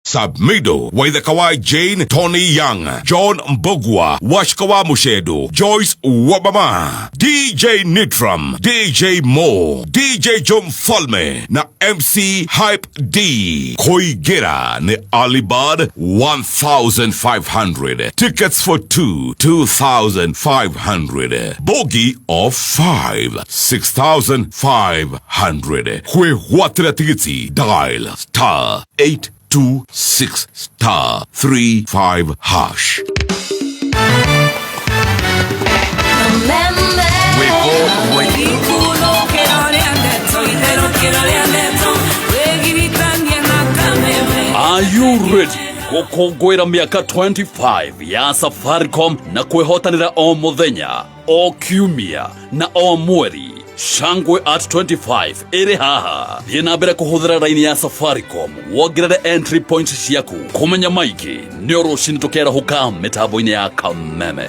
Submido, Waithakawai Jane, Tony Young, John Mbogwa, Washkawa Mushedo, Joyce Wabama, DJ Nitram, DJ Mo, DJ Jom Folme, na MC Hype D, Koigera, ne Alibad, 1,500. Tickets for 2,500. Bogey of 5, 6,500. Kwe Watera Tigiti, dial *826*35#. Are you ready? Gukungwira miaka 25 ya Safaricom na kwehotanira o muthenya, o kiumia na o mweri. Shangwe at 25 iri haha. Thiĩ na mbere kũhũthĩra raini ya Safaricom, wongerere entry points ciaku. Kũmenya maingĩ nĩ rũciinĩ tũkerahũka mĩtambo-inĩ ya Kameme.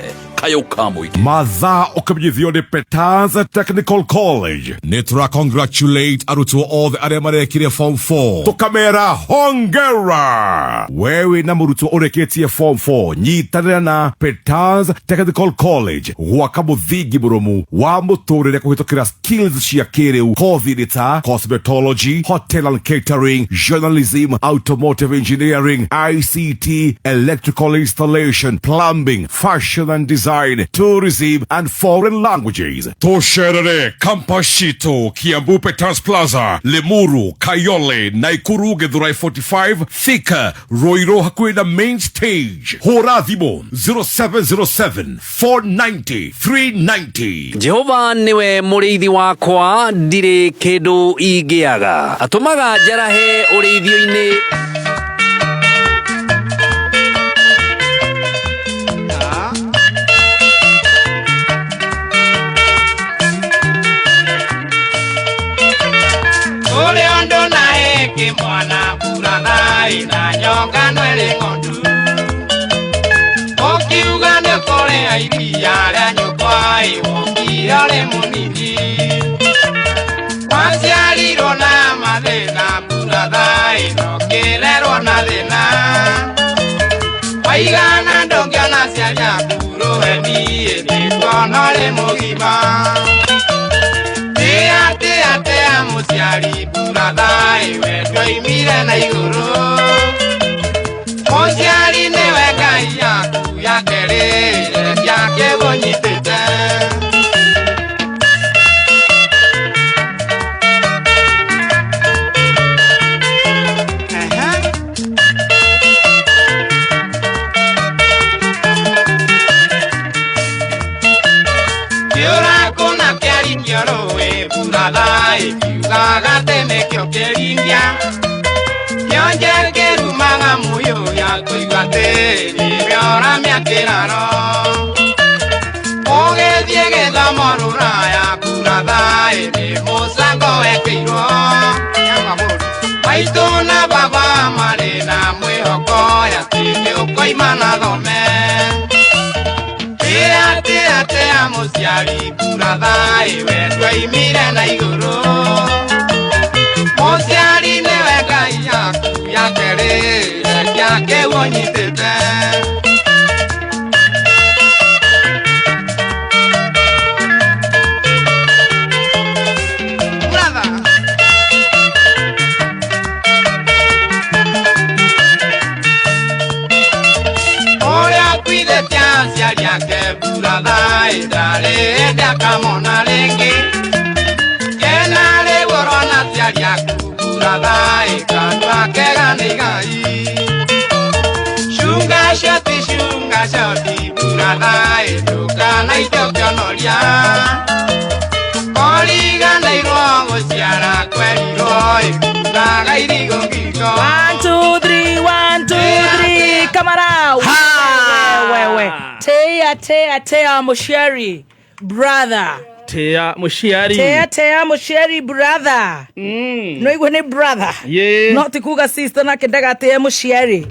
Mathaa ũkamenyithio nĩ Peters Technical College. Nĩtũra congratulate arutwo othe arĩa marekire form 4. Tũkamera hongera. Wewe na mũrutwo ũrĩkĩtie form 4, nyitanĩra na Peters Technical College gwaka mũthingi mũrũmu wa mũtũrĩre kũhĩtũkĩra skills cia kĩrĩu. Kothi ta cosmetology, hotel and catering, journalism, automotive engineering, ICT, electrical installation, plumbing, fashion and design, tourism and foreign languages. Tosherere, Kampashito, Kiambu Peters Plaza, Lemuru, Kayole, Naikuru, Githurai 45, Thika, Roiro Hakuina Main Stage. Horadhimo 0707-490-390. Jehova niwe mũrĩithi wakwa, ndirĩ kĩndũ ingĩaga. Atũmaga njarahe ũrĩithio-inĩ. Mwana burathai na nyonga nwere ng'ondu ũkiuga nĩ kũrĩa iria rĩa nyũkwa ũkira rĩ mũnini waciarirwo na mathĩna burathai nokĩrerwo na thĩna waigana ndũngĩona ciari yaku rũheni ĩtĩtwono rĩ mũgima Tea mũciari burathai wendwo imire na igũrũ mũciari nĩwe Ngai yaku ya kerĩ yake ũnyitĩte burathai kiugaga tene kĩo kĩringia kĩonje kĩrumaga mũyũ ya kũigua tĩri mĩora mĩakĩraro ũgĩthiĩ gĩthomo rũraya burathai nĩ mũcango wekĩirwo maitũ na baba marĩ na mwĩhoko atĩ nĩũkoima na thome Tea mũciari burathai wendwo imire na igũrũ mũciari nĩwe Ngai yaku ya kerĩ yake ũnyitĩte Ciari yake burathai ndarĩ ndakamona rĩngĩ kena rĩ worona ciari yaku burathai kandu akega nĩ Ngai Shunga shoti burathai ndũkanaite ũkĩonoria kũriganĩirwo gũciara kwerirwo ĩkuraga irigo ngingo 1 2 3 1 2 3 kamara wewe Tea Mushiari brother Tea Mushiari brother no igwe ni brother not kuga sister na kendaga Tea Mushiari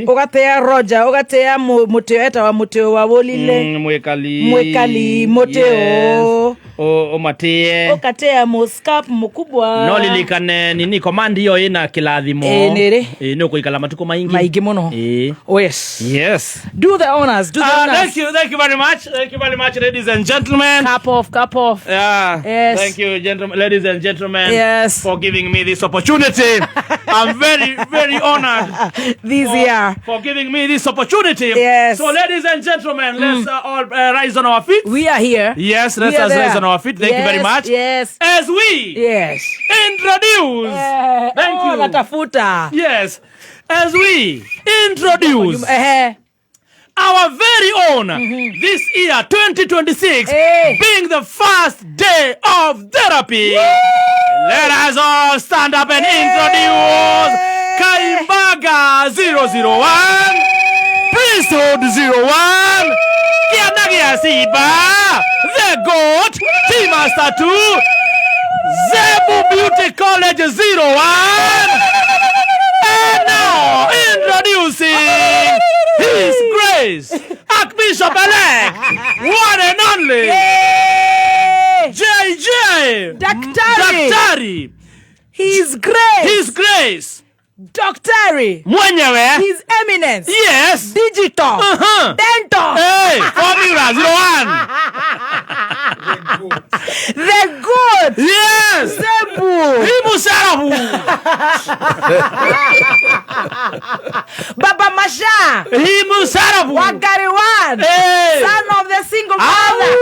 ugatea Roger ugatea muteo eta wa muteo wa wolile mwekali muteo Umatie. Ukatea muskap mkubwa. No lilikane nini command hiyo ina kilathimo. Nere. No kuikala matuko maingi. Maigi muno. Yes. Yes. Do the honors. Do the honors. Thank you very much. Thank you very much, ladies and gentlemen. Cup off. Yeah. Yes. Thank you, gentlemen, ladies and gentlemen. Yes. For giving me this opportunity. I'm very, very honored. This year. For giving me this opportunity. Yes. So, ladies and gentlemen, let's all rise on our feet. We are here. Yes, let's rise on our feet. Thank you very much. Yes. As we introduce. Thank you. Natafuta. Yes. As we introduce our very own this year 2026 being the first day of therapy. Let us all stand up and introduce Kaimbaga 001, Priesthood 01, Kianagia Siba, The Goat, T-Master 2, Zebu Beauty College 01, and now introducing His Grace, Archbishop-elect, one and only, JJ Daktari. His Grace. Daktari. Mwenyewe. His Eminence. Yes. Digital. Dental. Hey, Formula 01. The Good. Yes. Zebu. Himusarabu. Baba Masha. Himusarabu. Wangari One. Hey. Son of the single father.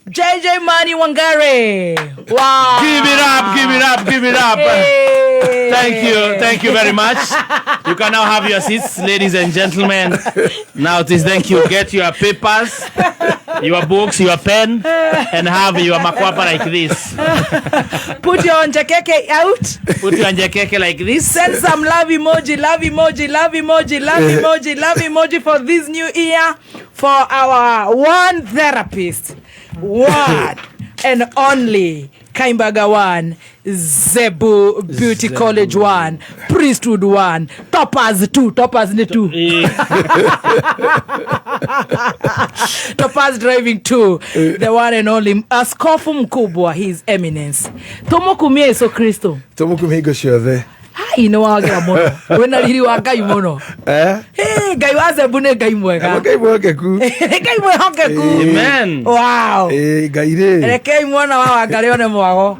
JJ Mani Wangari. Wow. Give it up. Hey. Thank you very much. You can now have your seats, ladies and gentlemen. Now it is thank you. Get your papers, your books, your pen, and have your makwapa like this. Put your njekeke out. Put your njekeke like this. Send some love emoji for this new year for our one therapist. One and only Kaimbaga 1, Zebu Beauty College 1, Priesthood 1, Topaz 2, Topaz 2. Topaz Driving 2, the one and only Askofu Mkubwa, His Eminence. Tomokumia Yesu Kristo. Tomokumia Goshiothe. Hai no wagira muno. Wena riri wa Ngai muno. Hey, Ngai wa Zebu ne Ngai mwega. Ngai mwegeku. Ngai mwegeku. Amen. Wow. Ngai re. Rekei mwana wa Wangari one mwago.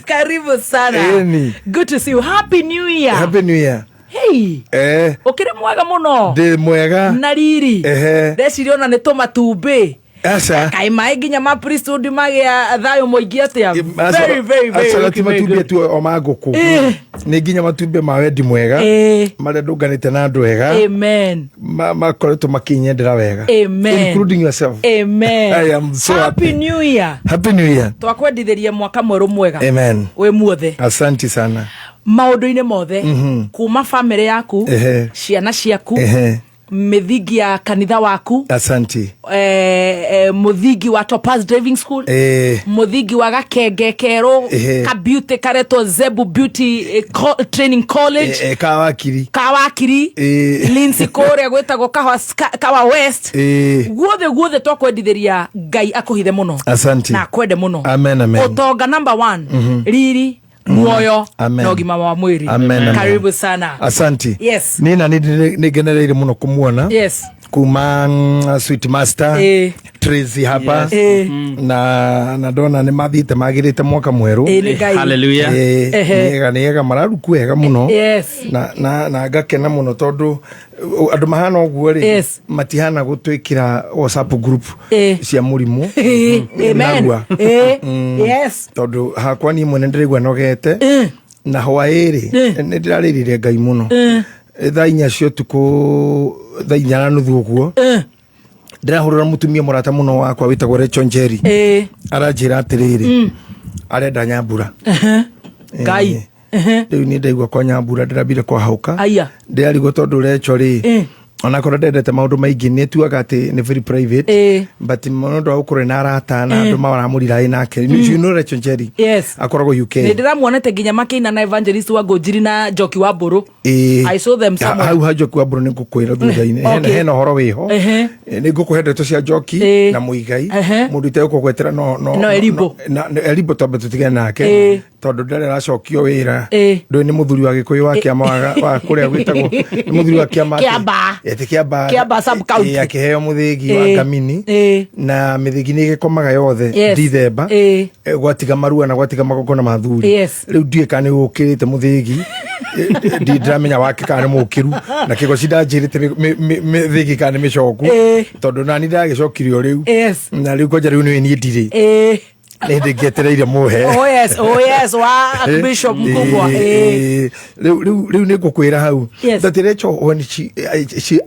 Karibu sana. Good to see you. Happy New Year. Happy New Year. Hey. Okire mwega muno. Ndi mwega. Na riri. Ndeciriona ni tomatumbi. Asa. Kai mai ginya ma priesthood magia thayo moingi atia. Very. Asa matumbi tu o maguku. Ni ginya matumbi ma wendi mwega. Mare ndunganite na andu wega. Amen. Makoretwo makinyendera wega. Amen. Including yourself. Amen. I am so happy New Year. Happy New Year. Twakwendithiria mwaka mweru mwega. Amen. We muothe. Asante sana. Maundu-ine mothe kuma family yaku, ciana ciaku, mithingi ya kanitha waku. Asante. Muthingi wa Topaz Driving School. Muthingi wa Gakengekero, ka beauty kareto Zebu Beauty Training College. Kawakiri. Lindsay Kore gwetagwo Kawa West. Guothe twakwendithiria Ngai akuhithe muno. Asante. Na kwende muno. Amen. Utonga number 1. Riri. Muoyo na ugima wa mwiri. Karibu sana. Asante. Yes. Nina nigenereire muno kumuona. Yes. Kuma Sweet Master Tracy hapa na ndona ni mathite magirite mwaka mweru. Hallelujah. Nega mararuku wega muno. Yes. Na ngakena muno tondu andu mahana oguo ri matihana gutwikira WhatsApp group cia murimu. Amen. Yes. Tondu hakwa ni mwene ndirigwa nogete na hwairi ndirariririe Ngai muno. Thainya cio tuko thainya na nuthu guo ndirahurira mutumia murata muno wakwa witagwo Rachel Njeri aranjira atiriri arenda Nyambura Ngai riu ni ndaigua kwa Nyambura ndirabire kwa hauka ndirarigwo tondu Rachel ri ona korwo ndendete maundu maingi ni tuaga ati ni very private but mundu akure na arata na andu maramurira nake you know Rachel Njeri akoragwo UK ni ndiramuonete nginya makiina na Evangelist wa Ngojiri na Njoki wa Mburu I saw them somewhere hau Njoki wa Mburu ni ngukwira thutha-ini hena horo wiho ni ngukuhe ndeto cia Njoki na Muigai mundu ite gukugwetera no Elibo tombe tutige nake tondu ndare racokio wira ndu ni muthuri wa Gikuyu wa kiama wa kuria gwitagwo ni muthuri wa kiama Kiamba sub county akiheo muthigi wa Ngamini na mithigi ni gikomaga yothe Dithemba gwatiga marua na gwatiga magongona mathuri riu ndie kana ukirite muthigi ndramenya wake kana mukiru na kigo cindanjirite mithigi kana micoku tondu nani ndagicokirio riu na riu koja riu ni ndiri nende getereire muhe oh yes wa Bishop Mkubwa riu ni ngukwira hau that Rachel when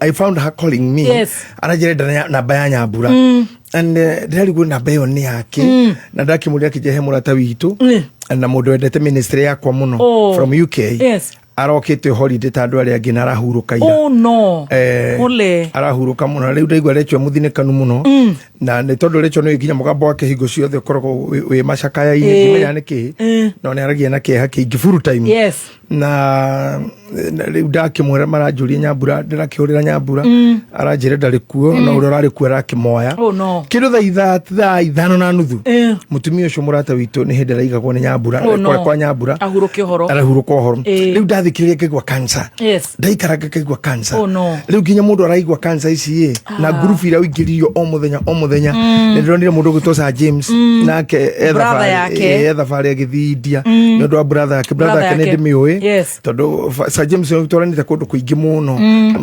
I found her calling me anajere namba ya Nyambura and ndari go namba yo ni yake na ndakimuria kijehe murata witu na mundu endete ministry yakwa muno from UK arokite holiday tandu ari angi narahuruka ira ole arahuruka muno riu ndaigwa Rachel muthinekanu muno na ni tondu Rachel no ikinya mugambo wake hingo ciothe koragwo we macakaya ini ndimenya niki no ni aragia na keha kingi full time na riu ndakimwira maranjuria Nyambura ndirakihurira Nyambura aranjire ndari kuo na uri rari kuo rakimoya kindu thaa ithano na nuthu mutumia ucio murata witu ni hindi raigagwo ni Nyambura kwa Nyambura arahuruka horo riu ndathikiriria kigwa cancer ndaikara kigwa cancer riu nginya mundu araigwa cancer ici na group ira uingiririo o muthenya ni ndironire mundu gwitosa James nake ethabari agithindia ni ndu wa brother yake ni ndimiui tondu Sir James twaranite kundu kuingi muno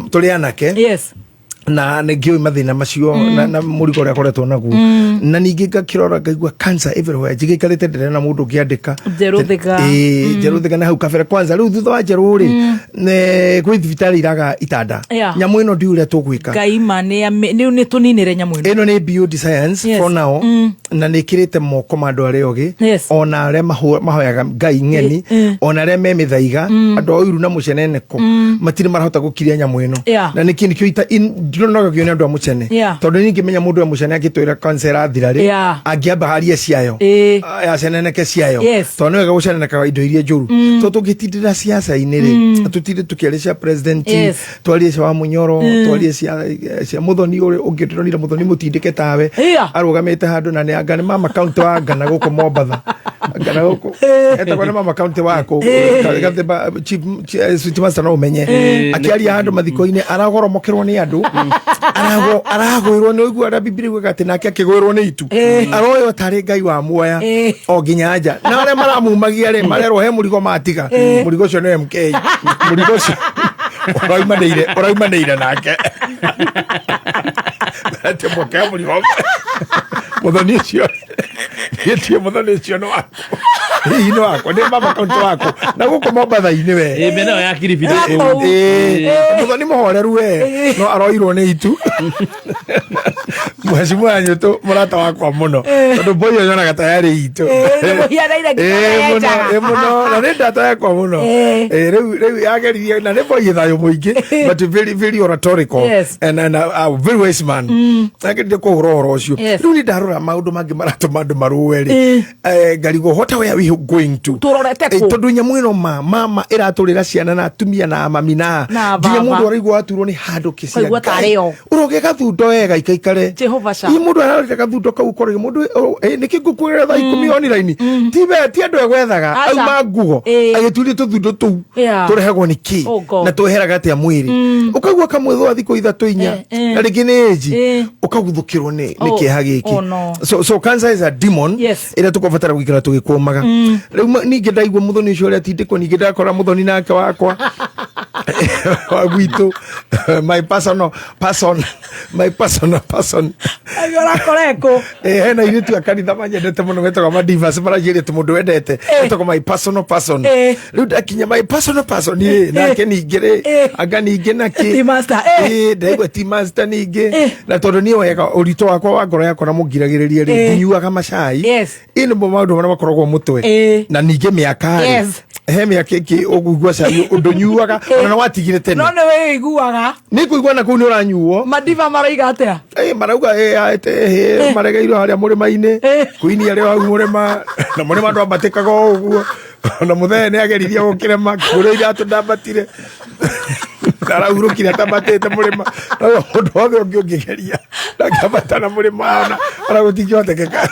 tuli anake na ngioi mathina macio na murigo ria koretwo naguo na ningi ngakirora ngaigua cancer everywhere jigikarite ndere na mundu ngiandika Jeruthega na hau kabere kwanza riu thutha wa Jeru ri ne kwi thibitari iraga itanda nyamu ino ndiure tugwika kaima ni tuninire nyamu ino ni bio science for now na nikirite moko mandu ari ogi ona are mahoyaga ngai ngeni ona are memithaiga andu oiru na muceneneko matire marahota gukiria nyamu ino na nikini kio ita ndironaga kione andu amucene tondu ningi menya mundu amucene agitwira cancer athira ri angiamba haria ciayo yaceneneke ciayo tondu wega guceneneka indo iria njuru to tugitindira siasa-ini ri tutinde tukiarisha president twarie cia wa Munyoro twarie cia Muthoni uri ungironira Muthoni mutindike tawe arugamite handu na ni anga ni mama county wa Ngana guko Mombatha Ngana guko etagwa ni mama county wako gatheba chief master no umenye akiaria handu mathiko-ini aragoromokerwo ni andu aragwirwo ni uigua ara Biblia gwa ati nake akigwirwo ni itu aroyo tari ngai wa muoya o ginya nja na aria maramumagia ri marerwo he murigo matiga murigo ucio ni MK murigo ucio uraumanire nake ati moke murigo Muthoni ucio yetie Muthoni ucio no wako hii no wako ni mama kaunti wako na guko Mombatha-ini we mena ya Kilifi Muthoni muhoreru we no aroirwo ni itu mheshimiwa nyoto murata wakwa muno tondu boyo yonaga tayari itu muno na nenda tayakwa muno riu yageririe na ni boyo thayo muingi but very oratorical and very wise man agende ko horo ucio riu ni ndarora maundu mangi maratuma andu maruwe ri ngarigo what we are going to tondu nyamu ino mama iraturira ciana na atumia na mamina nginya mundu araigwa aturwo ni handu kisia uroge gathundo wega ikaikare i mundu ararika gathundo kau korege mundu niki ngukwira thaa 10 online ti andu egwethaga auma ngugo agiturie tuthundo tu turehagwo ni ki na tuheraga atia mwiri ukagwa kamwetho thiko ithatu inya na ringi ni eji ukaguthukirwo ni kieha giki so cancer is a demon ira tukobatara gwikira tugikumaga riu ningi ndaigwa Muthoni ucio ria tindiko ningi ndakora Muthoni nake wakwa wagwitu my personal person ayora koreko hena iritu akanitha manyendete muno metagwa madivas marajirie tu mundu wendete metagwa my personal person riu ndakinya my personal person nake ningire anga ningi naki T-Master ndaigwa T-Master ningi na tondu ni wega urito wakwa wa ngoro yakwa na mugiragiriria ri nyuaga macai ino bo maundu maria makoragwo mutwe na ningi miaka he mä kä åguigua cai å ndå nyuaga ona watigire tene no nä wä iguaga nä kå igua na kå u nä å ranyuo madiva maraiga atä marauga maregeirwo harä a må rä ma-inä kuini arä o hau må rä ma na må rä ma ndwambatä kaga å guo ona må thee nä ageririe gå kä rema kå rä iratå ndambatire arahurå kire atambatä te må rä ma må ndå wothe å ngä å ngä geria ndangäambata na må rä ma ona aragå tingä hotekeka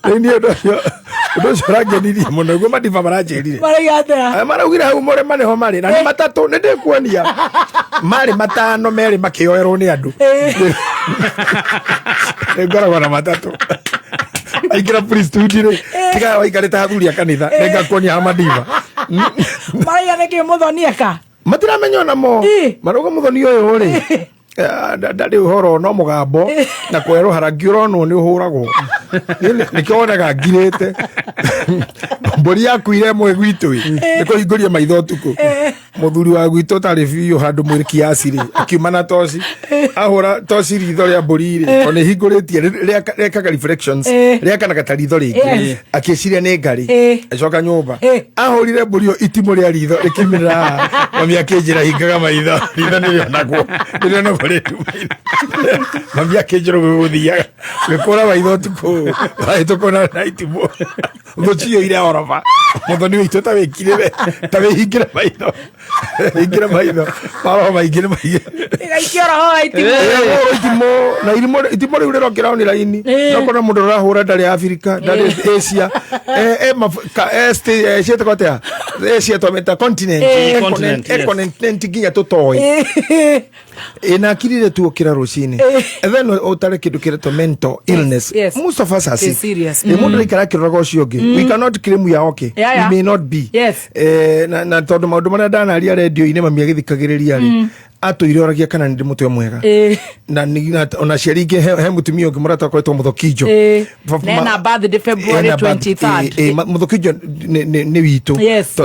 rä niä å ndå å cio rangenirie må no guo madiva maranjä rire maraiga atä maraugire hau må rä ma nä ho marä na nä matatå nä ndä kuonia marä matano merä makä oerwo nä andå nä ngoragwo na matatå aingä priesthood-rä tiga waikarä te hathuri a kanitha nä ngakuonia ha madiva maraiga nä kä må thonieka matiramenya onamo marauga må thoni å yå rä ndarä å horo no må gambo na kwerå harangä å ronwo nä å hå ragwo nä kä wonaga ngirä te mbå ri yakuire mwe gwitå nä kå hingå ria maitho tukå må thuri wa gwitå tarä biå handå mwä kiaci rä akiuma na toci ahå ra toci ritho rä a mbå ri rä ona hingå rä tie rekaga rä akanaga ta ritho rä ngä akä ciria nä ngarä acoka nyå mba ahå rire mbå ri o itimå rä a ritho rä kä mä rä ra mami akä njä ra hingaga maitho ritho nä rä onagwo nä rä onagwo rä mami akä njä ra gå thiaga gä kå ra maitho tukå wahä tå kå na itimå thå cio ire oroba må thoni witå ta wä kirä ta wä hingä re maitho hingä re maitho maroho maingä nä maingä igaikio roho itimå na itimå rä u rä rokä rao nä raini nokona må ndå å rahå ra ndarä Afrika ndarä Asia ciätagwo atä Asia twameta continent nginya tå toä na akirire tu å kä ra rå cinä then å tarä kä ndå kä retwo mental illness most of us are sick må ndå raikara akä roraga å cio ngä we cannot claim ya okay we may not be na tondå maå ndå marä a ndanaria redio-inä mami agä thikagä rä ria rä atå ire oragia kana nä ndä må twe mwega na ona ciari ingä he må tumia å ngä må rata koretwo må thokinjo må thokinjo nä witå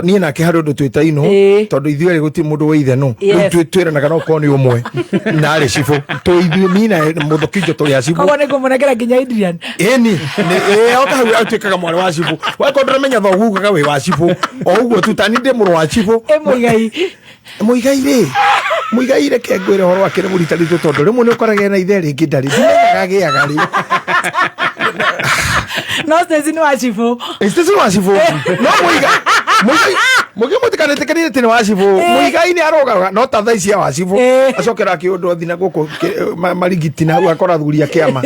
niä nake harä å ndå twä tainå tondå ithuä rä gå tirä må ndå wa ithe no rä u twä ranaga no korwo nä å mwe narä cibå tå ithuä nina må thokinjo tå rä a cibå nä kå må negera nginya Adrian ĩni oka hau atuä kaga mwarä wa cibå wakorwo ndå ramenya thoguo ugaga wä wa cibå o å guo tu tani ndä må rå wa cibå må igai reke ngwä re horo akä rä må ritaritå tondå rä mwe nä å koragä na ithe rä ngä ndarä ndimenyaga gä aga rä no stacini wa cibå no må gä må tikanä tä kä rä te nä wa cibå må igai nä arogaga no ta tha icia wa cibå acokera akä å ndå thina gå kå marigiti na hau akora thuri a kä ama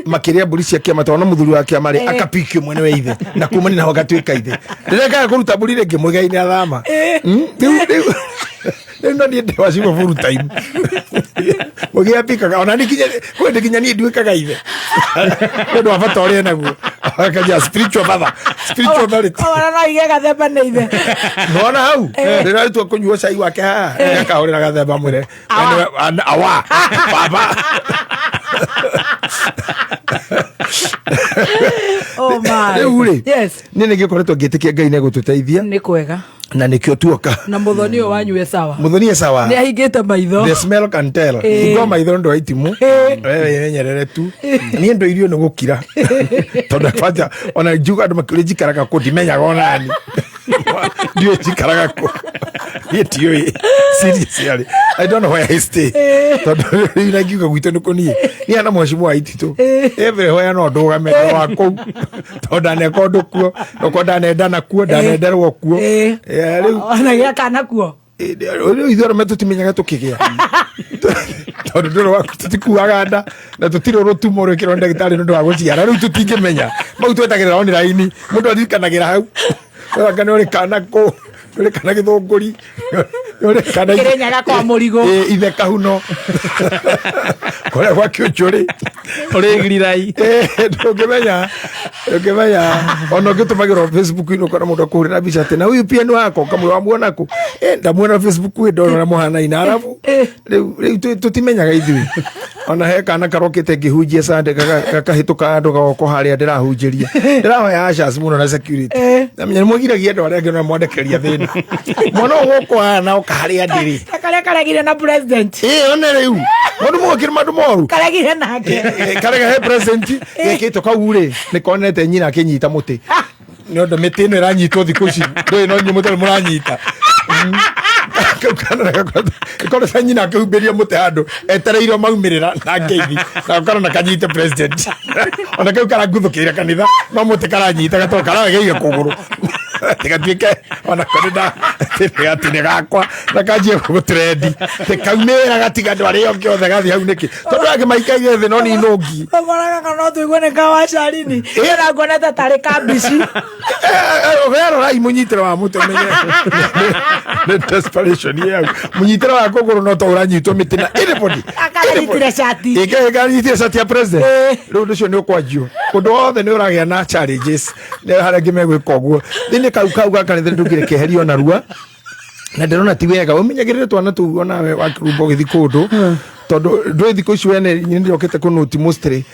makä rä a mbå ri cia kä ama tondå må thuri wa kä ama rä akapikio mwene wa ithe na kumani naho gatwä ka ithe rä rä ngaga kå ruta mbå ri rä ngä må igai nä athama no niä ndä wa cibå full time må gä apikaga ona kwendä nginya niä nduä kaga ithe nä ndå wa bata å rä enaguo akaja spiritual father no ige gathemba nä ithe nona hau rä rä tua kå nyua cai wake haha akahå rä ra gathemba mwä re awa baba rä u rä nä nä gä koretwo ngä tä kia Ngai nä gå tå teithia nä kwega na nä kä o tuoka na må thoni å wanyue sawa må thoni e sawa nä ahingä te maitho the smell can tell ingo maitho ndå wa itimå menyerere tu niä ndå irio nä gå kira tondå banja ona njuga andå makä rä njikaraga kå ndimenyaga onani ndiå njikaraga kå niä tiå seriously I don't know where I stay tondå rä na ngiuga gwitå nä kå niä nä ana mwacimå wa ititå every hoya no ndå game wa kå u tondå ndaneka å ndå kuo noko ndanendana kuo ndanenderwo kuo ona gä akana kuo ithuä rome tå timenyaga tå kä gä a tondå ndå rä waku tå tikuaga nda na tå tirä rå tumo rwä kä rwo ndagä tarä nä ndå wa gå ciara rä u tå tingä menya mau twetagä rä ra oni raini må ndå arikanagä ra hau anga nä å rä kana kå nä å rä kana gä thå ngå ri Kirinyaga kwa Murigo ithe kahuno kore kwa Kiuchuri ore girirai ndungimenya ono gitumagirwo Facebook ino kana mundu kurira bica tena uyu pia ni wako kamwe wamuona ku ndamuona Facebook ndona muhana ina arabu riu tutimenyaga ithui ona he kana karokete ngihunjia sande gakahituka andu gako haria ndirahunjiria ndirahoya ashas muno na security namenya mwigiragia andu aria ngina mwandekeria thina mwana goko ana okaharia ndiri kare karagire na president ona riu mundu mwakira mandu moru karagire nake karega he president gekito kaure ni konete nyina akinyita muti no ndo metino iranyitwo thikuci ndoi no nyu mutare muranyita kau sanyina akauberia mute handu etereirwo maumirira na ngeithi na kana na kanyite president ona kau karanguthukiira kanitha no mute karanyita gato karageiga kuguru tigatuike ona konida tigati gakwa na kanjie gutrendi tikaumira gatiga ndwari yo kiothe gathi hau niki tondu age maikaire thi no ni nungi ogora kana tuigwe ne kawacarini era ngona ta tari kabici vero rai munyitero wa mute menye ne desperation yao munyitero wa kuguru no to uranyitwo mitina anybody akanyitire shati ikanyitire shati ya president ru ndio ni kwajio kundu othe ni uragia na challenges ne haragi megwika uguo thini kau gakanithe ndugire keherio na rua na ndirona ti wega umenyagirire twana tu ona wakirumbo githi kundu tondu ndwe thiko icio ene ndirokete kunuti mostly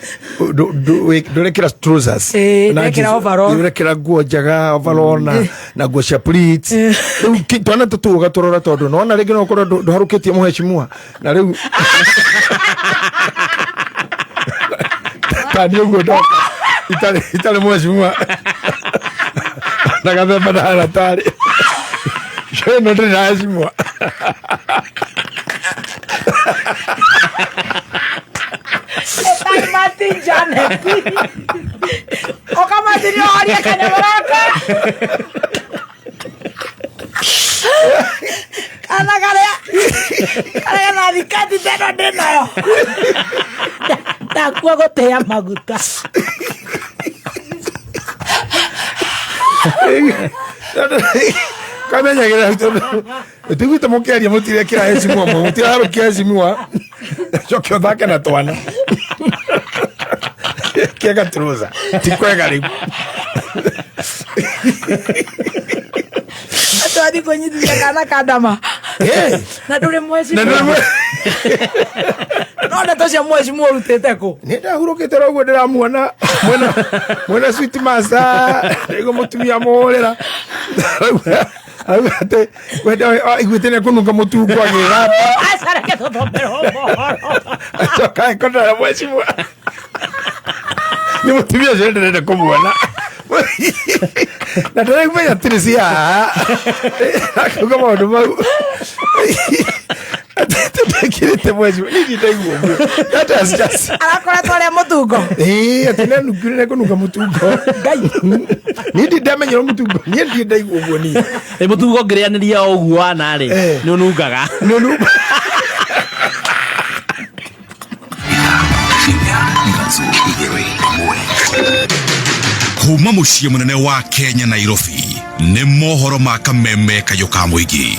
ndurekera trousers na overall ndurekera nguo njaga overall na nguo cia pleats riu twana tutu gatorora tondu nona ringi no korwo nduharukitie muheshimiwa na riu tani uguo ndoka itale muheshimiwa na gathemba na haratari sheno ndiri na heshimiwa Martin Janet. O kama ndio alia kana baraka. Ana kare na dikati tena denayo. Takuwa gotea maguta. Kamenya gira tuguta mukiaria mutire kira heshimiwa mutire haro kia heshimiwa chokyo thake na twana kiega trouser tikwega riu atwadi konyithia kana kadama na ndure mwezi no na tocia mwezi murutete ku ni ndahurukite roguo ndiramuona mwena sweet master ego mutumia morera ate wenda igwitene kununga mutungu agirapa asara ke toto pero toka kona mwezi mwa ni mutumia jende kumuona na ndare kumenya trisia akuga maundu mau atekirite mwezi nini ndaiguo that is just arakora tware mutungo atene nukire kununga mutungo ngai nindi ndamenyero mutungo nindi ndaiguo guo ni mutungo ngirianiria uguo ana ri ni unungaga kuma muciĩ munene wa Kenya Nairobi nĩ mohoro ma kameme kayo ka muingi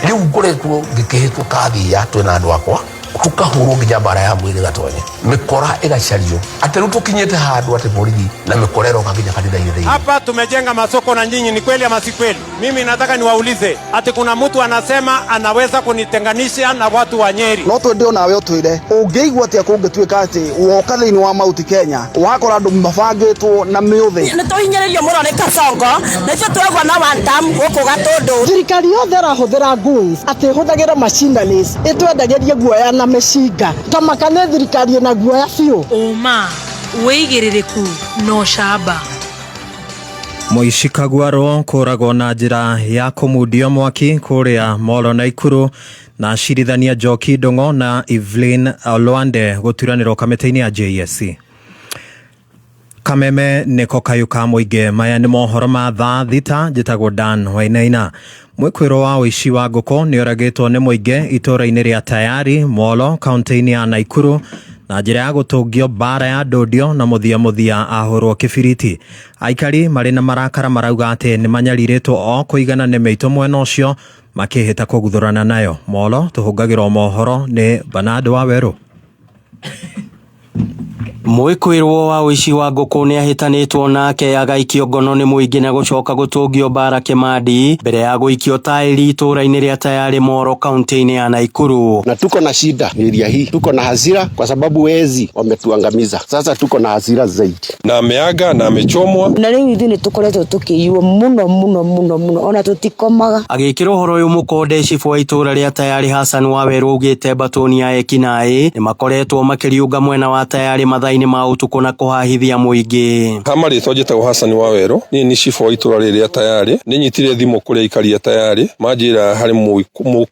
riu ngoretwo ngikihitwo kathia twina andu akwa tukahurwo nginya bara ya mwiri gatonye mikora igacario ati riu tukinyete handu ati borithi na mikorero kaginya kanitha-ini hapa tumejenga masoko na nyinyi ni kweli ama si kweli? Mimi nataka niwaulize ati kuna mtu anasema anaweza kunitenganisha na watu wa Nyeri. No twende onawe utwire ungeigua atia kungituika ati woka thiini wa Mount Kenya wakora andu mabangitwo na miuthi ni tuhinyiririo muno ni Kasongo na cio twegwa na wantam guku gatundu thirikari yothe arahuthira guns ati huthagira machineries itwendagirie guoya na meshinga tamakane thirikari na guoya biu uma weigiririku no shaba Moici Kagwaro kũragwo na njĩra ya kũmundio mwaki kũrĩa Molo Naikuru na Cirithania Njoki Ndung'u na Evelyn Olwande gũturanĩrwo kamĩtĩ-inĩ ya JSC. Kameme nĩko kayu ka mũingĩ. Maya nĩ mohoro ma thaa thita. Njĩtagwo Dan Wainaina. Mwĩkwĩrwo wa ũici wa ngũkũ nĩoragĩtwo nĩ mũingĩ itũũra-inĩ rĩa Tayari Molo kaunti-inĩ ya Naikuru na njĩra ya gũtũngio bara ya ndũndio na mũthia ahũrwo kĩbiriti. Aikari marĩ na marakara marauga atĩ nĩ manyarirĩtwo o kũigana nĩ mĩitũ mwena ũcio makĩhĩta kũguthũrana nayo. Molo tũhũngagĩrwo mohoro nĩ Bernard Waweru. Mwĩkwĩrwo wa ũici wa ngũkũ nĩahĩtanĩtwo nake agaikio ngono nĩ mũingĩ na gũcoka gũtũngio bara Kĩmandi mbere ya gũikio taĩri itũũra-inĩ rĩa Tayari Molo kaunti-inĩ ya Naikuru. Na tuko na shida area hii, tuko na hasira kwa sababu wezi wametuangamiza. Sasa tuko na hasira zaidi, na ameaga na amechomwa, na rĩu ithuĩ nĩtũkoretwo tũkĩiywo mũno ona tũtikomaga. Agĩkĩra ũhoro ũyũ mũkonde cibu wa itũũra rĩa Tayari Hassan Waweru augĩte mbatoni ya ekinaĩ nĩmakoretwo makĩriũnga mwena wa Tayari mathaa maũndũ-inĩ ma ũtukũ na kũhahithia mũingĩ. Hamarĩtwo njĩtagwo Hassan Waweru, niĩ nĩ cibũ wa itũra rĩrĩa Tayari, nĩ nyitire thimũ kũrĩ aikari a Tayari, manjĩra harĩ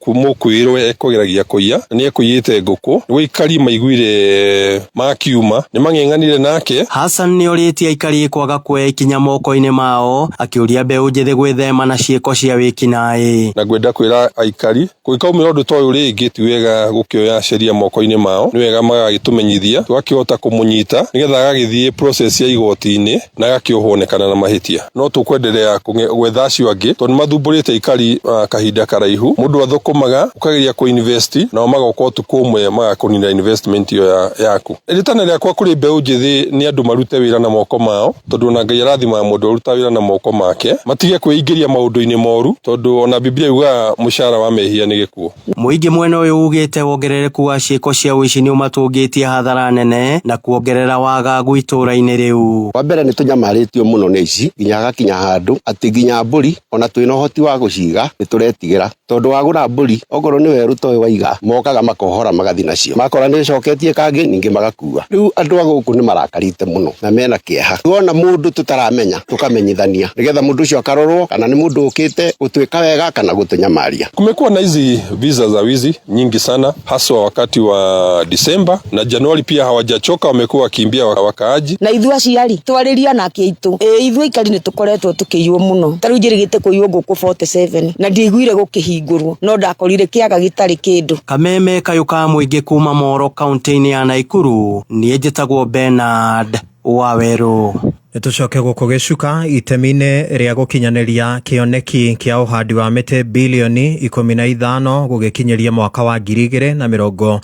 mũkwĩrwo ekũgeragia kũiya, nĩ ekũiyĩte ngũkũ, aikari maiguire makiuma nĩ mang'eng'anire nake. Hassan nĩ orĩtie aikari kwaga kuoya ikinya moko-inĩ mao, akĩũria mbeũ njĩthĩ gwĩthema na ciĩko cia wĩkinaĩ. Na ngwenda kwĩra aikari gwĩkaumĩra ũndũ ta ũyũ rĩngĩ ti wega gũkĩoya sheria moko-inĩ mao, nĩ wega magagĩtũmenyithia tũgakĩhota kũmũnyita nĩgetha agagĩthiĩ process ya igoti-inĩ na agakĩohonekana na mahĩtia. No tũkwenderea gwetha acio angĩ tondũ mathumbũrĩte aikari kahinda karaihu, mũndũ athũkũmaga ũkageria kũ-invest nao magoka ũtukũ ũmwe magakũnina investment iyo yaku. Ritana rĩakwa kũrĩ mbeũ njĩthĩ nĩ andũ marute wĩra na moko mao, tondũ ona Ngai arathima mũndũ aruta wĩra na moko make, matige kwĩingĩria maũndũ-inĩ moru, tondũ ona Biblia yugaga mũcara wa mehia nĩ gĩkuũ. Mũingĩ mwena ũyũ ugĩte wongerereku wa ciĩko cia ũici nĩ ũmatũngĩtie hathara nene na kuongerera wagagu itũra-inĩ rĩu. Wa mbere nĩ tũnyamarĩtio mũno nĩ ici, nginya agakinya handũ atĩ nginya mbũri ona twĩna ũhoti wa gũciga nĩ tũretigĩra, tondũ wagũra mbũri okorwo nĩ weru toĩ waiga mokaga makohora magathi nacio, makora nĩ coketie kangĩ ningĩ magakua. Rĩu andũ a gũkũ nĩ marakarĩte mũno na mena kĩeha, tuona mũndũ tũtaramenya tũkamenyithania nĩgetha mũndũ ũcio akarorwo kana nĩ mũndũ ũkĩte gũtwĩka wega kana gũtũnyamaria. Kumekuwa na hizi visa za wizi nyingi sana, haswa wakati wa Disemba na Januari pia hawajachoka, wamekuwa wakimbia wakaaji. Na ithuĩ aciari twarĩria na kĩitũ ithuĩ ikari nĩ tũkoretwo tũkĩiywo mũno, tarĩu njĩrĩgĩte kũiywo ngũkũ 47 na ndiguire gũkĩhingũrwo, no ndakorire kĩaga gĩtarĩ kĩndũ. Kameme kayuka mũingĩ kuma Moro kaunti-inĩ ya Naikuru, niĩ njĩtagwo Bernard Waweru. Nĩtũcoke gũkũ gĩcuka itemi-inĩ rĩa gũkinyanĩria kĩoneki kĩa ũhandi wa mĩtĩ bilioni 15 gũgĩkinyĩria mwaka wa 2032.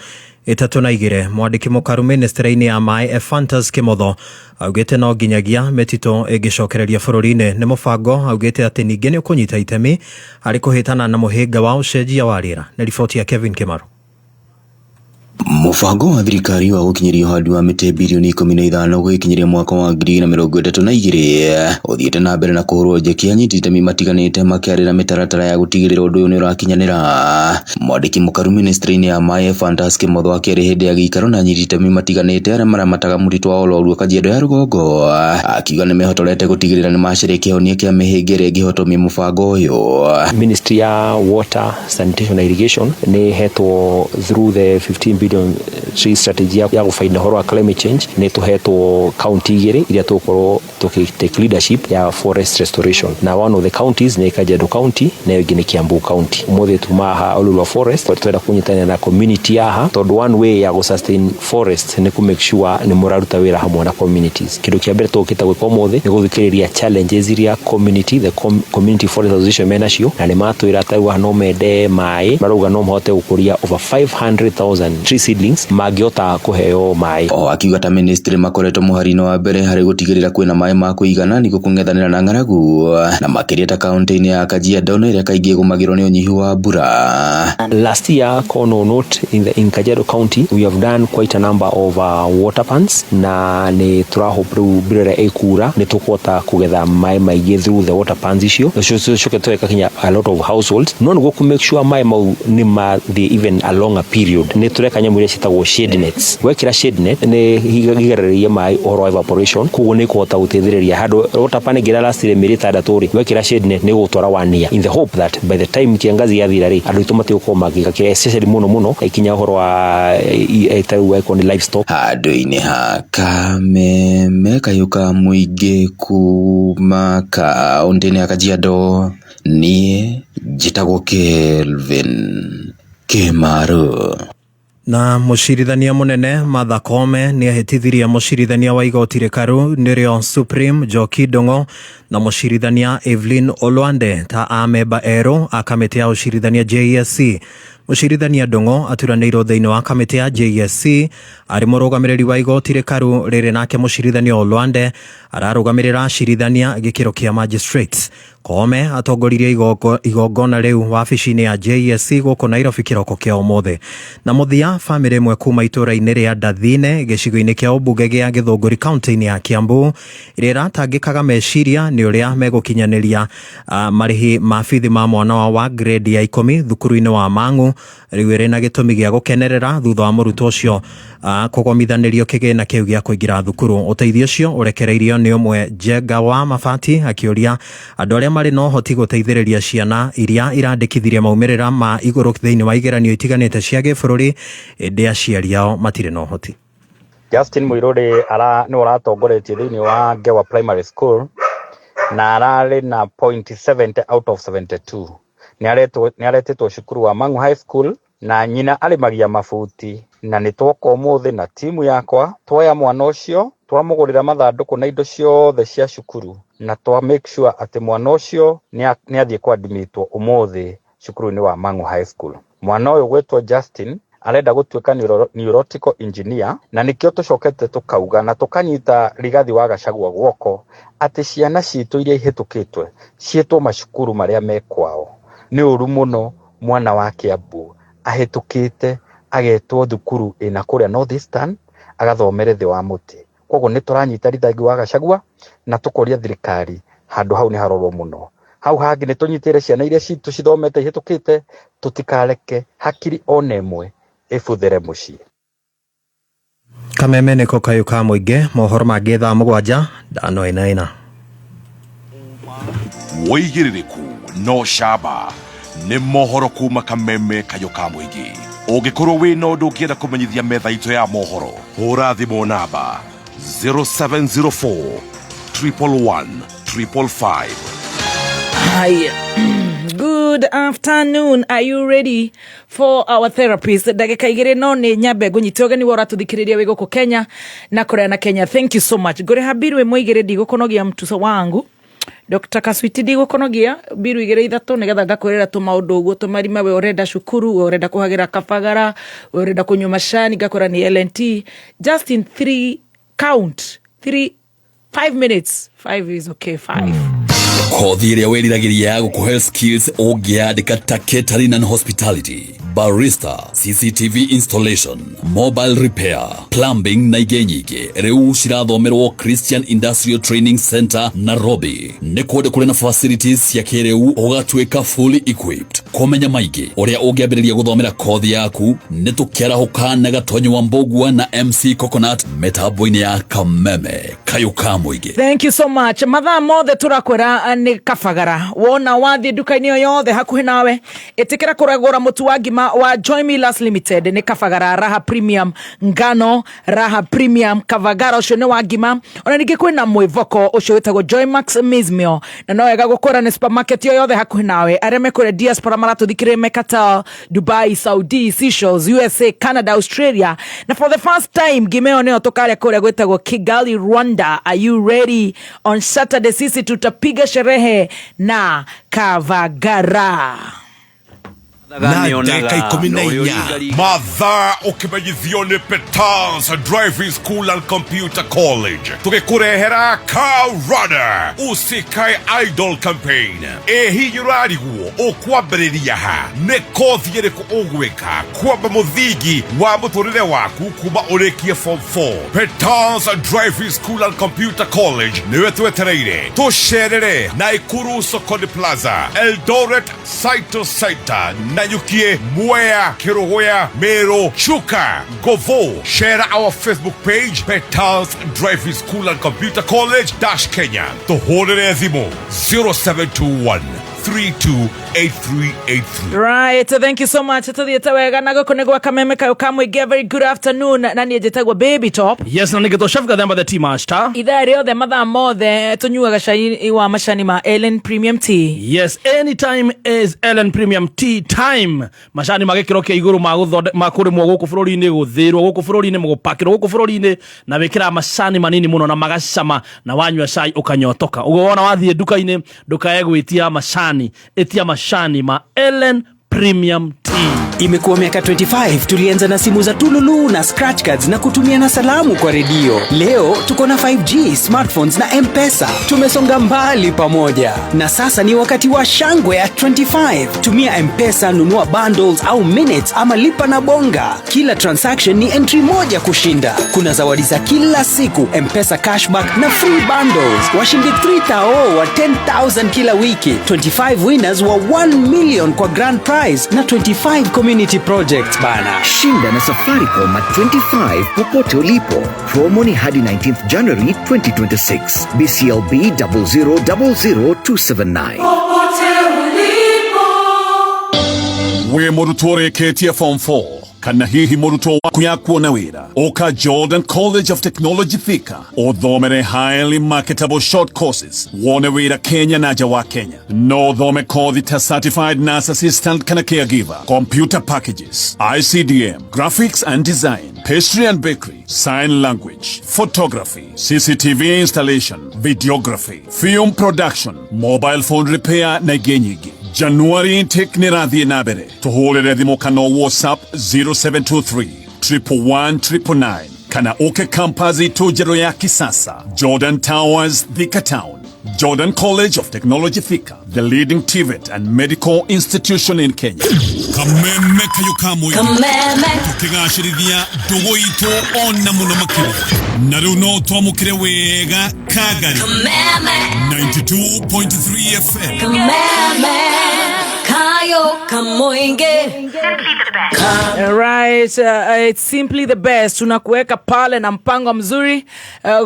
Mwandĩki mũkaru ministry-inĩ ya maĩ Ephantus Kĩmotho augĩte no nginyagia mĩtitũ ĩngĩcokereria bũrũri-inĩ nĩ mũbango, augĩte atĩ ningĩ nĩ ũkũnyita itemi harĩ kũhĩtana na mũhĩnga wa ũcenjia wa rĩera. Nĩ riboti ya Kevin Kĩmaru. Mũbango wa thirikari wa gũkinyĩria ũhandi wa mĩtĩ bilioni 15 gũgĩkinyĩria mwaka wa 2032 ũthiĩte na mbere na kũhũrwo njeki anyiti itemi matiganĩte makĩarĩra mĩtaratara ya gũtigĩrĩra ũndũ ũyũ nĩ ũrakinyanĩra. Mwandĩki mũkaru ministry-inĩ ya maĩ Ephantus Kĩmotho akĩarĩ hĩndĩ ya gĩikaro na anyiti itemi matiganĩte arĩa maramataga mũtitũ wa Olorua Kajiado ya rũgongo, akiuga nĩ mehotorete gũtigĩrĩra nĩ macaria kĩhonia kĩa mĩhĩnga ĩrĩa ĩngĩhotomia mũbango ũyũ. Ministry ya Water, Sanitation and Irrigation nĩ hetwo through the 15 billion tree strategy ya gũfaida horo wa climate change nĩ tũhetwo county igĩrĩ iria tũkorwo take leadership ya forest restoration, na one of the counties nĩ Kajiado County na ĩngĩ nĩ Kiambu County. Ũmũthĩ tumaha Olorua Forest twenda kũnyitana na community yaha, tondũ one way ya sustain forest nĩ make sure nĩ mũraruta wĩra hamwe na communities. Kĩndũ kĩa mbere tũkĩta gwĩka ũmũthĩ nĩ gũthikĩrĩria challenges iria community community forest association menacio, na nĩ matwĩra atĩ no mende maĩ, marauga no mahote gũkũria over 500,000 tree seedlings mangĩota kũheo maĩ. O akiuga ta ministry makoretwo mũhari-inĩ wa mbere harĩ gũtigĩrĩra kwĩna maĩ ma kũigana nĩguo kũng'ethanĩra na ng'aragu, na makĩria ta kaunti-inĩ ya Kajiado ĩrĩa kaingĩ ĩgũmagĩrwo nĩ ũnyihu wa mbura. Last year, kono note in Kajiado County we have done quite a number of water pans, na nĩ tũrahope rĩu mbura ĩkura nĩ tũkũhota kũgetha maĩ maingĩ through the water pans icio coke tweka kinya a lot of households, no nĩguo kũ make sure maĩ mau nĩ mathiĩ even a longer period. Nĩ tũreka nyamũ iria citagwo shade nets. Wekĩra shade net nĩ higarĩrĩria maĩ ũhoro wa evaporation, koguo nĩ kũhota gũteithĩrĩria handũ water pan ĩngĩra lastire mĩeri 6 rĩ, wekĩra shade net nĩ gũtwara 1 year, in the hope that by the time kiangazi yathira rĩ andũ aitũ matigũkorwo magĩka especially mũno ikinya ũhoro wa ĩtarũ wa icon livestock. Handũ-inĩ ha Kameme kayuka mũingĩ kuma kaunti-inĩ ya Kajiado, niĩ njĩtagwo Kelvin Kĩmaru. Na mũcirithania mũnene Martha Koome nĩ ahĩtithirie mũcirithania wa igoti rĩkaru nĩrĩo Supreme Njoki Ndung'u na mũcirithania Evelyn Olwande ta amemba erũ a kamĩtĩ ya ũcirithania JSC. Mũcirithania Ndung'u aturanĩirwo thĩinĩ wa kamĩtĩ ya JSC arĩ mũrũgamĩrĩri wa igoti rĩkaru rĩrĩ nake mũcirithania Olwande ararugamirira cirithania gikiro kia magistrates. Koome atongoririe igongona riu wabici-ini ya JSC guku Nairobi kiroko kia umothe. Na muthia family imwe kuma itura-ini ria Ndathine gicigo-ini kia ubunge gia Githunguri county-ini ya Kiambu iria iratangikaga meciria ni uria megukinyaniria marihi mabithi ma mwana wa grade ya 10 thukuru-ini wa Mang'u riu iri na gitumi gia gukenerera thutha wa murutwo ucio kugomithanĩrio kĩgĩna kĩu gĩa kũingĩra thukuru. Ũteithio ũcio ũrekereirio nĩ ũmwe Njenga wa Mabati akĩũria andũ arĩa marĩ na ũhoti gũteithĩrĩria ciana iria irandĩkithirie maumĩrĩra ma igũrũ thĩinĩ wa igeranio itiganĩte cia gĩbũrũri ĩndĩ aciari ao matirĩ na ũhoti. Justin Muiruri nĩ ũratongoretie thĩinĩ wa Ngewa Primary School na ararĩ na 0.70 out of 72. Nĩ aretetwo cukuru wa Mang'u High School na nyina arĩmagia mabuti na nĩ twoka ũmũthĩ na timu yakwa twoya mwana ũcio twamũgũrĩra mathandũkũ na indo ciothe cia cukuru na twa make sure atĩ mwana ũcio nĩ athiĩ kwadmitwo ũmũthĩ cukuru-inĩ wa Mang'u High School. Mwana ũyũ gwĩtwo Justin arenda gũtuĩka neurological engineer na nĩkĩo tũcokete tũkauga na tũkanyita Rigathi wa Gachagua guoko atĩ ciana citũ iria ihĩtũkĩtwe ciĩtwo macukuru marĩa me kwao. Nĩ ũru mũno mwana wa Kiambu ahĩtũkĩte agetwo thukuru ina kũrĩa North Eastern agathomere thĩ wa mũtĩ. Koguo nĩ tũranyita Rigathi wa Gachagua na tũkoria thirikari handũ hau nĩ harorwo mũno. Hau hangĩ nĩ tũnyitĩre ciana iria citũ cithomete ihĩtũkĩte tũtikareke hakiri ona ĩmwe ĩbuthere mũciĩ. Kameme nĩko kayo ka mũingĩ mohoro mangĩ thaa 7 ndanoinaina. Wĩigĩrĩrĩku no shaba nĩ mohoro kuma Kameme kayo ka mũingĩ. Ũngĩkorwo wĩna ũndũ ũngĩenda kũmenyithia metha itũ ya mohoro, hũra thimũ namba 0704 111 555. Hi. Good afternoon. Are you ready for our therapist? Ndagĩka igĩrĩ no nĩ nyambe ngũnyite ũgeni wa ũratũthikĩrĩria wĩ gũkũ Kenya na kũrĩa na Kenya. Thank you so much. Ngũrĩ habiru ĩmwe igĩrĩ ndigũkũnogia mtuso wangu. Dr. Kaswiti ndigũkũnogia biru igĩrĩ ithatũ nĩgetha ngakwĩrĩra tũmaũndũ ũguo tũmarima we ũrenda cukuru, we ũrenda kũhagĩra kabagara, we ũrenda kũnyua macani ngakwĩra ni LNT. Just in 3 5 minutes. 5 is okay, 5. Kothi ĩrĩa weriragĩria ya gũkũhe skills ũngĩandĩka ta catering and hospitality, barista, CCTV installation, mobile repair, plumbing na ingĩ nyingĩ rĩu cirathomerwo Christian Industrial Training Center Nairobi. Nĩ kũndũ kũrĩ na facilities cia kĩrĩu ũgatuĩka fully equipped. Kũmenya maingĩ ũrĩa ũngĩambĩrĩria gũthomera kothi yaku nĩ tũkĩarahũka na Gatonyo wa Mbogua na MC Coconut mitambo-inĩ ya Kameme kayo ka mũingĩ. Thank you so much. Mathaa mothe tũrakwĩra nĩ kabagara. Wona wathiĩ nduka-inĩ o yothe hakuhĩ nawe ĩtĩkĩra kũragũra mũtu wa ngima wa Joy Millers Limited nĩ kabagara, Raha Premium ngano, Raha Premium kabagara ũcio nĩ wa ngima. Ona ningĩ kwĩna mwĩvoko ũcio wĩtagwo Joy Max Maize Meal na no wega gũkũra nĩ supermarket o yothe hakuhĩ nawe. Arĩa mekũrĩa diaspora maratũthikĩrĩria me Qatar, Dubai, Saudi, Seychelles, USA, Canada, Australia na for the first time gimeo nĩyo tũkarĩa kũrĩa gwĩtagwo Kigali, Rwanda. Are you ready? On Saturday sisi tutapiga sherehe na kabagara. Na dakika 14 mathaa ũkĩmenyithio nĩ Petals Driving School and Computer College tũgĩkũrehera Car Runner usikae idle campaign. Hihi ũrarigwo ũkwambĩrĩria ha nĩ kothi ĩrĩkũ ũgwĩka kwamba mũthingi wa mũtũrĩre waku kuma ũrĩkie form 4. Petals Driving School and Computer College nĩwe twetereire tũcerere Naikuru Sokoni Plaza, Eldoret Site Center, Nanyukie, Mwea, Kirogoya, Meru, Chuka, Govo. Share our Facebook page, Petals Driving School and Computer College, Kenya. To hold it as 0721 328383. Right, thank you so much. Tuthiĩte wega na gũkũ nĩ gwa Kameme kayo ka mũingĩ. Very good afternoon. Na niĩ njĩtagwo Baby Top. Yes, na nĩgĩtwo chef gathemba the tea master. Ithaa rĩothe mathaa mothe tũnyuaga cai wa macani ma Ellen Premium Tea. Yes, anytime is Ellen Premium Tea time. Macani magĩkĩro kĩa igũrũ ma kũrĩmwo gũkũ bũrũri-inĩ, gũthĩrwo gũkũ bũrũri-inĩ, mũgũpakĩrwo gũkũ bũrũri-inĩ na wĩkĩra macani manini mũno na magacama na wanyua cai ũkanyotoka. Ũguo wona wathiĩ nduka-inĩ ndũkae gwĩtia macani, etia mashani ma Ellen Premium Tea. Imekuwa miaka 25 tulianza na simu za tululu na scratch cards na kutumia na salamu kwa redio. Leo tuko na 5G, smartphones na M-Pesa. Tumesonga mbali pamoja. Na sasa ni wakati wa shangwe ya 25. Tumia M-Pesa, nunua bundles au minutes ama lipa na bonga. Kila transaction ni entry moja kushinda. Kuna zawadi za kila siku, M-Pesa cashback na free bundles. Washindi 3,000 wa 10,000 kila wiki. 25 winners wa 1 million kwa grand prize na 25 community projects bana. Shinda na Safaricom at 25 popote ulipo. Promo ni hadi 19th January 2026. BCLB 0000279. We murutore ketia form 4. Kana hihi muruto waku ya kuona wira. Oka Jordan College of Technology Thika. Odhomere highly marketable short courses. Wone wira Kenya na jawa Kenya. No dhome kothi ta certified nurse assistant kana caregiver. Computer packages. ICDM. Graphics and design. Pastry and bakery. Sign language. Photography. CCTV installation. Videography. Film production. Mobile phone repair na genyigi. January intake ni radhi nabere. Toholere dhimo kano WhatsApp 0723 111 999. Kana oke kampazi tujero ya kisasa. Jordan Towers, Thika Town. Jordan College of Technology Thika, the leading TVET and medical institution in Kenya. Kameme kayo kamoy. Kameme. Tukigashirithia dogo ito onna muno makiri. Naruno tuamukire wega kagari. Kameme. 92.3 FM. Kameme. Kayo kamoinge. Right, it's simply the best. Tunakuweka pale na mpango mzuri.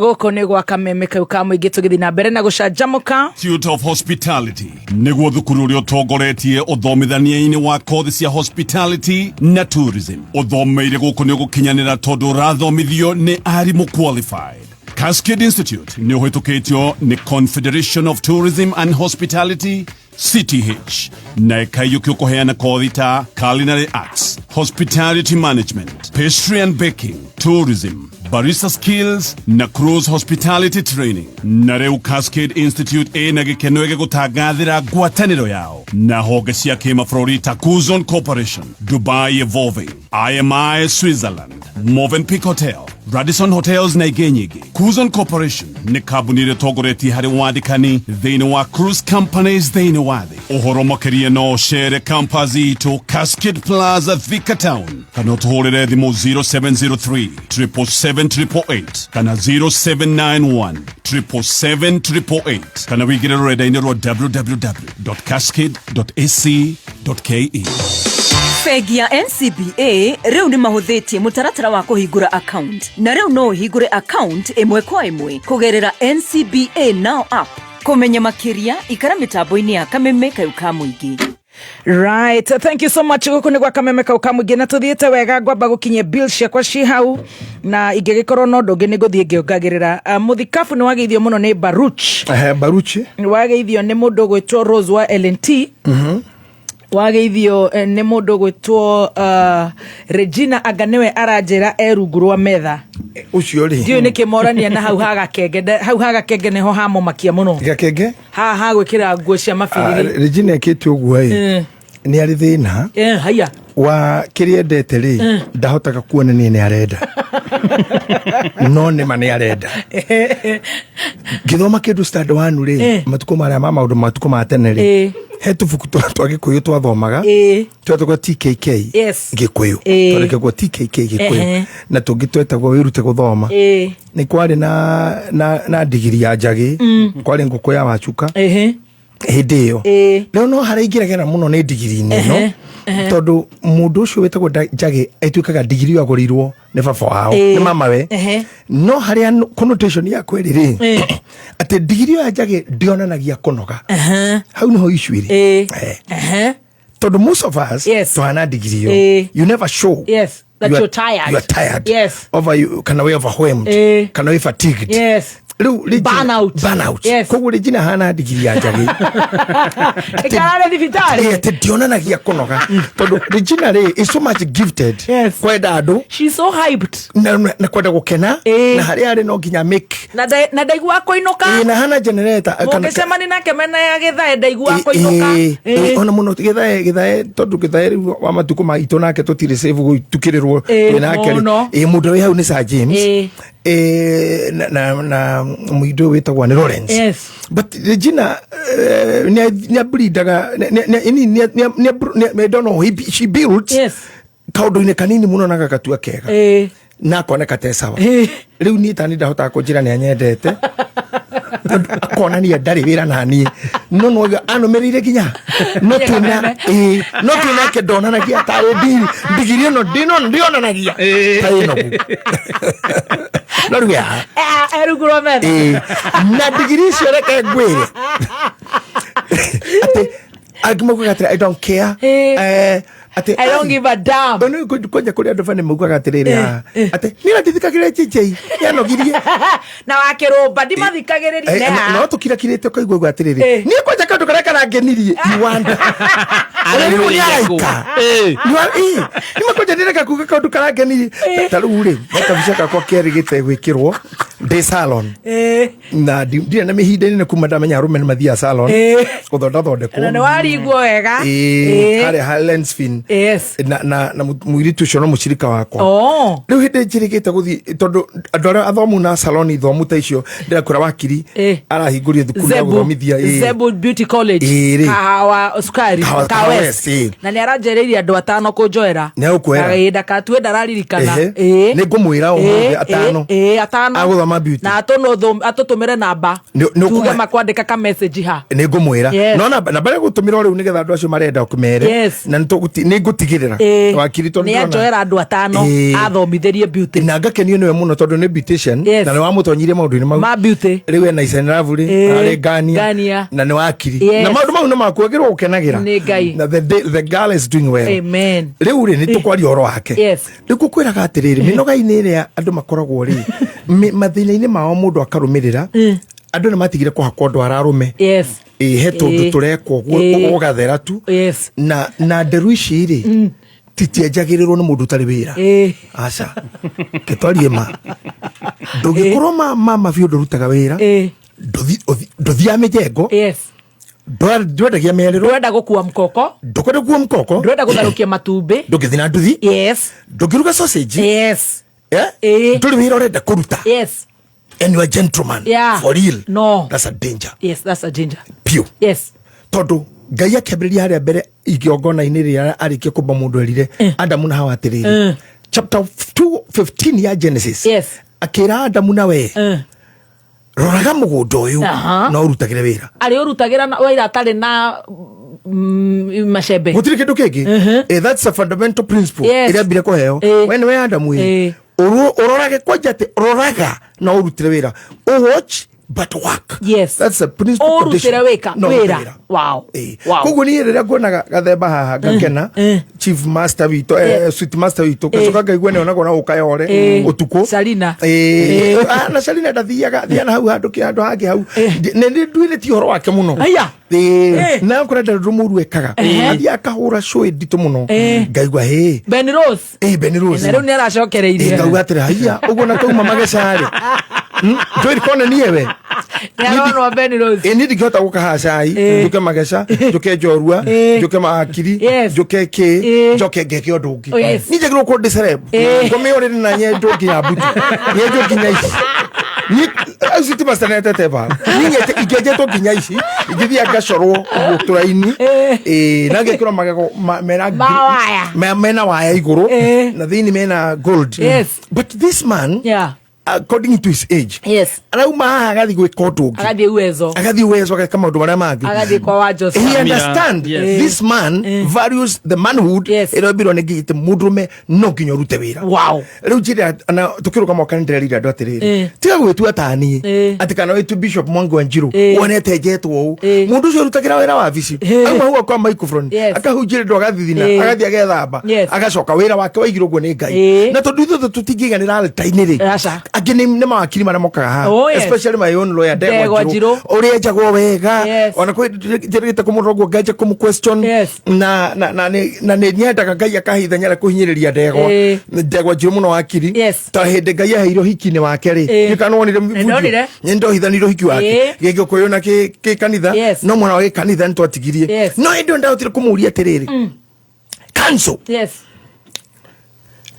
Goko negwa kameme kayo kamoinge tugithi na mbere na gushajamuka. Institute of Hospitality. Negwa thukuru rio togoretie othomithania-ini wa kothi cia hospitality na tourism. Othomeire goko nego kinyanira tondu rathomithio ni arimu qualified. Cascade Institute ni uhitukitio ni Confederation of Tourism and Hospitality CTH na ikayuki kuheana kothi ta Culinary Arts, Hospitality Management, Pastry and Baking, Tourism, Barista Skills na Cruise Hospitality Training. Na reu Cascade Institute na gikenoege gutagathira ngwataniro yao na honge cia kimabũrũri ta Kuzon Corporation, Dubai Evolving, IMI Switzerland, Movenpick Hotel, Radisson Hotels na igenyigi. Kuzon Corporation ni kambuni ĩrĩa ĩtongoretie harĩ wandĩkani thĩinĩ wa cruise companies thĩinĩ wa thĩ. Ũhoro makĩria no cere campus itũ Cascade Plaza Thika Town, kana ũtũhũrĩre thimũ 0703 777 kana 0791 777 kana wĩingĩre rũrenda-inĩ rwa www.cascade.ac.ke. Bengi ya NCBA riu ni mahuthitie mutaratara wa kuhingura account na riu no uhingure account imwe kwa imwe kugerera NCBA Now app. Kumenya makiria ikara mitambo-ini ya Kameme kayo kamuingi. Right, thank you so much. Guku ni gwa Kameme kayo kamuingi na tuthiete wega gwamba gukinye bill ciakwa ci hau na igigikorwo no ndungi ni guthie ngiongagirira. Muthikabu ni wageithio muno ni Baruch. Baruch wageithio ni mundu gwitwo Rose wa LNT. Wageithio ni mundu gwitwo Regina Aganewe aranjira erungu rwa metha. Ucio ri ndio ni kimorania na hau haga kenge neho hamo makia muno gakenge ha gwikira nguo cia mabiriri. Regina ekete uguo ni ari thina haya wa kiria ndete ri ndahotaga kuona ni arenda no ne mane arenda githoma kindu stand 1 ri matuko maria mama undu matuko matene ri hetu buku twagikuyu twathomaga twatagwo TKK gikuyu twarekagwo TKK gikuyu na tungi twetagwo wirute guthoma ni kwari na digiri ya njagi kwari nguko ya wachuka hindi iyo no haraingiragera muno ni digiri-ini no tondu mundu ucio wetagwo njagi aituikaga digiri yagurirwo ni baba wao ni mama we no haria connotation ya kweri ati digiri ya njagi ndionanagia kunoga hau niho issue iri tondu most of us tuhana digiri yo you never show that you're tired. You're tired. Yes. You can be overwhelmed. Can be fatigued. Yes. burnout koguo Regina hana digiri ya njagi ikarare thibitari ete dionanagia kunoga tondu Regina is so much gifted kwenda andu, she's so hyped na kwenda gukena na hari ari no nginya make na ndaigua koinoka na hana generator kana kama nina kemena ya githae ndaigua koinoka ona muno githae tondu githae wa matuko ma itu nake tutire save gutukirirwo nake mundu we hau ni Sir James na muido wetagwa ni Lawrence but Regina ni aburidaga ni don't know she built kaundu-inĩ kanini muno na gagatua kega na akoneka te sawa riu ni tani ndahota kunjira ni anyendete akona ni ndari wira na ni no anumirire ginya no tuna ke donanagia ta digiri no ndionanagia ta ino no ruya eruguro mena na digiri cio reke ngwire ate agimokugatira I don't care I don't give a damn. Ono koja kuri andu fane mugaga atiriri ate nira ndithikagire JJ yanogirie na wakirumba ndimathikagiririe no tukirakirite koigwa atiriri ni koja kandu kare karangenirie iwanda ni araika ni makoja ndireka kuga kandu karangenirie taruri makabishaka kwa keri gite gwikirwo de salon na ndire na mihinde ni kuma ndamenya rume mathia salon kuthonda thondeko na waringwo wega hare Highlands Fin na muiritu cio no mucirika wakwa riu hindi njirigite guthi tondu andu aria athomu na salon ithomu ta icio ndirakura wakiri arahingũria thukuru ya guthomithia Zebu Beauty College kawa sukari kawes na ni aranjereria andu atano kunjoera kaida katue ndararirikana ni ngumwira umuthi atano aguthoma beauty na atutumire namba tuge makwandika ka message ha ni ngumwira no na bare gutumira riu nigetha andu acio marenda kumere na ni ngutigirira wakiri tondu ni anjoera andu atano athomithirie beauty na ngakenio niwe muno tondu ni beautician na ni wamutonyirie maundu-ini mau ma beauty riu ena icenravuri ari Gania na ni wakiri na maundu mau no makwagirwo gukenagira na the girl is doing well amen riu ni tukwaria oro wake riku kwiraga atiriri minoga-ini iria andu makoragwo ri mathina-ini mao mundu akarumirira andu ni matigire kuhakwo andu ararume he tundu turekwo ugathera tu na nderu ici ri titienjagirirwo ni mundu tari wira aca ketwarie ma ndugikorwo mama biu ndurutaga wira nduthia mijengo ndwendagia merero ndwenda gukua mkoko ndukwenda gukua mkoko ndwenda gutharukia matumbi ndugithina nduthi ndugiruga sausage nduri wira urenda kuruta and you are a gentleman for real that's a danger that's a danger pure tondu Ngai akĩambĩrĩria harĩa mbere igongona-inĩ rĩrĩa arĩkia kũmba mũndũ erire Adamu na Hawa atĩrĩrĩ chapter 2:15 ya Genesis akĩra Adamu na we roraga mũgũnda ũyũ na ũrutagĩre wĩra arĩ ũrutagĩra wĩra atarĩ na macembe gũtirĩ kĩndũ kĩngĩ that's a fundamental principle ĩrĩa mbire kũheo we nĩwe Adamu ũrorage kwanja atĩ roraga na ũrutĩre wĩra watch but work that's a principle condition wĩra wow koguo niĩ rĩrĩa nguonaga gathemba haha ngakena chief master witũ sweet master witũ gacoka ngaigua nĩ onagwo na ũkayore ũtukũ Salina na Salina ndathiaga thiana hau handũ hangĩ hau nĩ nduĩrĩtie ũhoro wake mũno na kũrenda rũmũru ekaga athiĩ akahũra show nditũ mũno ngaigua Ben Rose na rĩu nĩ aracokereirie ngauga atĩrĩ haiya ũguo na kauma magecarĩ Joel kone niwe Nyarono Ben Rose ni ndingĩhota gũkaha cai njuke mageca njuke njorua njuke makiri njuke njoke ngeke ũndũ ũngĩ ni njagĩrĩirwo kũ ndĩcereb ngũmĩũrĩre na nyenjũ nginya mbuti nyenjũ nginya ici ni sitima stanete ba ni ingĩenjetwo nginya ici ingĩthiĩ ngacorwo gũtũra-ini na ngekĩrwo magego mena waya igũrũ na thĩinĩ mena gold but this man according to his age arauma haha agathi gwĩka ũndũ ũngĩ agathiĩ uwezo ageka maũndũ marĩa mangĩ he understand this man values the manhood ĩrĩa mbirwo nĩ ngĩte mũndũrũme no nginya ũrute wĩra rĩu njĩra tũkĩrũga mwaka nĩ ndĩrerire andũ atĩrĩrĩ tiga gwĩtua ta niĩ atĩ kana wĩtu Bishop Mwangi wa Njirũ wonete njetwo ũũ mũndũ ũcio ũrutagĩra wĩra wabici auma hau kwa microphone akahunjĩra ndũ agathithina agathiĩ agethamba agacoka wĩra wake waigirwo ũguo nĩ Ngai na tondũ ithuothe tũtingĩiganĩra altar-inĩ rĩ Angĩ nĩ mawakiri marĩa mokaga haha. Oh, yes. Especially my own lawyer Ndegwa Njirũ. Ũrĩa njagwo wega. Ona kwĩ njĩrĩte kũmũrogwo nganja question. Na nĩ nyendaga Ngai akahithanya kũhinyĩrĩria Ndegwa Njirũ mũno wakiri. Ta hĩndĩ Ngai aheirwo hiki-inĩ wake rĩ. Nĩkanonire video. Nĩndohithanirwo hiki wake. Gĩgĩkũyũ na kanitha. No mwana wa kanitha nĩtwatigirie. No hĩndĩ ndahotire kũmũria atĩrĩrĩ. Council. Yes.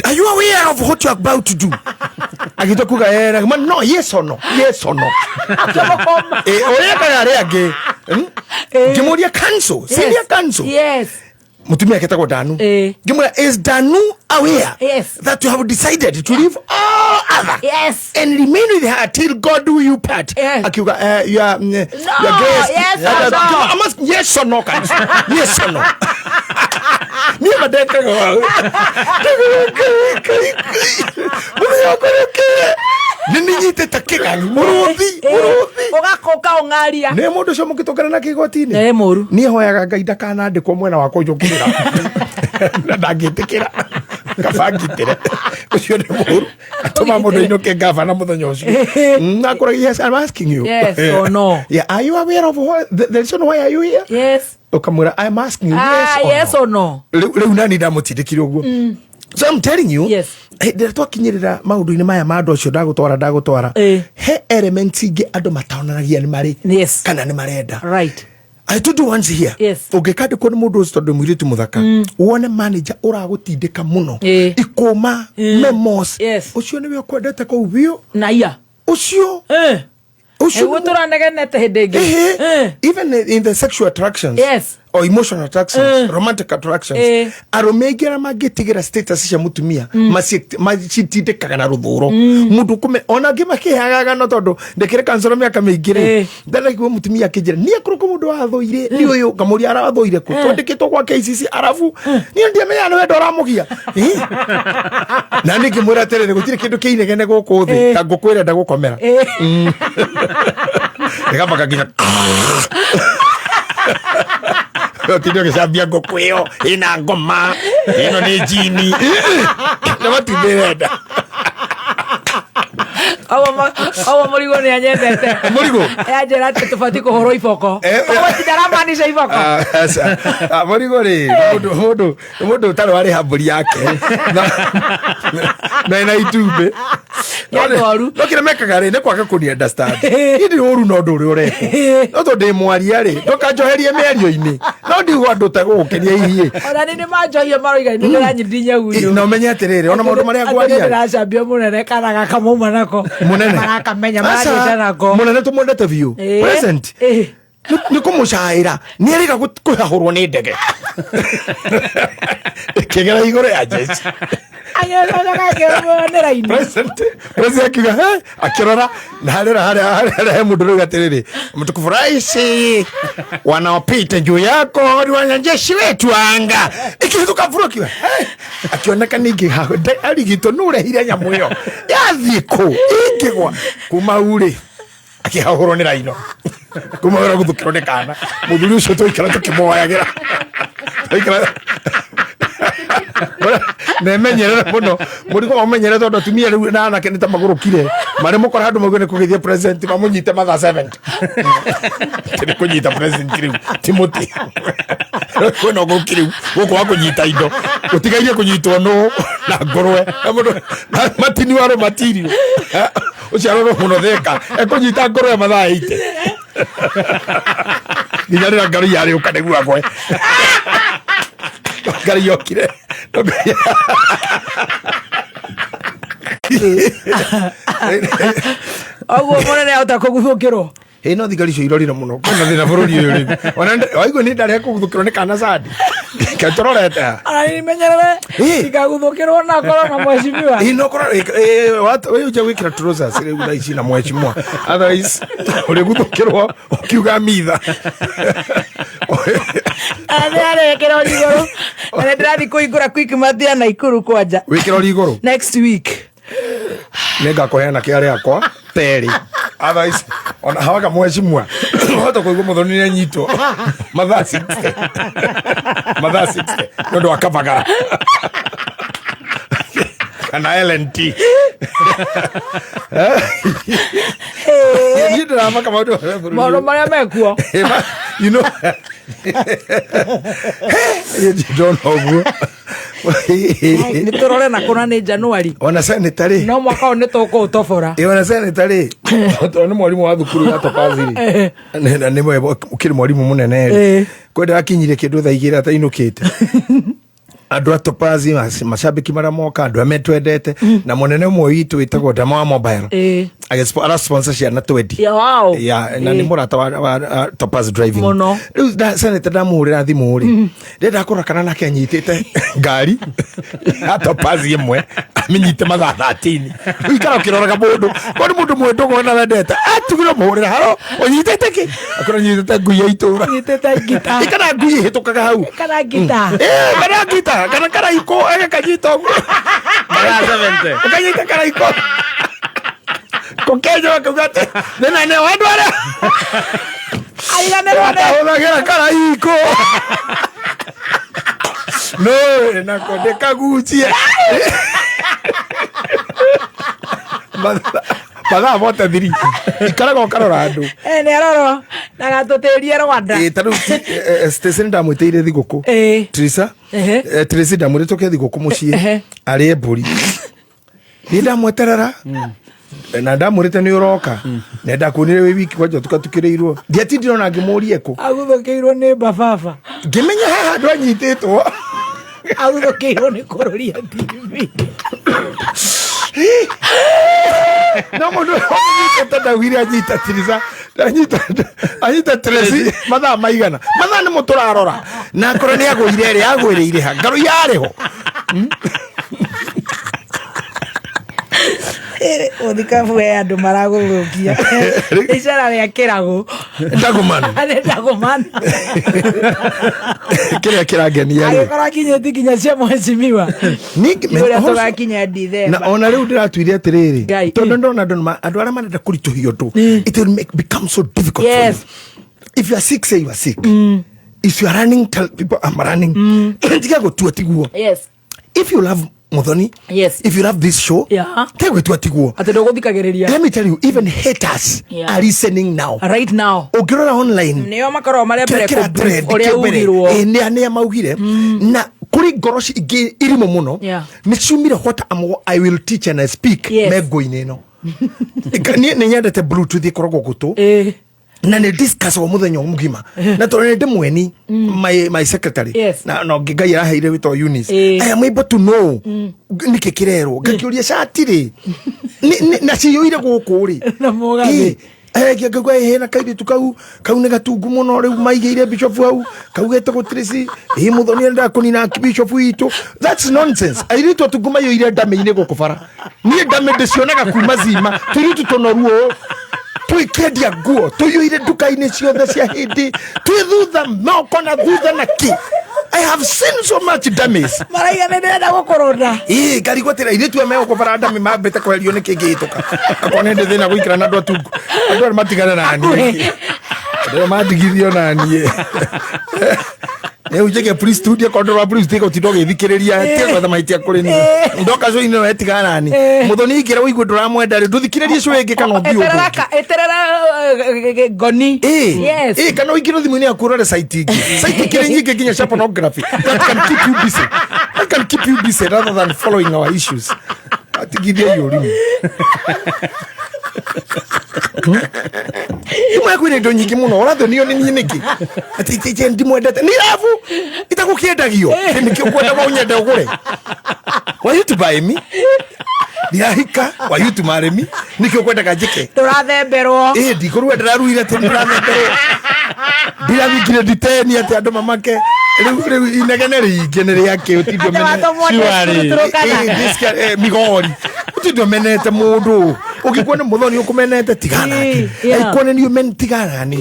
Are you aware of what you are about to do? Agito kuga no, yes or no? Yes or no? Oya kaya reage. Gimuria council, senior council. Yes. Mutumia aketagwo Danu. Gimuria, is Danu aware that you have decided to leave all other and remain with her till God do you part? Akiuga, you are guest. Yes or no? I'm asking yes or no, council. Yes or no? Niye badeka go. Nini nyite takega muruthi. Ugakoka ongaria. Ne mundu cio mukitokana na kigoti-ini. Ne muru. Niye hoyaga Ngai ndakanandikwo mwena wa kujukirira. Na ndagitikira. Kabangitire. Ucio ni muru. Atoma mundu inoke gavana muthenya ucio. Nakora, yes, I'm asking you. Yes or no? Yeah, are you aware of the reason why are you here? Yes. Okamura, I'm asking you, yes or no? Leu nani ndamutindikire uguo. So I'm telling you, ndĩra twakinyĩrĩra maũndũ-inĩ maya ma andũ acio ndagũtwara he elements ingĩ andũ mataonanagia nĩ marĩ kana nĩ marenda. Right. I told you once here. Ũngĩkandĩkwo nĩ mũndũ ũcio tondũ mũirĩtu mũthaka wone manager ũragũtindĩka mũno ikũma memos ũcio nĩwe ũkwendete kũu biũ na iya ũcio even in the sexual attractions or emotional attractions, romantic attractions, aromegira magitigira status cia mutumia macitindikaga na ruthuro mundu kume ona ngima kihagaga no tondu ndekire kansoro miaka mingire ndana kiwa mutumia akijira ni akuruko mundu wathoire ni uyu kamuri arathoire ku twandikitwo kwa KCC arafu ni ndiye menya no wendo ramugia na ningi mwira terere gutire kindu kiinegene guku thi ta ngukwira ndagukomera ndikamba nginya Kidio kisambia ngoko iyo ina ngoma ino ni jini na watu bereda awa murigo ni anyendete murigo ajera ati tufati kuhoro iboko ati daramaanisha iboko murigo ri mundu taro ari hamburi yake na ina itumbe no kira mekaga ri ne kwaga kuni understand idi oru no ndu ri ureko no to ndi mwaria ri ndokanjoherie mĩario-inĩ no ndigwa ndu ta gukenia ihie ona ni manjohie maroiga ni ngiranyidinya uyu no menye atiriri ona maundu maria ngwaria ndĩracambia mũnene karaga kamuma nako munene marakamenya marandĩte nako munene tumwendete biũ present ni kumucaira ni ariga kuhahurwo ni ndege kigera iguru ya jeshi President akiuga akirora na harĩa mundu rĩu atiriri mtukufu rais wanaopita juu yako ni wanajeshi wetu anga ikihituka vuruki akioneka ningi arigito nurehire nyamu iyo yathiko ingigwa kuma uri akihahurwo ni raino kuma ura guthukirwo ni kana muthuri ucio tuikara tukimoyagira nemenyerera muno murigo wamenyerera tondu atumia riu na anake nita magurukire mari mukora handu magene kugithia president mamunyite mathaa 7 tiri kunyita president riu Timothy kono gukiriu guko wa kunyita indo utigairie kunyitwo no na ngorwe matini waro matirio uciaroro muno theka kunyita ngorwe mathaa 8 nginyarira ngari yari ukanegua gwe ngari yokire oguo munene ahota kuguthukirwo no thigari cio irorire muno kwina thina bururi uyu riu waigua ni ndare kuguthukirwo ni kana sadi katororete ai menyerere ikaguthukirwo na korwo na mheshimiwa no korwo watu wewe uje wikira trousers riu na ici na mheshimiwa otherwise uri guthukirwo ukiuga mitha ale kero ligoro ale ndirathi kuigura quick mathia na ikuru kwanja wikira ligoro next week nega koheana kiari akwa peri otherwise ona hawaga mheshimiwa hata kuigua muthoni ni nyito mathaa 60 ndo akapagara kana LNT you drama kama ndo Moro maria mekuo you know you don't know ni turore na kuna ni January ona sanitary no mwaka one toko utofora ona sanitary to ni mwalimu wa thukuru ya Topaziri ni mwe ukiri mwalimu munene kwenda akinyire kindu tha igira ta inukite andu atopazi mashabiki mara moka andu ametwendete na munene mwe witu witagwo Dama wa Mobile ara sponsorship na 20 wow na ni murata wa Topaz driving mono riu da sanete ndamuhurira thimu ri ndenda kora kana nake anyitite ngari Topazi imwe amenyite mathaa 13 ikara kiroraga mundu mwendogo na wendete atugire muhurira haro unyitite ki akora nyitite ngui ya itura nyitite gita ikana ngui hitukaga hau kana gita kana gita kana karaiko kanyita uguo kanyita karaiko kokejo wakugate nena ne wadwara ayane rode onagira karaiko no na kode kaguchie Bada vote thiri ikaraga ukarora andu ne aroro na gatuterie Rwanda taru station ndamwiteire thiguku Trisa Trisa ndamwire toke thiguku mucii ari mburi ni ndamweterera na ndamurite ni uroka nenda kunire wi wiki kwaje tukatukireirwo ndiati ndirona ngimurie ko aguthokeirwo ni bafafa ngimenya haha ndo anyititwo aguthokeirwo ni kuroria TV no mundu tada wira anyita Trisa anyita Tresi mathaa maigana mathaa ni muturarora na akora ni agwire ri agwire ha ngaru yareho Odikafu ya andu maraguthukia icara ria kirago ndagumana kiria kirangenia ri akora kinyeti kinya cia mheshimiwa ura togakinya December na ona riu ndiratuire atiriri tondu ndona andu aria marenda kurituhio ndu it will become so difficult for you if you are sick say you are sick if you are running tell people I'm running ndiga gutua tiguo if you love Muthoni, if you love this show, tegwetu atiguo atendoguthikireria. Let me tell you, even haters are listening now. Right now. Ugirora online. Neo makoro mare mbere uria ugirwo. Ne maugire na kuri ngoroci ingi irimo muno. Niciumire what I will teach and I speak mego-ini no. Ni nyendete Bluetooth ikoragwo gutu. Na ne discuss wa muthenya mugima na tonene ndimweni my secretary na no ngai araheire wito Eunice I am able to know nikikirero ngakiuria satire na ciyoire guku ri na mugabe ngagwa hena kaidi tukau ne gatungu muno riu maigire bishop hau kaugete gutrisi Muthoni nda kunina bishop witu that's nonsense airitu tuguma yoire ndame-ini gukubara ni ndame ndicionaga kuma zima turitu tonoruo tuikedia nguo tuyuire duka-ini ciothe cia hindi twithutha moko na thutha na ki I have seen so much damage maraiga nenda gukorona ngarigwatira iritu ame gukubara ndame mambite kwerio ni kingihituka akone ndi thina guikira na andu atungu andu matigana nani ndio madigithio nani ne ujege police studio control police tiko tidoge thikiriria tiko thamaitia kuri ni ndoka zo ino etigana nani Muthoni ikira uigwe nduramwenda ri nduthikiririe cyo enge kana obio eterera goni kana uigire thimu-ini akurore site kire nyingi ginya sha pornography that can keep you busy rather than following our issues atigithia yorimu Imwe kwire ndo nyingi muno urathonio ni nyiniki ati ndimwendete ni rafu itagukiendagio nikio kwenda wa unyende ugure wa you to buy me ndihika wa you to marry me nikio kwenda kajike turathemberwo ndikorwa ndararuire te ndirathemberwo ndiravigire diteni ati andu mamake riu inegene ringenere yake utindo mene migori utindo menete mundu ukikuona Muthoni ukumenete tigana ikone ni umen tigana ni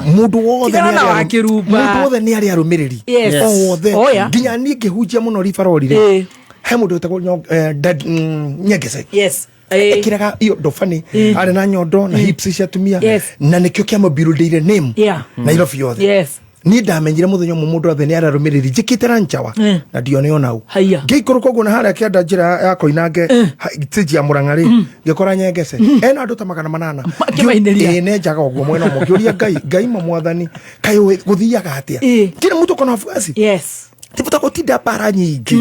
mundu wothe ni ari arumiriri wothe nginya ni ngihunjia muno rifarorire he mundu utagwo Nyegese ekiraga iyo ndofani ari na nyondo na hips cia tumia na nikio kia mobildeire name na ilo yothe ni ndamenyire muthenya mundu athe ni ararumiriri njikite ranchawa na ndione ona u ngiikuru koguo na haria kianda njira ya koinange tiji ya Murang'a ngikora nyengece ena andu ta 800 ne njaga oguo mwena mo ngiuria ngai mwathani kai guthiaga atia kile mtu kona wafuasi tibuta gutinda para nyingi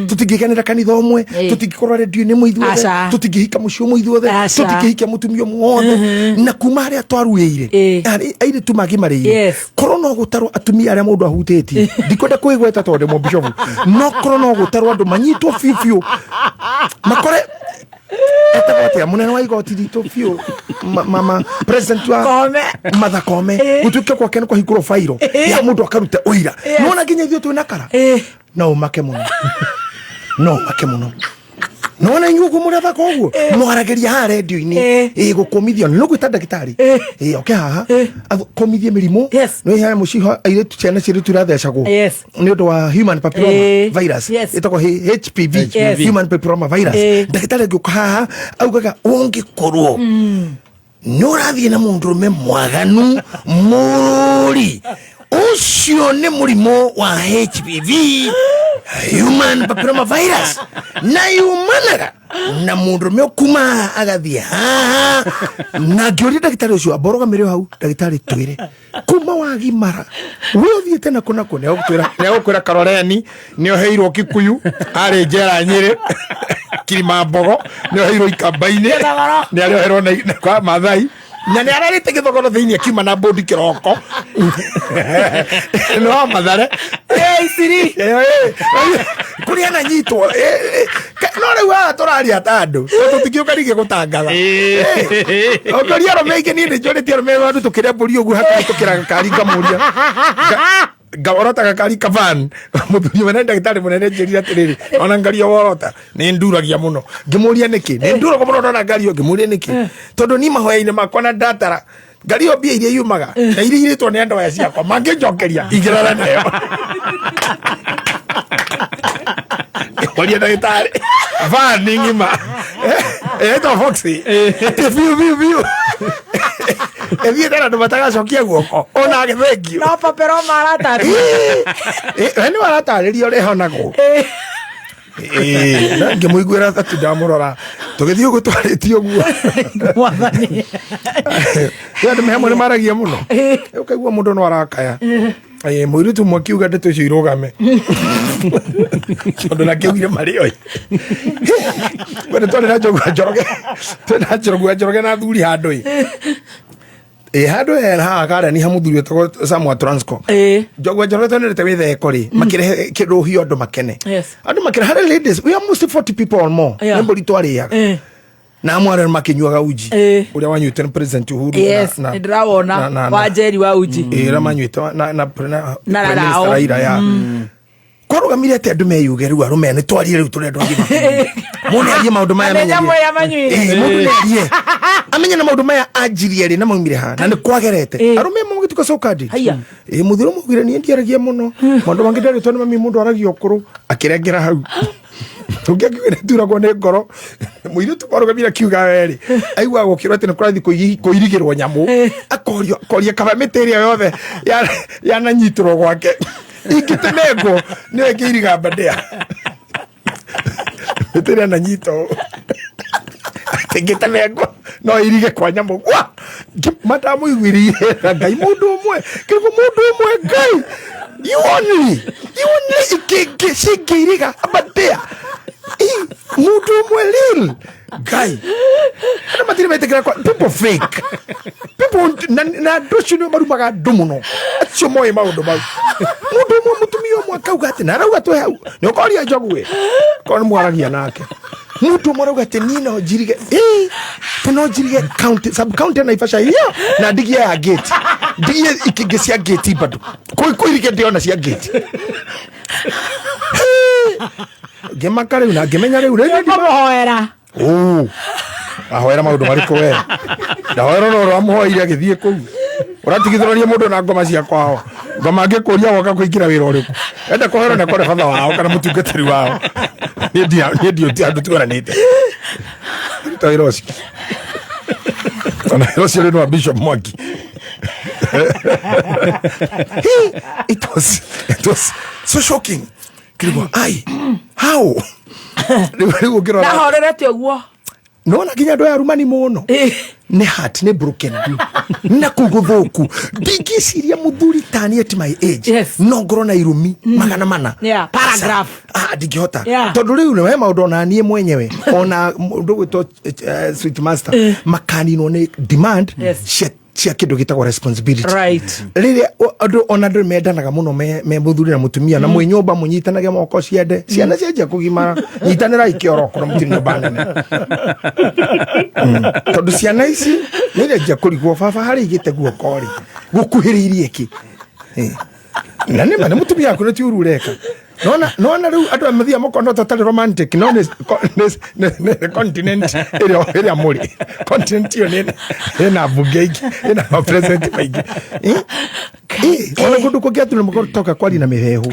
tutingikenera kanitha umwe tutingikorwo redio ni muithuothe tutingihika mucio muithuothe tutingihikia mutumio muothe na kuma aria twaruire aire tumagi marire korwo no gutarwo atumia aria mundu ahutĩtie ndikwenda kwigweta tondu mo bishop no korwo no gutarwo andu manyitwo fifio makore Etabatia munene wa igoti rito fio mama president wa Martha Koome gutuke kwa kene kwa hikuro fairo ya mundu akarute oira nona nginya ithio tu nakara no make muno nona nyugo muratha koguo mwarageria ha radio-ini gukomithio no gwita ndagitari okay haha komithie mirimo no ya muciho aire tu ciana ciru turathecagwo ni undu wa human papilloma virus itako HPV human papilloma virus ndagitari ngioka haha augaga ungikorwo nurathie na mundurume mwaganu muri ucio ni murimo wa HPV human papilloma virus na yumanaga na mundurume kuma agathie na ngiuria ndagitari ucio aboroga mirio hau ndagitari twire kuma wagimara we uthiete na kuna kune ogutwira Karoreni ni oheirwo Kikuyu ari njera Nyeri Kirimambogo ni oheirwo Ikamba-ini ni ari oheirwo na kwa Maathai na ni ararite githogoro thiini akiuma na bodi kiroko no Mathare siri kuria na nyitwo no riu wa turaria tandu tutingiukarige gutangatha okoria romeike ni njorete rome wandu tukire mburi ugu haka tukiraga kari ngamuria gaorota gakari kavan muthuri wena ndagitari munene njirira tiriri ona ngario worota ni nduragia muno ngimuria niki ni nduraga muno na ngario ngimuria niki tondu ni mahoya-ini makwa na datara ngario bia iria yumaga na iria iritwo ni andu aya ciakwa manginjokeria igirara nayo Koria ndagitari van ngima eto Foxy viu Evie tena ndo matagacokia guoko ona agithengio no papilloma aratari ni warataririo rehonagwo na ngimuiguira tatu ndamurora tugithio gutwaritio guo mwathani ya ndemehamo ni maragia muno ukaigua mundu no arakaya muiritu mwakiuga ndeto icio irugame tondu nakiugire mario wena tone na njogwa njoroge na thuri handu handu ha Kareni ha muthuri wetagwo Samuel Transco njogwa njoroge tone rete witheko ri makirehe kiruhio andu makene andu makirehe ladies we are mostly 40 people or more nembo ritwariaga na mware makinyuaga uji uria wanyuite president Uhuru na ndrawona wa Njeri wa uji ramanyuite na minister Raila ya korugamire ati andu meyuge riu arume ni twarire riu turendo ngima mune arie maundu maya mundu arie amenye na maundu maya anjirie ri na maumire ha na ni kwagerete arume mugituka sokadi muthiro mugire ni ndiaragia muno maundu mangi ndari tone mami mundu aragia okuru akirengera hau tugiakire turagwo ni ngoro muiru tukorugamira kiuga weri aigua gukirwo ati ni kurathi kuirigirwo nyamu akoria kaba mitiria yothe ya nanyitro gwake ikitenego niwe kiiriga bandia mitiria na nyito ngitenego no irige kwa nyamu wa matamu igwirire ngai mundu umwe kiriko mundu umwe ngai you only ikigiriga bandia mudu mwelil guy ana matiri metekera kwa people fake people na doshino marumaga dumuno atio moye maudo mau mudu mwe mutumio mwaka ugate na rauga to hau ni okoria jogwe kon mwaragia nake mudu mwarauga tenina ojirige teno jirige county sub county na ifasha hiyo na digie ya gate digie ikigesia gate bado koirige ndiona cia gate gemakare una gemenya riu rege muhoera ahoera maundu mariko we ndahoera no ramuhoire agithie kuu uratigithororia mundu na ngoma cia kwao ngoma ngikuria woka kuingira wira uriku enda kuhera na kore fatha wao kana mutungatiri wao ndio andu turanite toirosi ona hirosi ri no Bishop Mwangi It was so shocking. Kilikuwa ai how na horerete uguo no na kinya ndo ya rumani muno ne heart ne broken na kuguthuku ndingiciria muthuri tani at my age no ngoro na irumi magana mana paragraph ndingihota tondu riu ne maundu na nie mwenyewe ona ndu gwito sweet master makanino ne demand cia kindu gitagwo responsibility right riria andu ona ndu mendanaga muno me muthuri na mutumia na mwe nyumba munyitanage moko ciende ciana cianjia kugimara nyitanira ikioro koro mutiri nyumba nene tondu ciana ici niria njia kurigwo baba hari igite guokori gukuhiriirie ki na nima ne mutumia yako ne tiuru reka nona riu andu amathia moko no totally romantic no ne continent area muri continent yo ne na bugegi na president maigi ona kundu kugiatu ne moko toka kwali na mihehu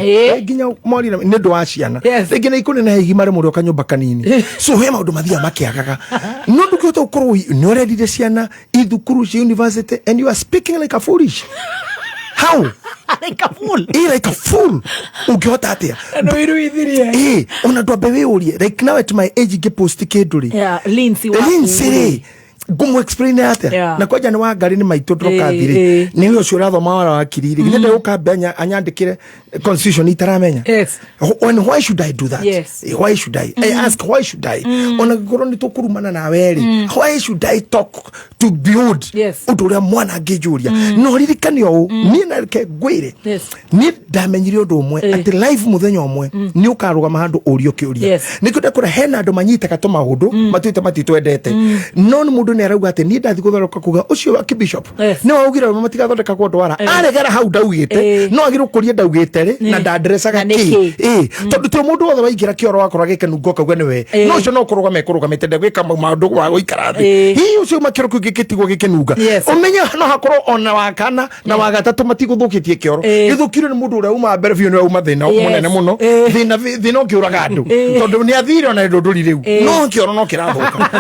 nginya mori ne ndo aciana nginya ikune na higi mare muri okanyumba kanini so he maundu mathia makiagaga no ndukoto ukorwo no ready ciana ithukuru ci university and you are speaking like a foolish. How? Like a fool. Like a fool. Ungehota atia? No iruithirie. Ona ndo bewe ulie. Like now at my age get post keduri. Yeah, Lindsay wa. Lindsay. Gumu explain atia. Na kwaja ni wa gari ni maito droka thire. Ni huyo shuratho mawara wa kiriri. Ngende ukabenya anyandikire constitution itaramenya. Yes. And why should I do that? Yes. Why should I? I ask why should I? Ona goroni tokurumana na weri. Why should I talk to build? Yes. Uturia mwana ngejuria. No ririkani o ni na ke gwire. Yes. Ni ndamenyire undu umwe ati live muthenya umwe ni ukarugama handu urio kiuria. Ni kuda kura hena andu manyita katoma hundu matuite matitwendete. No ni mundu ni arauga ati ni ndathi guthoroka kuga ucio wa kibishop. Ni waugira matigathondeka kwa ndwara. Aregera hau ndaugite. No agiru kuria ndaugite na ndadresaga ki tondu tu mundu wothe waigira kioro wakora gikenungo kauga niwe no ucio no kuruga mekuruga metende gwika maundu wa guikara thi hi ucio makiro kugikitigwo gikenunga umenya no hakorwo ona wakana na wagatatu matiguthukitie kioro githukiro ni mundu uria uma mbere biu ni uma thina munene muno thina ngiuraga andu tondu ni athire ona ndunduri riu no kioro no kirathuka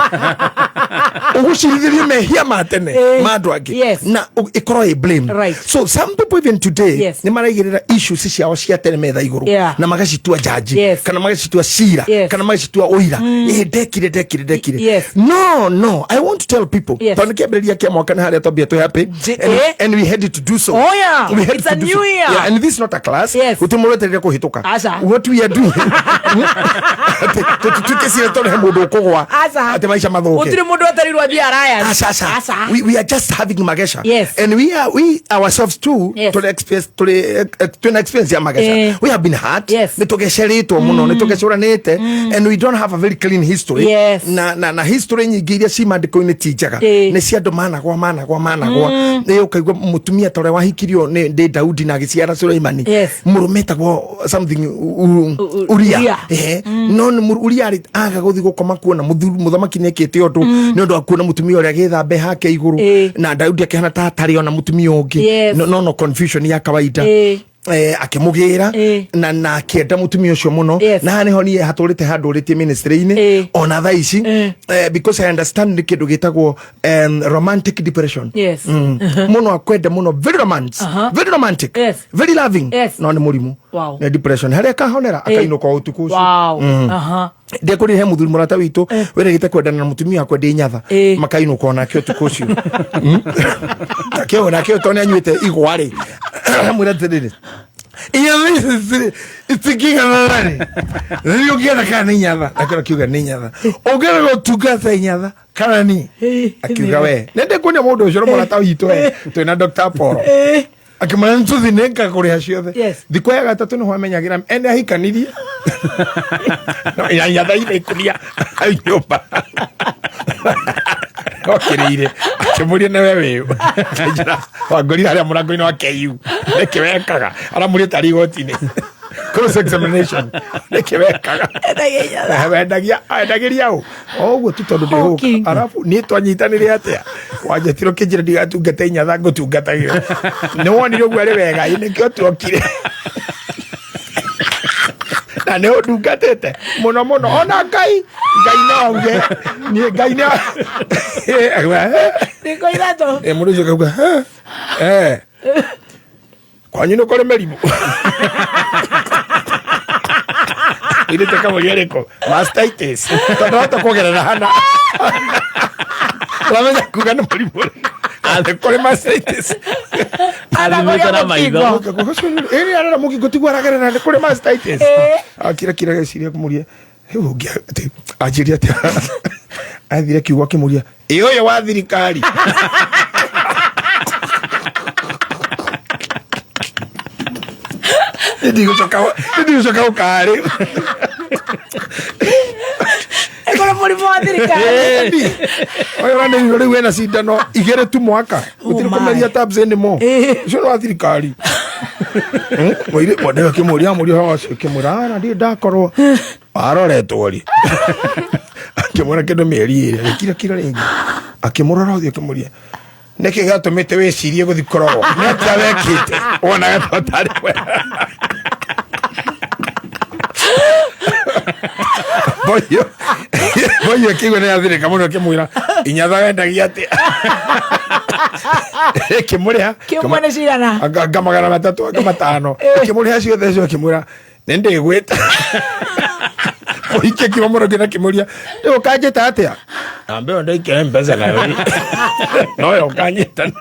ugucirithirie mehia matene mandu angi na ikorwo i blame so some people even today ni maraigirira issues ciao cia tene metha iguru na magacitua jaji kana magacitua cira kana magacitua oira dekire no I want to tell people tondu kiambiriria kia mwaka na haria tobia to happy and we had to do so it's a new year and this is not a class utimurete kuhituka what we are doing tukesire tondu mundu kugwa ati maisha mathuke utiri mundu atarirwa thia alliance we are just having magesha and we ourselves too to experience ya magesha we have been hurt nitugesheritwo muno nitugecuranite and we don't have a very clean history na history nyingi iria cimandiko-ini ti njega ni cia andu managwa ni ukaigua mutumia tore wahikirio ni Daudi na agiciara Suleimani murume tagwo something uria no uria aga guthi gukoma kuona muthamaki ni ekite undu ni undu akuona mutumia uria githambe hake iguru na Daudi akihana ta atari ona mutumia ungi no confusion ya kawaida akimugira na akienda mutumia ucio muno na niho ni haturite handu uritie ministry-ini ona tha ici because I understand ni kindu gitagwo romantic depression muno akwenda muno very romantic very loving no ni murimu ni depression haria kahonera akainuka utuku ucio ndekuri he muthuri murata witu were gite kwendana na mutumia akwa ndi nyatha makainuka ona kio tuku ucio akio tone anyuite igwari muratirire itikiga nani ndio kienda kana nyatha akora kiuga ni nyatha ogera gutungata nyatha kana ni akiuga we nende kunya mundu ucio murata witu we na Dr. Poro akimana ntuthi nenga kuria ciothe thikũ ya gatatu ni hwamenyagira ene ahikanirie no nyatha ile kuria ayuba okirire kimuria na wewe wangori haria murango-ini wa KU nikiwekaga aramuria tari gotini cross examination nikiwekaga endagiria oguo tu tondu ndihuka arabu ni twanyitanire atia wanjetiro kinjira ndigatungate nyatha ngutungatagira ni wonire uguo ari wega nikio tuokire na ne ndungatete muno ona ngai noge ni ngai ne niko irato mundu ucio kauga kwanyu nä kå rä mä rimå irä te kamå rä kå tondå hota kå gerera hana ramenya kuga nä må rimå athä kå rä athimĩte maitho ä arera må kingo tiguo aragerera nä kå rä akira geciria kå må ria rä u å ngä anjä ria atä athire kiugo akä må ria ä å yå wa thirikari ndigå coka gå karä Ekora mũrimũ wa thirikari. Oyo rani rĩu ena cindano igĩrĩ tu mwaka. Gũtirĩ kũmeria tabs anymore. Ũcio wa thirikari. Moire mwende akĩmũria mũrio ũcio akĩmũra na ndiĩ ndakorwo aroretwo ri. Akĩmũra kĩndũ mĩeri ĩrĩ kira rĩngĩ. Akĩmũrora ũthiĩ akĩmũria. Nĩkĩ gatũmĩte wĩcirie gũthi kũrogwo. Nĩ atĩa wekĩte? Wona gatarĩ Boyo kigo ne athire kamuno kimwira inyatha wendagia ati kimuriha kimwane cirana agamagana matatu agatano kimuriha ciothe cio kimwira nende gwita oike kimomoro kina kimuria ndio kajeta atia ambe ndo ikere mpesa na wewe no yo kanyeta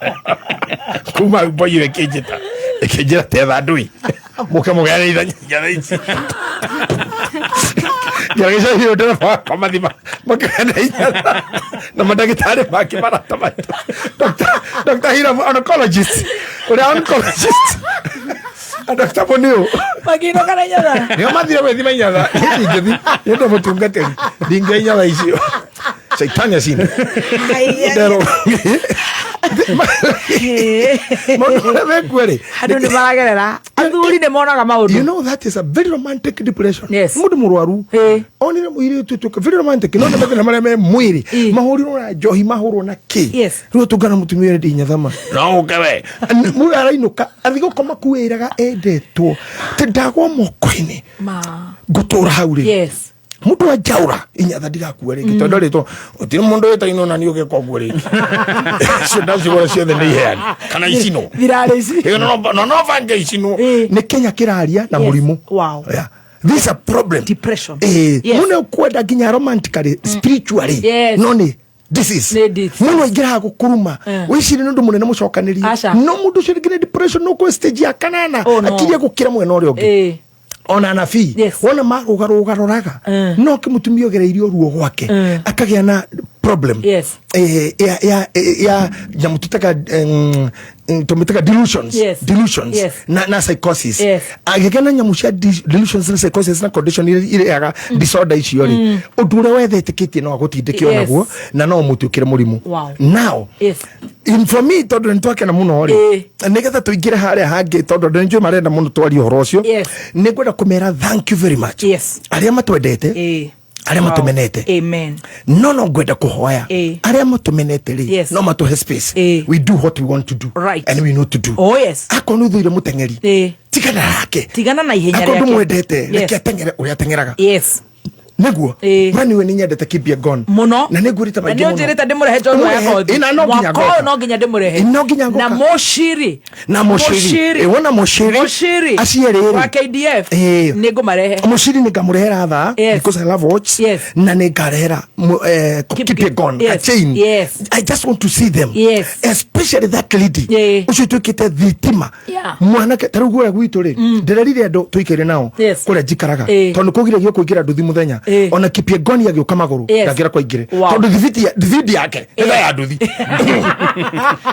kuma boyo ekejeta te ndui muke mugare ithanya ici Gereza hiyo ndio kwa madhima makana inyatha na madagitari maki marata mato Dr. Hira oncologist Dr. Bonio magino kana inyatha ndio mathira wethima inyatha ngithi ndio mutungateri ndinga inyatha icio Shaitani asini ndero Hadu ni baragerera athuri ne monaga maundu. You know that is a very romantic depression. Yes. Mundu murwaru oni na muiri tutuka very romantic no na mara me muiri mahuriro na johi mahuro na ki. Yes. Ro tugana mutumire ndi nyathama no ukewe mu arainuka athigo koma kuiraga endetwo te ndagwa mokoini ma gutura hauri. Yes. Mundu ajaura inyatha ndigakuwa ringi tondu rito utire mundu wetaino na niuge koguo ringi cio cio ciothe ni heani kana icino virale ici no vange icino ni Kenya kiraria na murimu. Wow. Yeah. This is a problem. Depression. Muno kwenda ginya romantically spiritually no ni this is muno igira gukuruma wiciri nundu munene mucokaniri no mundu cirigire depression no ko stage ya kanana akiria gukira mwena uri ungi ona nabii wona marugaroraga no kimutumia ogereirio ruo gwake akagia na problem ya jamutaka tumutaka delusions na psychosis agekena nyamusha delusions na psychosis na condition ile ya disorder icio ri udure wethetikitie no agutindikio naguo na no mutukire murimu now for me tondu ntwake na muno ri nigetha tuingire haria hangi tondu ndio marenda muno twari uhoro ucio ni ngwenda kumera thank you very much aria matwendete aria matumenete amen no ngwenda kuhoya aria matumenete ri no matuhe space we do what we want to do and we know to do akonu thuire mutengeri tigana na ihenya reke akonu mwendete reke atengere uria atengeraga neguo mani we ninyendete kibia gone muno na negurita maingi muno na njirita ndimurehe John wa kothi ina no nginya goka no nginya ndimurehe na moshiri wona moshiri acierere wa KDF ningumarehe moshiri ningamurehera tha because I love watch na ningarehera kibia gone a chain I just want to see them especially that lady ucio tukite thitima mwana taruguo gwitu ri ndirerire andu tuikire nao kuria jikaraga tondu kugire kuingira nduthi muthenya ona kipia goni agioka maguru ndagira kwa igire tondu thividi yake ila ya nduthi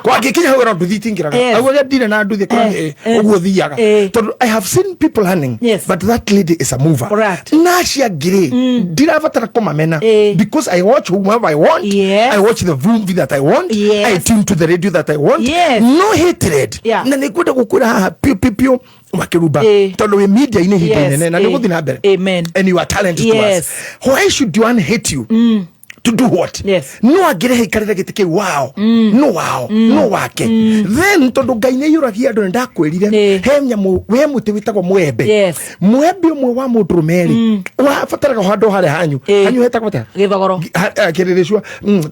kwa gikinya hura nduthi tingiraga agwa ndire na nduthi kwa uguo thiaga tondu I have seen people running but that lady is a mover na cia ngire ndirabatara kumamena because I watch whoever I want I watch the movie that I want I tune to the radio that I want no hatred na nikwenda gukura haha piu makiruba tondu we media ine hinde nene na niguthi na mbere amen and you are talented to us why should one hate you to do what? No agire hikarire gitike wow. No wake. Then tondu Ngai ni yuragia andu ndakwirire he nyamu we muti witagwo mwembe. Mwembe umwe wa mundu meri. Wa fataraga handu hare hanyu hetagwo ta Githogoro. Kiriricwa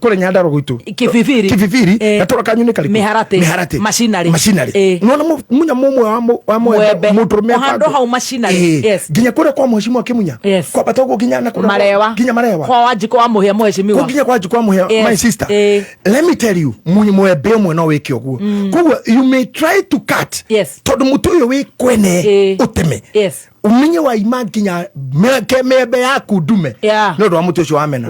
kure Nyandaro gwitu. Kibibiri gatora kanyu ni kariku. Miharate. Machinery. No munya mumwe wa mwembe mundu meri. Handu hau machinery. Ginya kure kwa mheshimiwa Kimunya. Kwa batogo ginya na kure. Ginya Marewa. Kwa Wanjiku wa muhia mheshimiwa. Ginya kwa Wanjiku wa muhia my sister. Let me tell you, mwembe umwe no wiki ogwo. Kuwa you may try to cut. Tondu mutu uyu wi kwene uteme. Umenye wa ima nginya mebe yaku ndume no ndo mutu ucio wamena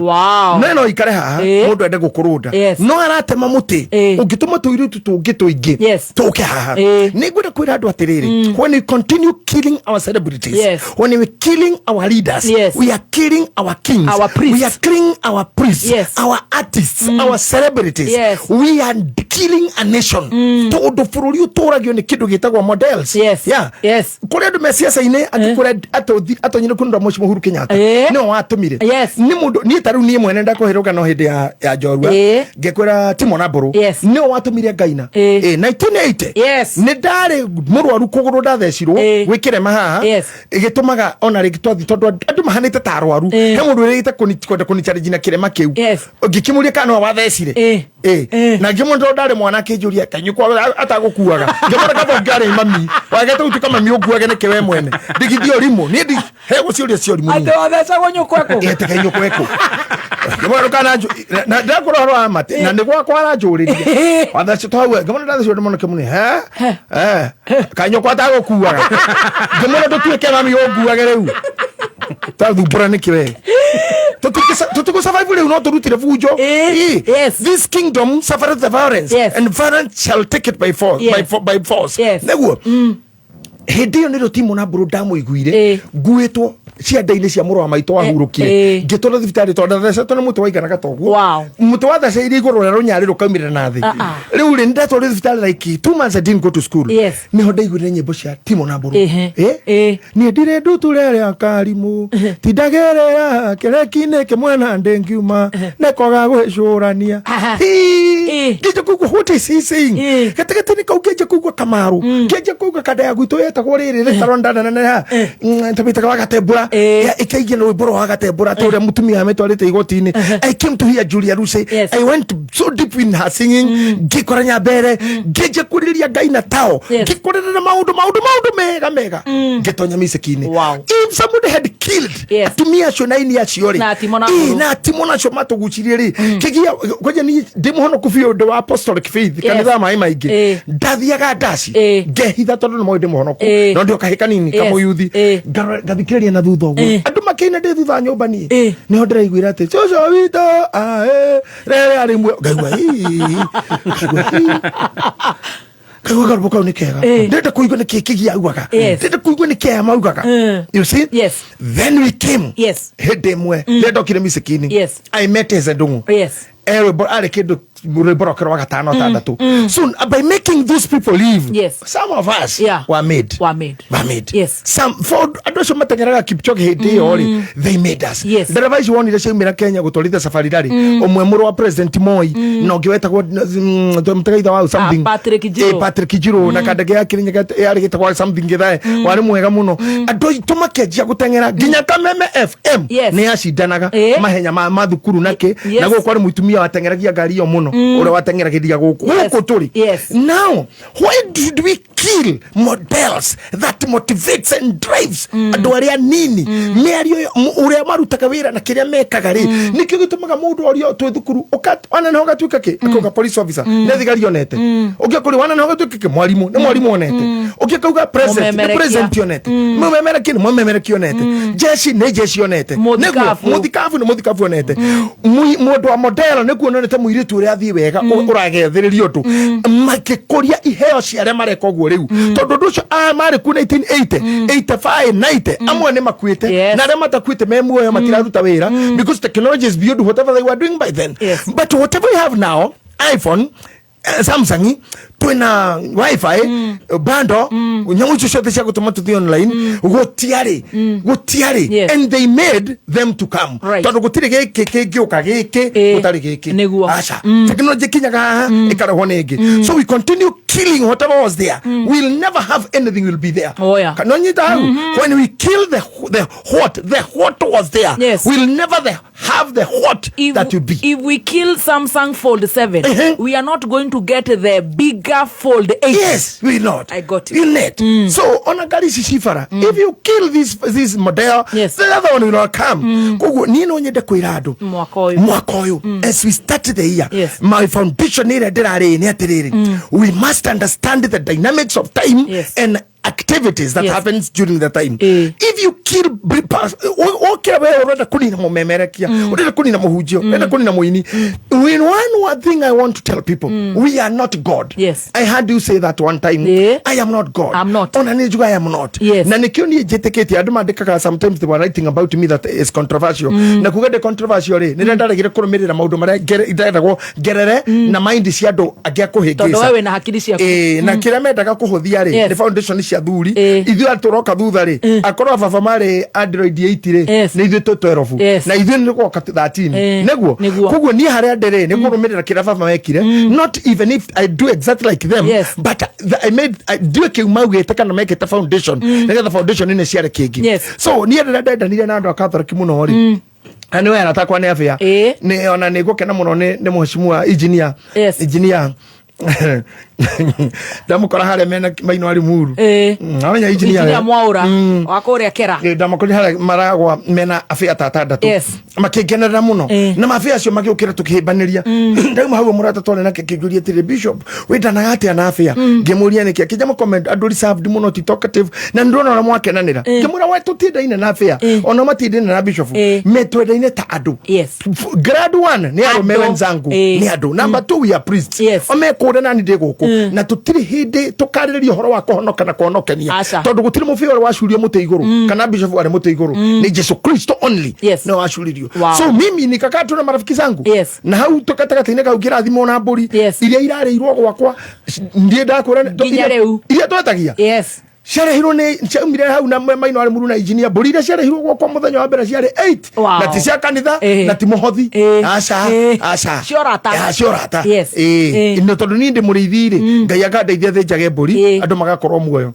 no ikare haha mundu ende gukurunda no aratema muti ungituma tuiritu tungituingi tuke haha ni ngwenda kwira andu atiriri when we continue killing our celebrities when we killing our leaders we are killing our kings we are killing our priests our artists our celebrities we are killing a nation tondu bururi uturagio ni kindu gitagwo models kuri andu mesiasa ine kure atonyine kundu Mheshimiwa Uhuru Kenyatta no watumire ni mundu ni taru ni mwene ndakoheruka no hindi ya Njorua ngekwira Timo Naburu no watumire Ngaina 1980 ni ndari murwaru kuguru ndathecirwo gwikire mahaha igitumaga ona rigitwathi tondu andu mahanite tarwaru he mundu rite kuni challenge na kirema kiu ngikimuria kana wathecire na ngimundu ndari mwana kinjuria kanyukwa atagukuaga ngimara kabo ngare mami wagete utuka mami uguage ne kewe mwene digithio rimo ni ndi he guciuria cio rimo ate watheca gonyokweko ete kanyukweko ngimara kana na ndakoro ro amate na nigwa kwara njuriria watheca twawe ngimara ndatheca muno kemuni kanyukwa atagukuaga ngimara tutuike mami uguage riu tathumbura nikiwe tutuko survive leo no turutire fujo this kingdom suffered the violence and violence shall take it by force neguo hindi ni Timo Naburu ndamuiguire nguitwo cianda-ini cia muru wa maito ahurukire ngitwara thibitari tondu thecetwo ni mutu waiganaga toguo mutu wa theceire iguru na runyari rukaumire na thi riu ri ndatwara thibitari like 2 months I didn't go to school niho ndaiguire nyimbo cia Timo Naburu ni ndire nduture ria karimu tindagerera kireki-ini kimwe na ndengiuma nekoga gwicurania ngije kuigua what is he saying gatigati-ini kau ngije kuigua Kamaru ngije kuigua kadaya gwitu yetagwo riri ritaronda nene tabitaga wagatembura ikaigia no iboro wagatembura turia mutumia ametwarite igoti-ini I came to hear Julia Ruse I went so deep in her singing ngikoranya mbere ngije kuriria Ngai na tao ngikorera maundu mega ngitonya misiki-ini if somebody had killed tumia shonaini ya ciori na Timo na shomato gucirie ri kigia kwaje ni ndimuhono kufio ndo wa apostolic faith kanitha mai maingi ndathiaga ndaci ngehitha tondu ni moide muhono no ndio kahika nini kama yuthi ngathikiriria na thutha uguo andu makina ndi thutha nyumba ni niho ndiraiguira ati coco wito rere ari mwe ngaigua kagwa garboka ni kega ndenda kuigua ni kikigia augaga ndenda kuigua ni kema augaga you see then we came hede mwe ndenda kire misiki-ini I met his ndungu ale kindu riborokero wa gatano tandatu soon by making those people leave some of us were made some for adosho matengeraga Kipchoge hindi yori they made us ndereva icio wonire ciaumira Kenya gutwarithia safari rari umwe muru wa President Moi no ngiwetagwo mtegaitha wa something Patrick Kijiro na kandege ya Kirinyaga yari gitagwo something githae wari mwega muno ando tumakenjia gutengera nginya Kameme FM ni acindanaga mahenya ma thukuru nake na go kwari mutumia watengeragia ngari yo muno ore watengeragia guku turi now why did we kill models that motivates and drives andu aria nini meario uria marutaga wira na kiria mekaga ri nikio gitumaga mundu orio twi thukuru ona no gatuika ki akoga police officer ne thigari onete ugia kuri wana no gatuika ki mwalimu ne mwalimu onete ugia kauga president onete mumemera kini mumemera kionete jeshi ne jeshi onete neguo muthikafu onete mundu wa model ne kuonete muiritu uria athii wega uragethiririo ndu makikuria iheo ciare mareka guo riu tondu nducio mari ku 1980 85 90 amwe ne makuite na re matakuite me muoyo matiraruta wira because technology is beyond whatever they were doing by then but whatever we have now iPhone Samsung twina wifi bando nyamu chochote cha kutuma tuthi online gutiari and they made them to come tondu gutire giki giuka giki gutari giki acha technology kinyaga ikarahwo ningi so we continue killing whatever was there we'll never have anything will be there when we kill the what was there we'll never have the what that will be. If we kill Samsung Fold 7 we are not going to get the bigger Fold 8. Yes, we not. I got it. You net. So on a gari shifara, if you kill this model, the other one will not come. Kugu nino nyede kuirado. Mwakoyo. As we started the year, my foundation we must understand the dynamics of time and activities that happens during the time. If you kill one thing I want to tell people, we are not God. Yes. I heard you say that one time. I am not God. I'm not. I am not. Yes. Sometimes they were writing about me that is controversial. Na kugede controversial nirendaragira kurumirira maundu maria gereragwo gerere na mind ciando agia kuhingisa. Tondu wewe na hakiri ciaku. Na kira mendaga kuhuthia ri the foundation cia thuri ithu aturoka thutha ri akorwa baba mari Android 8 ri ni ithu 12 na ithu ni gwoka 13 neguo koguo ni haria ndere ni kurumirira kira baba mekire not even if I do exactly like them but I do kiumagite kana mekite foundation the foundation ni ciare kingi so ni ndenda ni na andu akathora kimuno ri ani we anatakwa ni afya ni ona ni gukena muno ni mheshimiwa engineer ndamukora hare mena maino ari muru amenya engineer mwaura wakoria kera ndamukora hare maragwa mena afya tatandatu makigenera muno na mafia acio magiukira tukihibaniria ndauma hau murata tone na kijuria tire bishop wendana ate ana afya ngemuria niki kijama comment adori served muno talkative na ndona na mwakenanira ngemura wetu tindaine na afya ona matindine na bishop metwendaine ta adu grade 1 ni arume wenzangu ni adu number 2 we are priests omekure nani ndiguku na tutiri hindi tukaririria horo wa kuhonoka na kuhonokania tondu gutiri mufio wa shuria muti iguru kana bishop ari muti iguru ni Yesu Kristo only no ashuririo so mimi nikakatu na marafiki zangu na hau tukataka kau kirathimo na mburi iria irareirwo gwakwa ndie ndakura iria twetagia ciarehirwo ni ciaumire hau na maino ari muru na engineer mburi iria ciarehirwo gwakwa muthenya wa mbere ciare 8 na ti cia kanitha na ti muhothi aca ciorata no tondu ni ndi muriithiri ngai akandeithia thinjage mburi andu magakorwo muoyo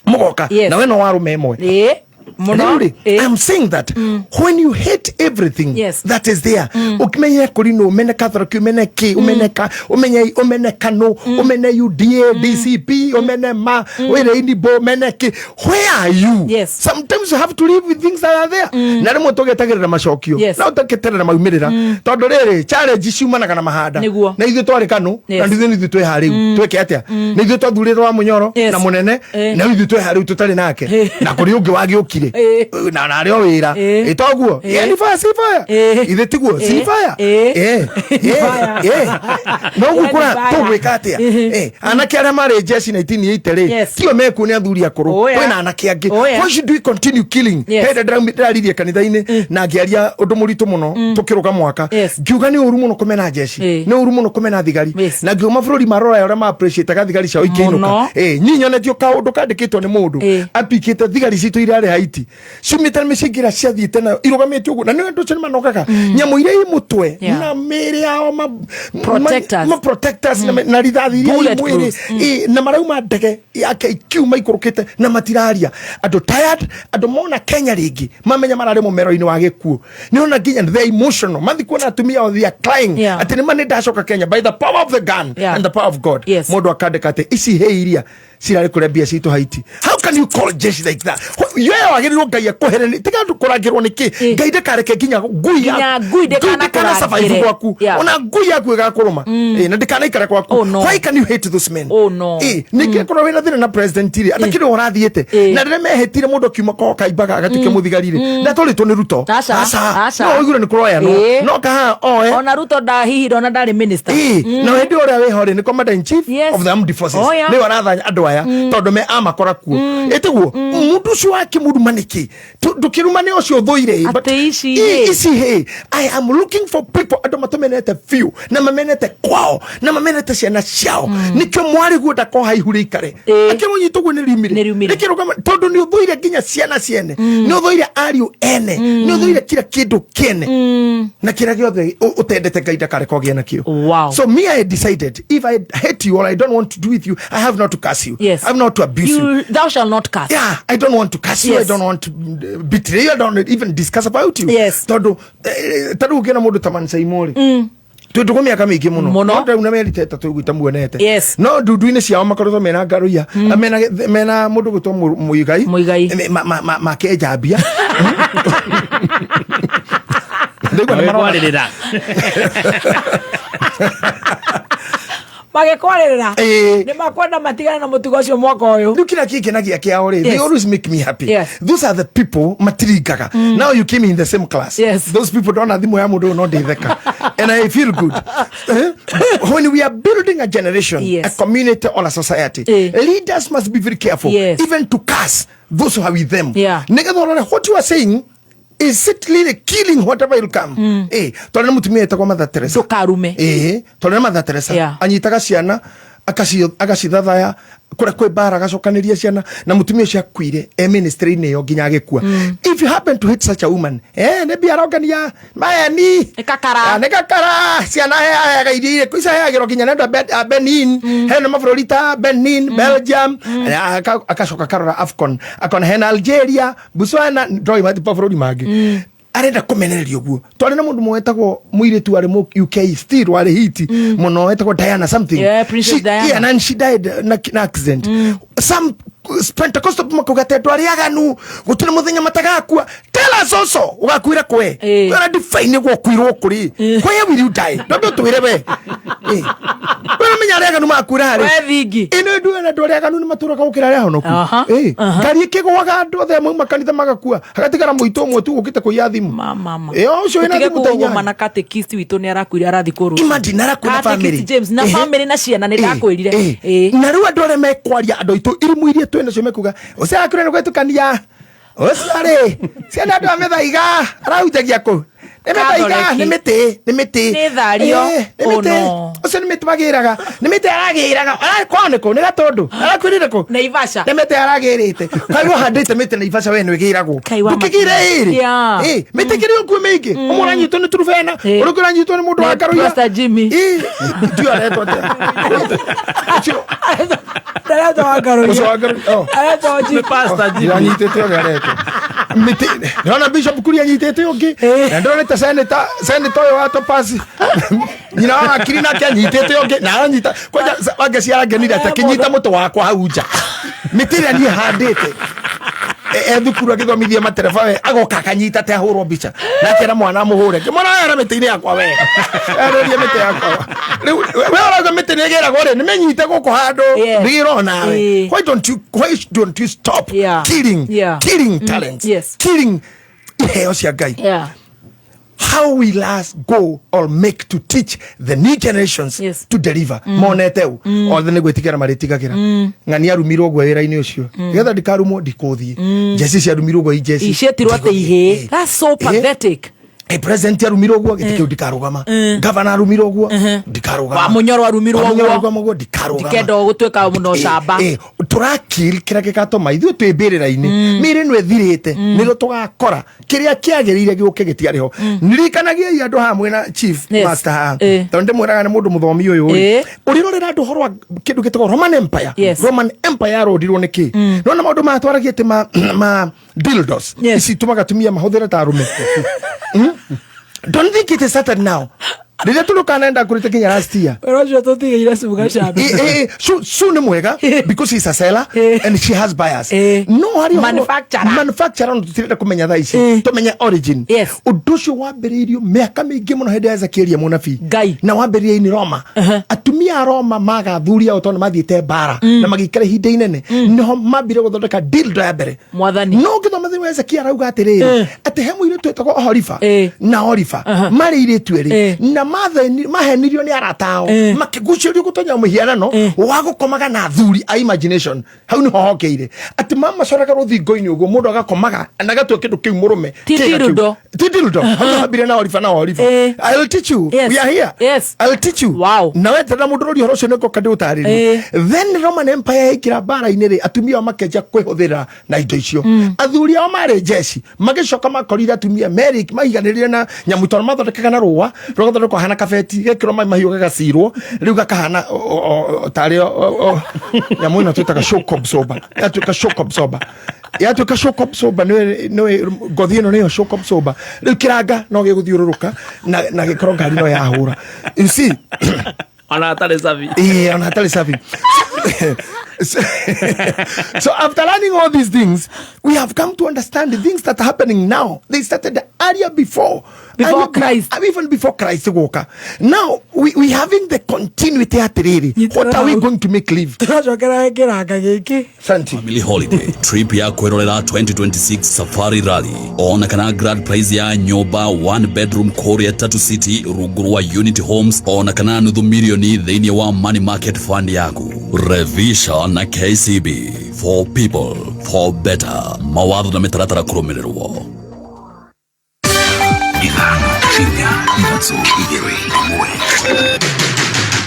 mugoka na we no warume imwe I'm saying that when you hate everything that is there ukimenya kurino umene Catholic umene ki umene kano umene UDA DCP umene ma where indibo umene ki where are you sometimes you have to live with things that are there na rimo togetagirira macokio na utaketera maumirira tondu riri challenge ciumanaga na mahanda na ithu twari kano na ithu twi hariu tweke atia na ithu twathurirwo wa munyoro na munene na ithu twi hariu tutari nake na kuri ungi wagiukire na nario wira itoguo ni fire ithe tiguo si fire no gukura tugwika atia anake ara mari jeshi 1980 ri tio meku ni athuri akuru kwina anake angi why should we continue killing hede ndariririe kanitha-ini na ngiaria undu muritu muno tukiruga mwaka ngiuga ni uru muno kumena jeshi ni uru muno kumena thigari na ngiuma bururi marora ora ma appreciate ka thigari cia ikiinuka nyinyonetio kaundu kandikitwo ni mundu apikite thigari citu irare Haiti shumita mishigira ciathiite na irugamite ugu na ni ndu cene manokaga nyamu ire imutwe na mere yao ma protectors na rithathi iria mwiri na marauma ndege yake ikiuma ikurukite na matiraria andu tired andu mona Kenya ringi mamenya marare mumero-ini wa gikuo ni ona nginya they emotional mathi kuona atumia o they are crying ati ni mani ndacoka Kenya by the power of the gun and the power of God mundu akandika ati ici he iria cirari kurebia citu Haiti. How can you call jeshi like that? Yeye wagirirwo ngai akuhereni tiga ndukuragirwo niki ngai ndakareke nginya ngui kana survive gwaku ona ngui yaku igakuruma na ndikana ikare gwaku why can you hate those men niki korwo wina thina na president iri atakire urathiete na ndire mehetire mundu kiuma ko kaimbaga agatuke muthigarire ndatoritwo ni Ruto no igure ni kuroya no kaha ona Ruto ndahihiro na ndari minister na wendi uria wihore ni commander in chief of the armed forces ni warathanya andu aya tondu me amakora kuo etiguo mundu cio wa kimudu niki ndukirumane ucio thuire ici hey I am looking for people ando matumenete few na mamenete kwao na mamenete ciana ciao nikio mwari guo ndako haihuri ikare akiro nyitugwo ni rimire nikiro kama tondu ni uthuire nginya ciana ciene ni uthuire ariu ene ni uthuire kira kindu kene na kira giothe utendete Ngai ndakare kogia nakio. So me I decided if I hate you or I don't want to do with you, I have not to curse you. I have not to abuse you. Thou shall not curse. Yeah, I don't want to curse you. I don't want to betray you. I don't even discuss about you. Tondu ukena mundu tamani saimori tuko miaka mingi muno no una meriteta tuguita muonete no ndudu-ini ciao makorwo mena ngaruia mena mundu gutwo muigai makejambia magekwarira ni makwenda matigana na mutugo ucio mwaka uyu dukira kiki nagia kiao ri they always make me happy. Those are the people matirigaga now you came in the same class. Those people don't have thimo ya mundu no nditheka and I feel good when we are building a generation, a community or a society, leaders must be very careful even to curse those who are with them. What you are saying, is it really killing whatever will come? Tolena mutumia etagwa Mother Teresa. Ndukarume. Tolena Mother Teresa. Anyitaga ciana akacithathaya kure kwe bara gacokaniria ciana na mutumia cia kwire ministry ne yo nginya agikua. If you happen to hit such a woman, ne bia rogania maya ni nekakara ciana ga irie kuisa ya giro nginya ndo Benin hena mafrolita Benin Belgium akacoka karora Afcon akona hena Algeria Botswana ndoi mati pafroli magi arenda kumenererio guo twari na mundu mwetagwo muiritu ari mu UK still wari hiti muno etagwo Diana something Princess Diana and she died na accident some Pentecostal makugate twari aganu gutune muthenya matagakua tell us also ugakwira kwe wera define gwo kwirwo kuri kwe will you die ndobe twire we wera menya ari aganu makura hari thingi ino ndu na ndori aganu ni matura kaukira ari honoku kari kigwaga andu othe mu makanitha magakua hagatigara muito umwe tu gukite kuya thimu mama ucio ina thimu tenya mana catechist witu ni arakwira arathi kuru imagine arakuna family James na family na ciana ni ndakwirire na riu andu are mekwaria andu itu irimu irie twene cio mekuga ucakure ni gwetukania ucare ciana andu amethaiga arautagia ku nimete ni thario ono ucio nimete magiraga nimete aragiraga kwaniko ni gatondu arakwirire ku Naivasha nimete aragirite kaigwa handite mite Naivasha we ni giragwo ukigire iri mite kiri ku mingi umuranyito ni turufena urukuranyito ni mundu wa karuya Pastor Jimmy ndio aretwa Dada wa karuya aretwa Pastor Jimmy anyitete aretwa mite nona Bishop kuri anyitete ungi ndone ta senator wa topasi nyina akiri na anyitete ungi na anyita kwaja wageciara ngenire atakinyita muto wakwa hauja mitire ni handite thukuru agithomithia matereba we agoka akanyita te ahurwo mbica na kera mwana muhure kimona era mite-ini yakwa we ereria mite yakwa riu we oraga mite negerago ri nimenyite guko handu ndirona we why don't you stop killing talents killing iheo cia Ngai how will us go or make to teach the new generations to deliver monete u othe ni gwetikira maritigagira ng'ani arumirwo gwe wira-ini ucio getha ndikarumo ndikuthie jesi cia rumirwo gwe jesi iciatirwo ate ihe that's so pathetic president arumirwo gwo giti kiu ndikarugama governor arumirwo gwo ndikarugama wa munyoro arumirwo gwo ndikarugama ndikenda gutweka muno camba turakil kira gikatoma ithu twibirira-ini mire nwe thirite nigo tugakora kiria kiagirire gioke gitiariho nirikanagia andu hamwe na chief master tonde mwiraga ni mundu muthomi uyu urirorera andu horwa kindu gitagwo Roman Empire rodirwo niki nona maundu matwaragie te ma dildos isi tumagatumia mahuthira ta arume don't think it is certain now Rĩrĩa tũrũkanaenda kũrĩte kinya last year. Rojo tũtigĩire Suga Shambi. Su nĩ mwega because he's a seller and she has buyers. No hari manufacturer no tũtirenda kũmenya thaa ici. Tũmenye origin. Ũndũ ũcio wambĩrĩirio mĩaka mĩingĩ mũno hĩndĩ ya Ezekiel mũnabii. Na wambĩrĩirio-inĩ Roma. Atumia a Roma magathuria o tondũ mathiĩte mbara na magĩikara ihinda inene. Nĩho mambire gũthondeka dildo ya mbere. Mwathani. No ngĩthoma thĩinĩ weze kia rauga atiriri ati he muire twetagwo Horifa na Horifa mari ire tweri na mahenirio ni aratao makigucirio gutonya muhianano wa gukomaga na thuri a imagination hau ni hohokeire ati mama coraga ruthingo-ini uguo mundu agakomaga na gatwe kindu kiu murume titirudo habire na Horifa na Horifa. I'll teach you. We are here. Yes. I'll teach you. Wow. Na wete na mundu uri horo cio niko kande utariri. Then Roman Empire ikira bara inere atumia makenja kwihuthira na indo icio. Athuri ao mari jeshi magicoka makorire atumia Merrick mahiganirire na nyamu toro mathondekaga na ruwa rugathondekwo hana kabeti gekiro mai mahiu gagacirwo riu gakahana tari nyamu ino twitaga shock absorber yatuika shock absorber yatuika shock absorber no ngothi ino niyo shock absorber riu kiranga no giguthiururuka na gikoro ngari no yahura you see ona atari savi ona atari savi. So after learning all these things, we have come to understand the things that are happening now. They started earlier before Christ, even before Christ walker. Now we having the continuity at the what are we going to make live? Family holiday trip ya kwerorera 2026 Safari Rally ona kana grand prize ya nyoba 1 bedroom Korea Tattoo City ruguru wa Unity Homes ona kana nuthu milioni thini wa money market fund yaku revision na KCB for people for better mawatho na mitaratara kurumirirwo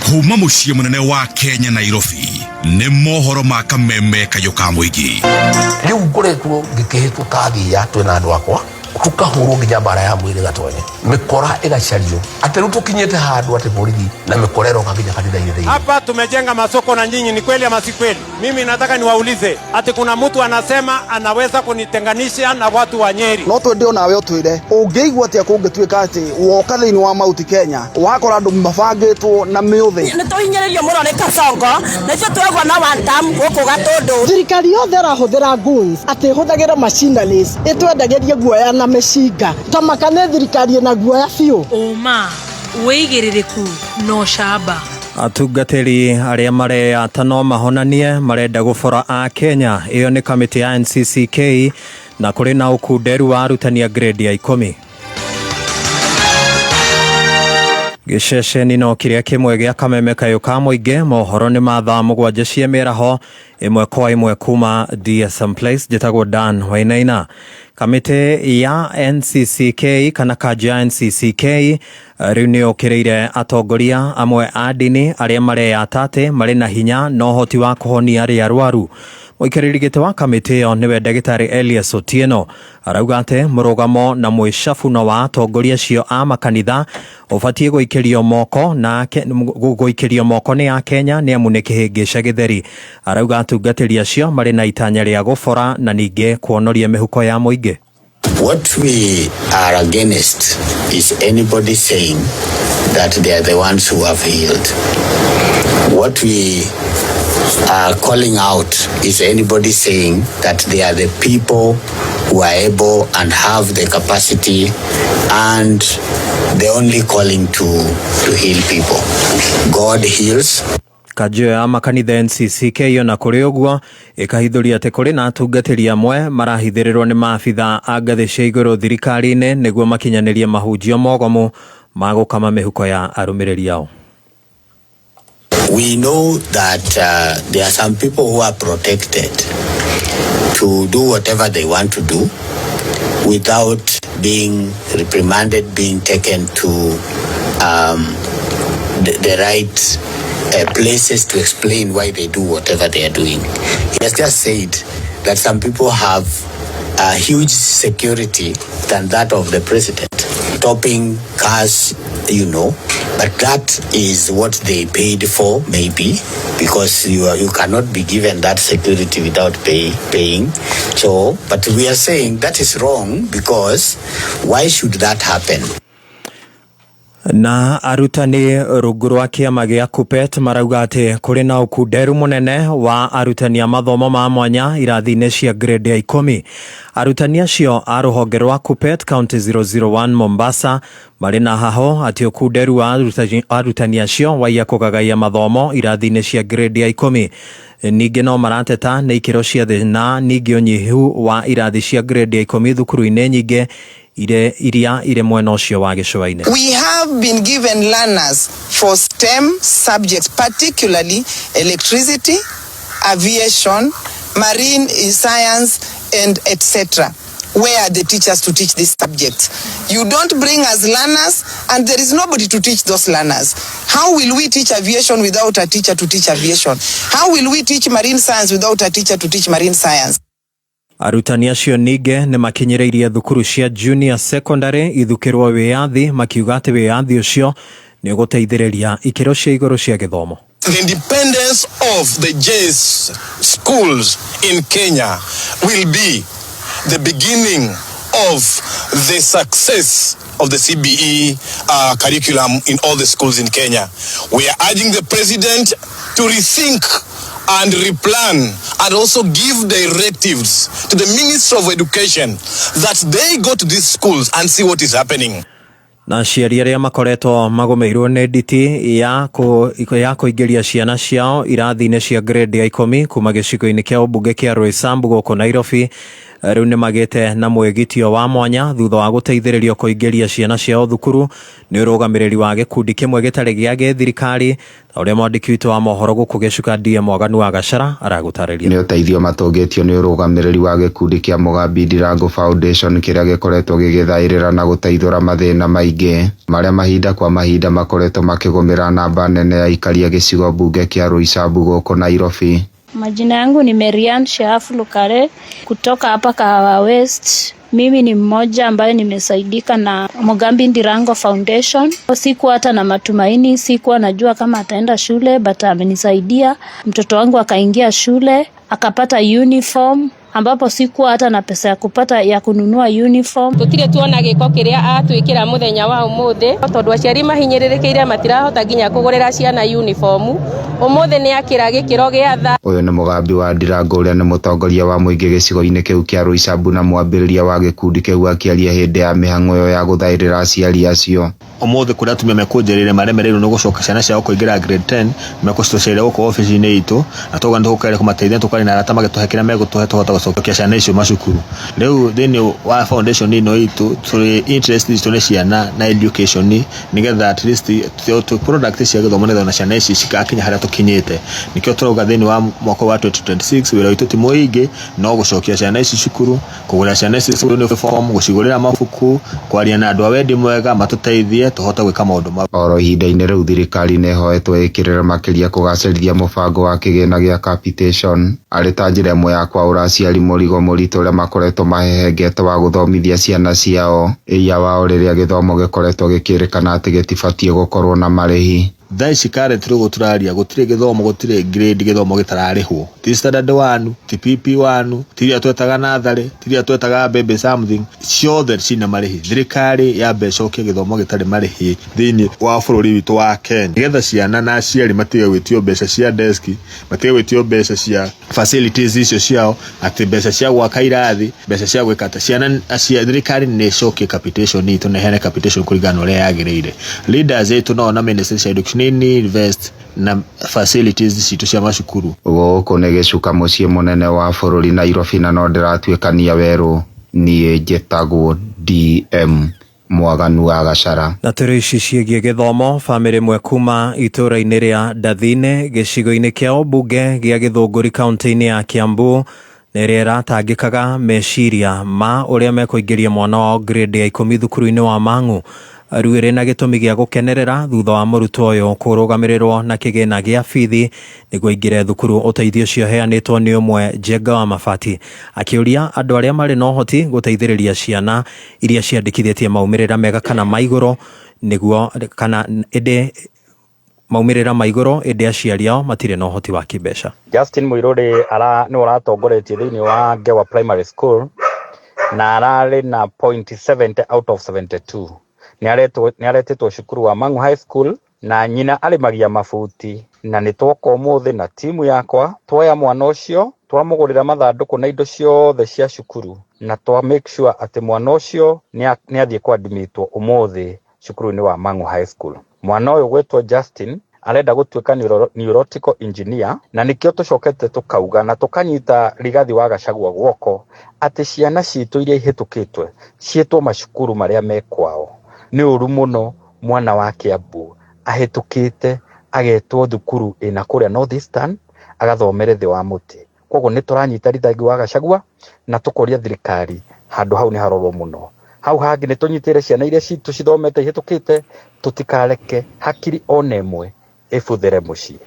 kuma muciĩ munene wa Kenya Nairobi nĩ mohoro ma kameme kayo ka muingi riu ngoretwo ngikihituka thia twina andu akwa tukahurwo nginya bara ya mwiri gatonye mikora igacario ati riu tukinyete handu ati borithi na mikorero nginya kanitha-ini. Hapa tumejenga masoko na nyinyi, ni kweli ama si kweli? Mimi nataka niwaulize ati kuna mtu anasema anaweza kunitenganisha na watu wa Nyeri. No twende nawe utwire ungeigua atia kungituika ati woka thiini wa Mount Kenya wakora andu mabangitwo na miuthi ni tuhinyiririo muno ni Kasongo na cio twegwa na wantam guku Gatundu. Thirikari yothe arahuthira guns ati huthagira machineries itwendagirie guoya na meshiga tamakane thirikari na guoya biu uma weigiririku no shaba. Atungatĩri arĩa mareyata no mahonanie marenda gũbora a Kenya. Ĩyo nĩ kamĩtĩ ya NCCK na kũrĩ na ũkunderu wa arutani a grade ya 10. Gĩceceni no kĩrĩa kĩmwe gĩa kameme kayo ka mũingĩ mohoro nĩ ma thaa 7 cia mĩaraho ĩmwe kwa ĩmwe kuma DSM Place njĩtagwo Dan Wainaina. Kamĩtĩ ya NCCK kana kaja ya NCCK rĩu nĩ okĩrĩire atongoria amwe a ndini arĩa mareyata atĩ marĩ na hinya no hoti wa kũhonia arĩa arwaru. Mũikarĩri gĩtĩ wa kamĩtĩ ĩyo nĩwe ndagĩtarĩ Elias Otieno arauga atĩ mũrũgamo na mwĩcabuno wa atongoria acio a makanitha ũbatiĩ gũikĩrio moko nĩ a Kenya nĩ amu nĩ kĩhĩngĩca gĩtheri. Arauga atungatĩri acio marĩ na itanya rĩa gũbora na ningĩ kuonoria mĩhuko ya mũingĩ. What we are against is anybody saying that they are the ones who have healed. What we are calling out is anybody saying that they are the people who are able and have the capacity and the only calling to heal people. God heals. Kanjũ ya makanitha NCCK na kũrĩ ũguo ĩkahithũria atĩ kũrĩ na atungatĩri amwe marahithĩrĩrwo nĩ maabitha a ngathĩ cia igũrũ thirikari-inĩ nĩguo makinyanĩrie mahunjio mogomu ma gũkama mĩhuko ya arũmĩrĩri ao. We know that there are some people who are protected to do whatever they want to do without being reprimanded, being taken to the right places to explain why they do whatever they are doing. He has just said that some people have a huge security than that of the president, topping cars, but that is what they paid for, maybe, because you cannot be given that security without paying. So, but we are saying that is wrong, because why should that happen? Na arutani rungu rwa kĩama gĩa KUPPET marauga atĩ kũrĩ na ũkunderu mũnene wa arutani a mathomo ma mwanya irathi-inĩ cia grade ya 10. Arutani acio a rũhonge rwa KUPPET County 001 Mombasa marĩ na haho atĩ ũkunderu wa arutani acio waiya kũgagaia mathomo irathi-inĩ cia grade ya 10. Ningĩ no marateta nĩ ikĩro cia thĩ na ningĩ ũnyihu wa irathi cia grade ya 10 thukuru-inĩ nyingĩ iria irĩ mwena ũcio wa gĩcũa-inĩ. We have been given learners for STEM subjects, particularly electricity, aviation, marine science, and etc. Where are the teachers to teach these subjects? You don't bring us learners, and there is nobody to teach those learners. How will we teach aviation without a teacher to teach aviation? How will we teach marine science without a teacher to teach marine science? Arutani acio ningĩ nĩ makinyĩrĩirie thukuru cia junior secondary ithukĩrwo wĩyathi makiuga atĩ wĩyathi ũcio nĩ ũgũteithĩrĩria ikĩro cia igũrũ cia gĩthomo. The independence of the JS schools in Kenya will be the beginning of the success of the CBE curriculum in all the schools in Kenya. We are urging the president to rethink and replan and also give directives to the Minister of Education that they go to these schools and see what is happening. Na aciari arĩa makoretwo magomeirwo nĩ nditi ya kũingĩria ciana ciao irathi-inĩ cia grade ya 10 kuma gĩcigo-inĩ kĩa ũmbunge kĩa Roysambu gũkũ Nairobi rĩu nĩ magĩte na mwĩgitio wa mwanya thutha wa gũteithĩrĩrio kũingĩria ciana ciao thukuru nĩ ũrũgamĩrĩri wa gĩkundi kĩmwe gĩtarĩ gĩa gĩthirikari ũrĩa mwandĩki witũ wa mohoro gũkũ Gĩcuka DM Mwaganu wa Gacara aragũtarĩria. Nĩ ũteithio matũngĩtio nĩ ũrũgamĩrĩri wa gĩkundi kĩa Mugambi Ndirango Foundation kĩrĩa gĩkoretwo gĩgĩthaĩrĩra na gũteithũra mathĩna maingĩ marĩa mahinda kwa mahinda makoretwo makĩgũmĩra namba nene ya ikaria gĩcigo mbunge kĩa Roysambu gũkũ Nairobi. Majina yangu ni Marian Shafu Lukare kutoka hapa Kahawa West. Mimi ni mmoja ambaye nimesaidika na Mugambi Ndirango Foundation. Sikuwa hata na matumaini, sikuwa najua kama ataenda shule, but amenisaidia. Mtoto wangu akaingia shule, akapata uniform, ambapo sikuwa hata na pesa ya kununua uniform. Tutire tuona giko kiria atwikira muthenya wa umuthi tondu aciari mahinyirirekeire matirahota nginya kugurira ciana uniform. Umuthi ni akira gikiro gia tha. Uyu ni Mugambi wa Ndirango uria ni mutongoria wa muingi gicigo-ini kiu kia Roysambu na mwambĩrĩria wa gikundi kiu akiaria hindi ya mihango yo ya guthairira aciari acio. Umuthi kuria tumia mekunjerire maremereiro no gucoka ciana ciao kuingira grade 10 mekustocere guko office-ini itu atoga ndukare kumateithia tukari na arata magituhekera megutuhe tuhota gucokia ciana icio macukuru. Riu thini wa foundation ino itu turi interest itone ciana na education nigetha at least to product cia githomo na ciana ici cikakinya haria tukinyite. Nikio turauga thini wa mwaka wa 2026 wira itu ti muingi no gucokia ciana ici cukuru kugura ciana ici uniform gucigurira mabuku kwaria na andu a wendi mwega matuteithie tuhota gwika maundu ma oro ihinda-inĩ rĩu thirikari nĩ ĩhoetwo ĩkĩrĩra makĩria kũgacĩrithia mũbango wa kĩgĩna gĩa capitation arĩ ta njĩra ĩmwe ya kwaũra aciari mũrigo mũritũ ũrĩa makoretwo mahehengete wa gũthomithia ciana ciao ĩya wao rĩrĩa gĩthomo gĩkoretwo gĩkĩrĩkana atĩ gĩtibatiĩ gũkorwo na marĩhi. Thaici currently guturaria gutire githomo gutire grade githomo gitararihwo ti standard 1 ti PP1 tiria twetaga nathari tiria twetaga baby something ciothe cina marihi. Thirikari ya mbecokia githomo gitari marihi thini wa bururi witu wa Kenya nigetha ciana na aciari matige gwĩtio mbeca cia desk matige gwĩtio mbeca cia facilities icio ciao ati mbeca cia gwaka irathi mbeca cia gwĩkata ciana acia. Thirikari nĩ cokie capitation itu na hene capitation kũringana ũrĩa yagĩrĩire. Leaders itu no na ministry cia education ni invest na facilities citu cia macukuru. Gũkũ nĩ Gĩcuka mũciĩ mũnene wa bũrũri Nairobi na no ndĩratuĩkania werũ niĩ njĩtagwo DM Mwaganu wa Gacara. Na tũrĩ ici ciĩgiĩ gĩthomo bamĩrĩ ĩmwe kuma itũũra-inĩ rĩa Ndathine gĩcigo-inĩ kĩa ũmbunge gĩa Gĩthũngũri kaunti-inĩ ya Kiambu nĩrĩa ĩratangĩkaga meciria ma ũrĩa mekũingĩria mwana wao grade ya 10 thukuru-inĩ wa Mang'u. Rĩu na gĩtũmi gĩa gũkenerera thutha wa mũrutwo ũyũ kũrũgamĩrĩrwo na kĩgĩna gĩa bithi nĩguo aingĩre thukuru. Ũteithio ũcio heanĩtwo nĩ ũmwe Njenga wa Mabati akĩũria andũ arĩa marĩ na ũhoti gũteithĩrĩria ciana iria ciandĩkithĩtie maumĩrĩra mega kana maigũrũ nĩguo kana ĩndĩ maumĩrĩra maigũrũ ĩndĩ aciari ao matirĩ na ũhoti wa kĩmbeca. Justin Muiruri nĩ ũratongoretie thĩinĩ wa Ngewa Primary School na ararĩ na 0.70 out of 72. Nĩ aretetwo cukuru wa Mang'u High School na nyina arĩmagia mabuti na nĩ twoka ũmũthĩ na timu yakwa twoya mwana ũcio twamũgũrĩra mathandũkũ na indo ciothe cia cukuru na twa make sure atĩ mwana ũcio nĩ athiĩ kwadmitwo ũmũthĩ cukuru-inĩ wa Mang'u High School. Mwana ũyũ gwĩtwo Justin arenda gutuika neurological engineer, na nikio tucokete tukauga na tukanyita Rigathi wa Gachagua guoko ati ciana citu iria ihitukitwe cietwo macukuru maria mekwao. Ni uru muno mwana wa Kiambu ahitukite agetwo thukuru ina kuria North Eastern agathomere thi wa muti. Koguo ni turanyita Rigathi wa Gachagua na tukoria thirikari handu hau ni harorwo muno. Hau hangi ni tunyitire ciana iria citu cithomete ihitukite tutikareke hakiri onemwe efuthere muci.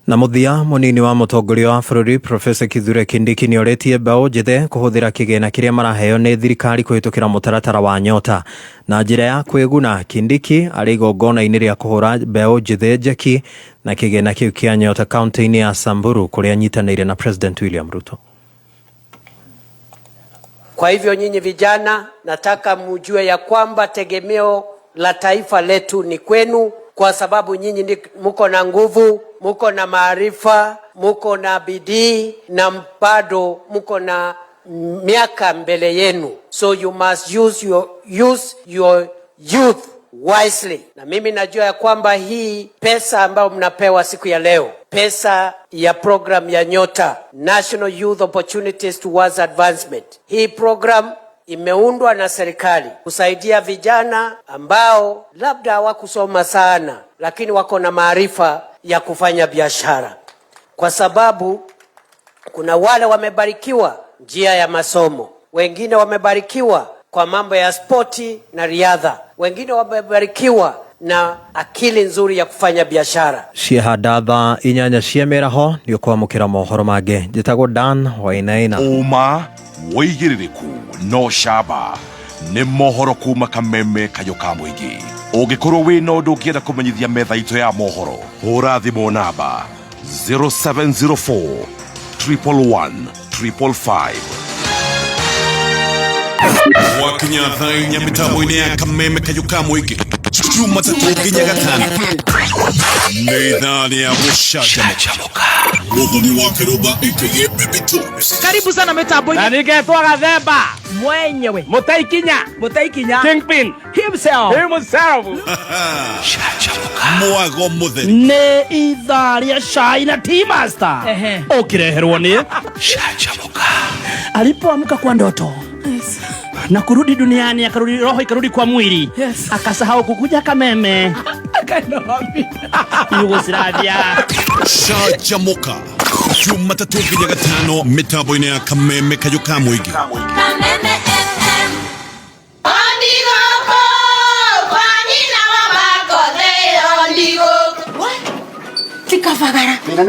Na muthia munini wa mutongoria wa bururi Professor Kithure Kindiki ni oretie bao njithe kuhuthira kigena kiria maraheo ni thirikari kuhitukira mutaratara wa Nyota na njira ya kwiguna. Kindiki ari igongona-ini ria kuhura bao njithe njeki na kigena kiu kia Nyota kaunti-ini ya Samburu kuria nyitanire na President William Ruto. Kwa hivyo nyinyi vijana, nataka mjue ya kwamba tegemeo la taifa letu ni kwenu, kwa sababu nyinyi muko na nguvu, muko na maarifa, muko na bidii na bado muko na miaka mbele yenu. So you must use your youth wisely. Na mimi najua ya kwamba hii pesa ambayo mnapewa siku ya leo, pesa ya program ya Nyota, National Youth Opportunities Towards Advancement. Hii program imeundwa na serikali kusaidia vijana ambao labda hawakusoma sana lakini wako na maarifa ya kufanya biashara. Kwa sababu kuna wale wamebarikiwa njia ya masomo, wengine wamebarikiwa kwa mambo ya spoti na riadha, wengine wamebarikiwa na akili nzuri ya kufanya biashara. Ciehanda inyanya cia meraho ni ukwamukira mohoro mange. Njitagwo Dan Wainaina. Uma woigiririku no shaba ni mohoro kuma Kameme kayo ka muingi. Ungikorwo wina undu ungienda kumenyithia metha itu ya mohoro, hura thimu namba 0704 111 555. Wakinya thainya mitambo-ini ya Kameme kayo ka muingi. Jumatatu nginya Gatano. Nĩ ya gũcanjamũka. Mũthoni wa Kĩrũmba aka Baby Tones. Karibu sana mitambo-ini. Na nigetwo Gathemba mwenyewe Mutaikinya Kingpin himself. Mwago mutheri. Nĩ ithaa rĩa cai na Tea Master ukireherwo nĩ Canjamũka. Alipoamka kwa ndoto na kurudi duniani, akarudi roho ikarudi kwa mwili, akasahau kukuja Kameme. Yugoslavia. Canjamũka Jumatatu nginya Gatano mitambo-ini ya Kameme kayo ka muingi. Tikavagara. Thina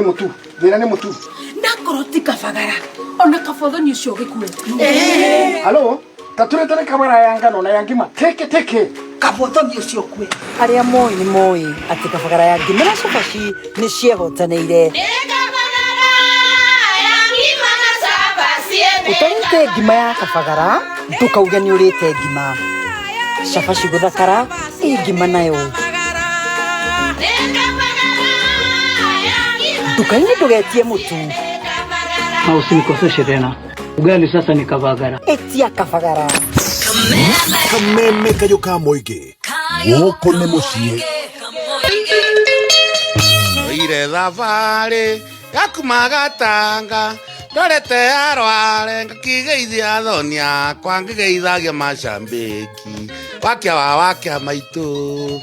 ni mutu. Nakoro tikavagara. Ona kabotho ni ucio gikue. Halo, taturete kamera ya ngano na ya ngima. Teke. Kabotho ni ucio kue. Aria moi ni moi ati kabagara ya ngima na cabaci ni ciehotaneire. Utaite ngima ya kabagara, tukauga ni urite ngima. Cabaci guthakara, ngima nayo. Tukaini tugetie mutu. Na usinikoseshe tena. Ugali sasa ni kabagara. Etia kabagara. Kameme kayo ka muingi. Goko ni mucie. Ire thabarĩ yakuma Gatanga ndorete arware ngakigeithia thoni yakwa ngigeithagia macambĩki wakia maitũ.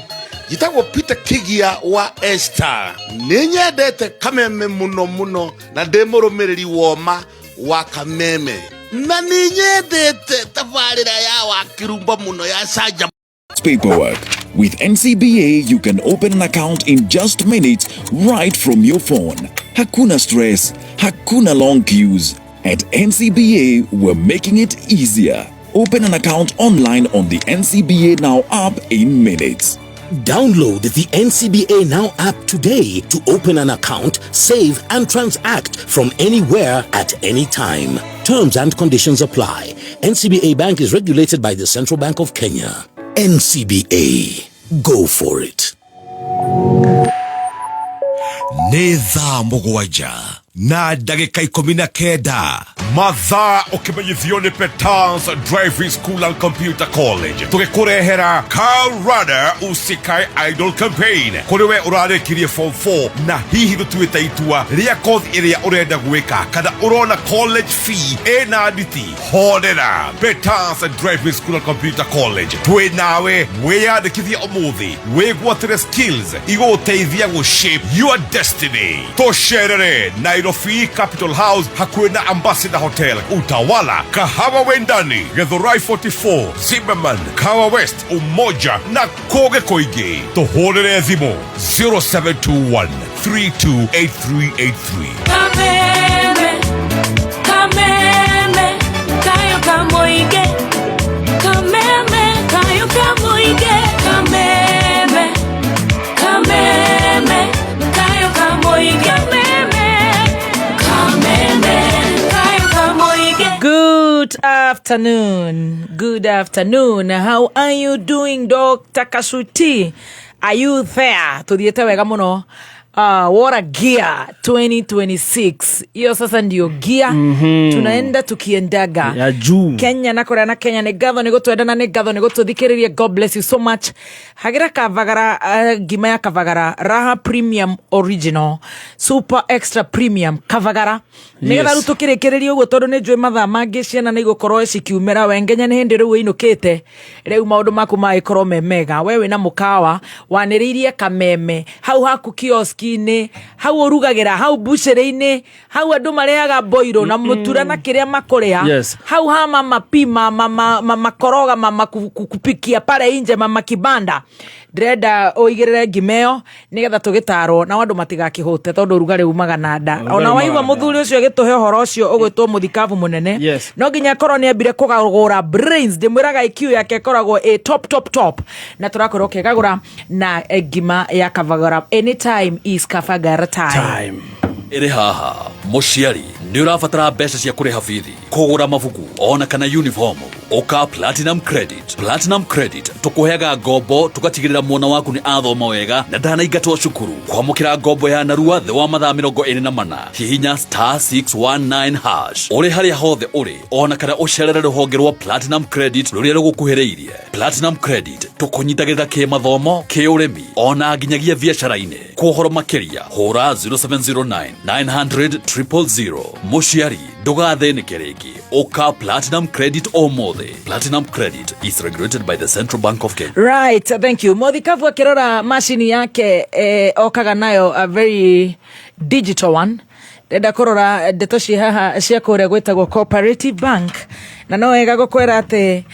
Jitagwo Peter Kigia wa Esther. Ninyendete Kameme muno na ndi mũrũmĩrĩri woma wa Kameme. Na ninyendete tabarĩra ya Wakirumba muno ya Sanja. Paperwork. With NCBA, you can open an account in just minutes right from your phone. Hakuna stress, hakuna long queues. At NCBA, we're making it easier. Open an account online on the NCBA Now app in minutes. Download the NCBA Now app today to open an account, save and transact from anywhere at any time. Terms and conditions apply. NCBA Bank is regulated by the Central Bank of Kenya. NCBA. Go for it. Nĩ thaa mũgwanja na ndagika 19 mathaa ukimenyithio ni Petans Driving School and Computer College tugikurehera Karada Usikae Idol Campaign kuri we urarekirie form 4 na hihi gutuita itua ria kothi iria urenda gwika kana urona college fee ena nditi hodera Petans Driving School and Computer College twe nawe wiyandikithia umuthi wigwatire skills iguteithia gu shape your destiny tosherere Nairobi Capital House hakuena Ambassador Hotel Utawala Kahawa Wendani Githurai 44 Zimmerman Kawa West Umoja na Koge Koige tohorere thimo 0721 328383 Kameme kayo kamoige Kameme kayo kamoige Kameme kayo kamoige Good afternoon. How are you doing, Dr. Kasuti? Are you there? Tudiete wega muno. What a gear 2026. Iyo sasa ndio gear. Tunaenda tukiendaga. Ya juu. Kenya na Korea na Kenya ni gatho ni gutwenda na ni gatho ni gututhikiriria. God bless you so much. Hagira kavagara gima ya kavagara Raha Premium Original Super Extra Premium kavagara. Nigetha ru tukirikiria uguo tondu ni njui mathaa mangi ciana ni gukorwo cikiumira wengenya ni hindi riu inukite riu maundu maku magikorwo me mega wewe na mukawa waniriirie kameme hau haku kioski-ini hau urugagira hau bucere-ini hau andu mariaga boiro na mutura na kiria makuria hau ha mama pima mama koroga mama kupikia pale nje mama kibanda ndrenda oigirire ngimeo nigetha tugitarwo na andu matigakihute tondu rugari umaga na nda ona waigwa muthuri ucio gituhe horo ucio ugwitwo muthikavu munene no nginya korwo ni ambire kugagura brains ndimwiraga IQ yake koragwo a top na turakorwo kegagura na ngima ya kavagara anytime is kavagara time iri haha muciari ni urabatara mbeca cia kuriha bithi kugura mabuku ona kana uniform oka Platinum Credit tukuheaga ngombo tugatigirira mwana waku ni athoma wega na ndanaingatwo cukuru kwamukira ngombo ya narua the wa mathaa 24 hihinya *619# uri haria hothe uri ona kana ucerere ruhonge rwa Platinum Credit ruria rugukuhiriirie Platinum Credit tukunyitagirira ki mathomo ki urimi ona nginyagia biacara-ini kuhoro makiria hura 0709 900 000 muciari ndugatheneke ringi oka Platinum Credit omothe. Platinum Credit is regulated by the Central Bank of Kenya. Right, thank you. Mothikavu akirora machine yake okaga nayo a very digital one. Ndenda kurora ndeto haha cia kuria gwetagwo Cooperative Bank na no wega gukwera ati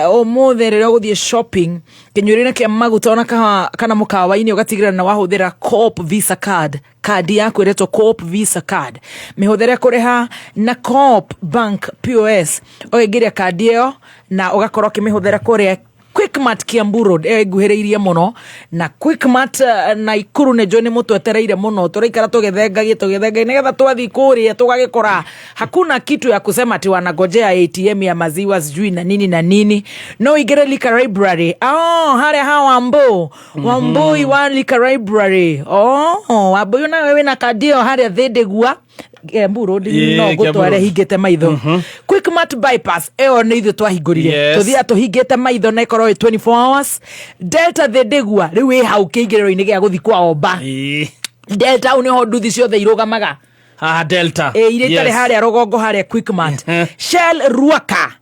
omothe rira guthie shopping kinyurine kia maguta ona kana mukawa-ini ugatigira na wahuthira Coop Visa card yaku iretwo Coop Visa card mihuthere kuriha na Coop Bank POS ogiria card iyo na ugakorwo kimihuthere kuria Quickmart Kiambu Road eguhiriirie muno na Quickmart na Ikuru ne joni mutwetereire muno turaikara tugethenga nigetha twathi kuria tugagikora hakuna kitu ya kusema ati wanagojea ATM ya maziwa sijui na nini no igere liquor library hare Wambo wa liquor library Wambo na wewe na kadio hare thedegua Kiambu Road no gutware hingite maitho Quickmart bypass eo ni ithu twahingurire tuthia tuhingite maitho na ikorwo 24 hours Delta thedegua riu wi hau kiingiriro-ini gia guthi kwa omba Delta uniho nduthi ciothe irugamaga Delta iritare haria rogongo haria Quickmart Shell Ruaka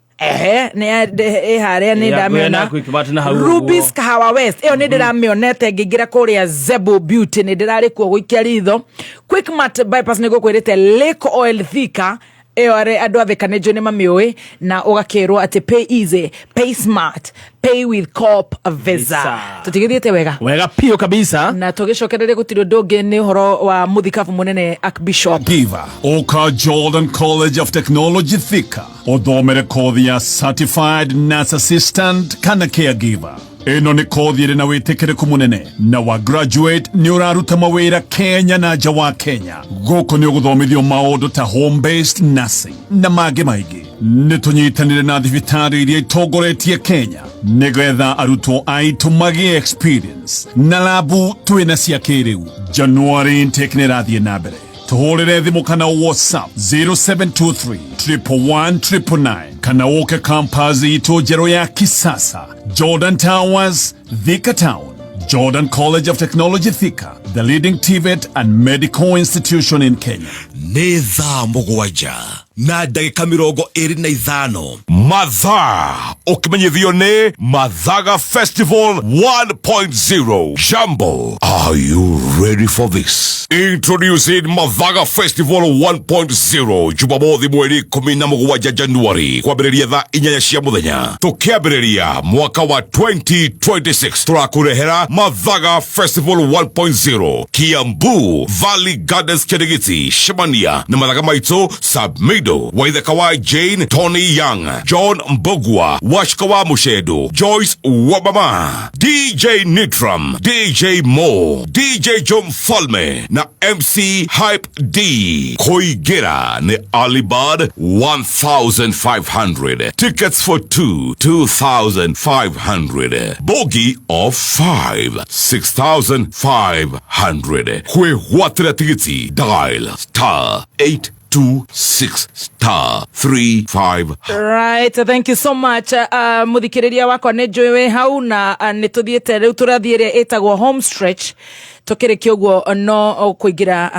ne haria ni ndamiona Rubis Kahawa West eo ni ndiramionete ngingira kuria Zebo Beauty ni ndirari kuo guikia ritho Quickmart bypass ni gukwirite Lake Oil Thika eo are andu athekanejo ni mamioi na ugakirwo ati pay easy pay smart pay with Coop Visa tutigithiete wega pio kabisa na tugicokerere gutiro ndungi ni horo wa muthikavu munene Archbishop Giva Oka Jordan College of Technology Thika othomere kothi ya Certified Nurse Assistant kana Caregiver ino ni kothi iri na witikireku munene na wa graduate ni uraruta mawira Kenya na nja wa Kenya guku ni uguthomithio maundu ta home based nursing na mangi maingi ni tunyitanire na thibitari iria itongoretie Kenya nigetha arutwo aitu magi experience na labu twina cia kiriu January intake ni rathie na mbere tuhurire thimu kana WhatsApp 0723 111 kana uke kampazi ito jero ya kisasa Jordan Towers, Thika Town, Jordan College of Technology Thika, the leading TVET and medical institution in Kenya. Nĩ thaa mũgwanja na ndagĩka 25 mathaa ũkĩmenyithio nĩ Mathaga Festival 1.0. Jambo, are you ready for this? Introducing Mathaga Festival 1.0 Jumamothi mweri 17 Januari kwambĩrĩria thaa 4 cia mũthenya. Tũkĩambĩrĩria mwaka wa 2026 tũrakũrehera Mathaga Festival 1.0 Kiambu Valley Gardens Kĩrigiti, Shemania na Mathaga maitũ Submido, Waithaka wa Jane, Tony Young, John Mbogwa, Washkawa Mushedo, Joyce Wabama, DJ Nitram, DJ Mo, DJ Jom Falme na MC Hype D. Koigera ne Alibad 1,500. Tickets for 2,500. Bogey of 5, 6,500. Kwe watira tigiti dial *826*35. Right, thank you so much. Muthikiriria wakwa nĩ njũĩ hau na nĩ tuthiĩte rĩu tũrathiĩ ĩrĩa ĩtagwo home stretch. Tũkĩrĩkia ũguo no kũingĩra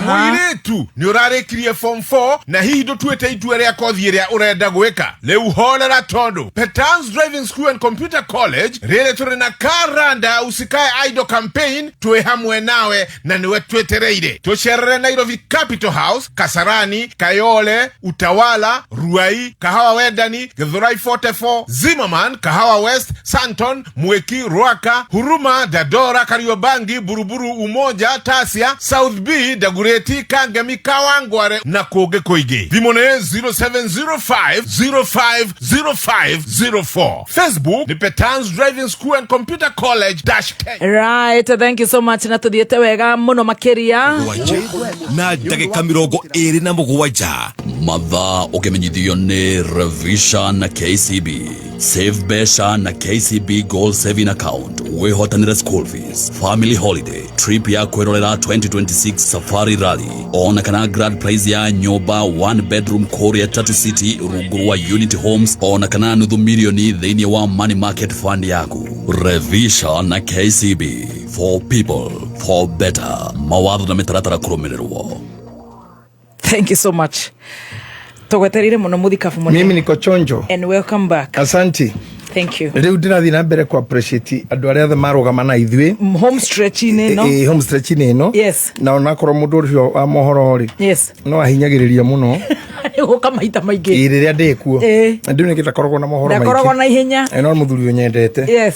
mũirĩtu nĩ ũrarĩkirie form 4 na hihi ndũtuĩte itua rĩa kothi ĩrĩa ũrenda gwĩka. Rĩu horera tondũ Petans Driving School and Computer College rĩrĩ tũrĩ na karanda usikae idle campaign, twĩ hamwe nawe na nĩwe twetereire. Tũcerere Nairobi Capital House, Kasarani, Kayole, Utawala, Ruai, Kahawa Wendani, Githurai 44, Zimmerman, Kahawa West, Santon, Mweki, Ruaka, Huruma, Dadora, Kariobangi, Buruburu, Umoja, Tasia, South B, Dagureti, Kangemi, Kawangware na Koge Koige. Vimone 0705050504. Facebook ni Petans Driving School and Computer College -10. Right, thank you so much. Na tuthiĩte wega mũno makĩria na ndagĩka 27 mathaa ũkĩmenyithio nĩ Revision na KCB. Save Besha na KCB Gold Saving Account. Wĩhotanĩre school fees, family holiday, trip ya kwĩrorera 2026 Safari Rally, ona kana grand prize ya nyũmba 1 bedroom Korea Tatu City rungu wa Unity Homes, ona kana nuthu milioni thĩinĩ wa money market fund yaku. Revision na KCB, for people, for better. Mawatho na mĩtaratara kũrũmĩrĩrwo. Thank you so much. Tũgweterire mũno Muthikabu mũno. Mimi niko chonjo. And welcome back. Asante. Thank you. Rĩu ndĩrathiĩ na mbere ku appreciate andũ arĩa othe marũgama na ithuĩ home stretch ino. Home stretch ino. Yes. Na onakorwo mũndũ ũcio wa mohoro rĩ. Yes. No ahinyagĩrĩria mũno. Gũka maita maingĩ. Rĩrĩa ndĩkuo. Ndĩ nĩ gĩtakoragwo na mohoro maingĩ. Ndakoragwo na ihenya. No mũthuri ũnyendete. Yes.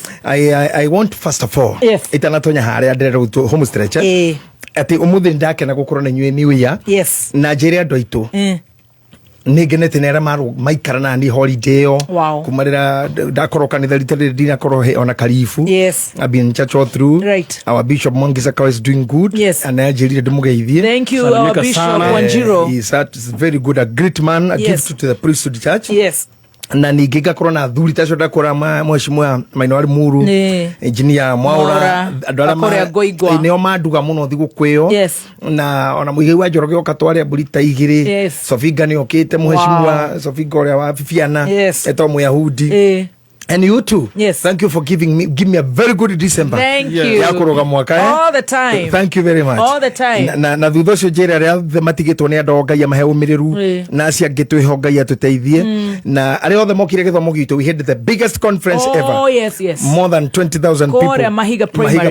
I want first of all. Yes. Itanatonya harĩa ndĩrenda home stretch. Ati umuthi ndakena gũkorwo na inyuĩ new year. Yes. Na njĩra andũ aitũ. Nĩngenete nera maikara na ni holiday yo kumarira ndakorwo kanitha rita ndinakorwo ona karifu. Yes. I've been in church all through. Right. Our Bishop Mwangisaka is doing good. Yes. And ajirire ndumugeithie. Thank you, our Bishop Wanjiro. He's very good, a great man, a gift to the priesthood church. Yes. Na ningĩ ngakorwo na thuri tacio ndakora mheshimiwa Mainwari Muru, engineer Mwaura, andũ arĩa nĩo manduga mũno thigũkũ ĩyo. Na ona mũigai wa Njoroge oka tware mbũri ta igĩrĩ. Sofinga nĩ okĩte mheshimiwa Sofinga ũrĩa wa Bibiana etwo Mũyahudi. And you too. Yes. Thank you for give me a very good December. Thank you. Ya kuroga mwaka. All the time. Thank you very much. All the time. Na thutha ũcio njĩra rĩa matigĩtwo nĩ andũ Ngai amahe ũmĩrĩru na acio angĩ twĩho Ngai atũteithie. Na arĩa othe mokire gĩthomo gitu, we had the biggest conference ever. Oh yes, yes. More than 20,000 people. Kore Mahiga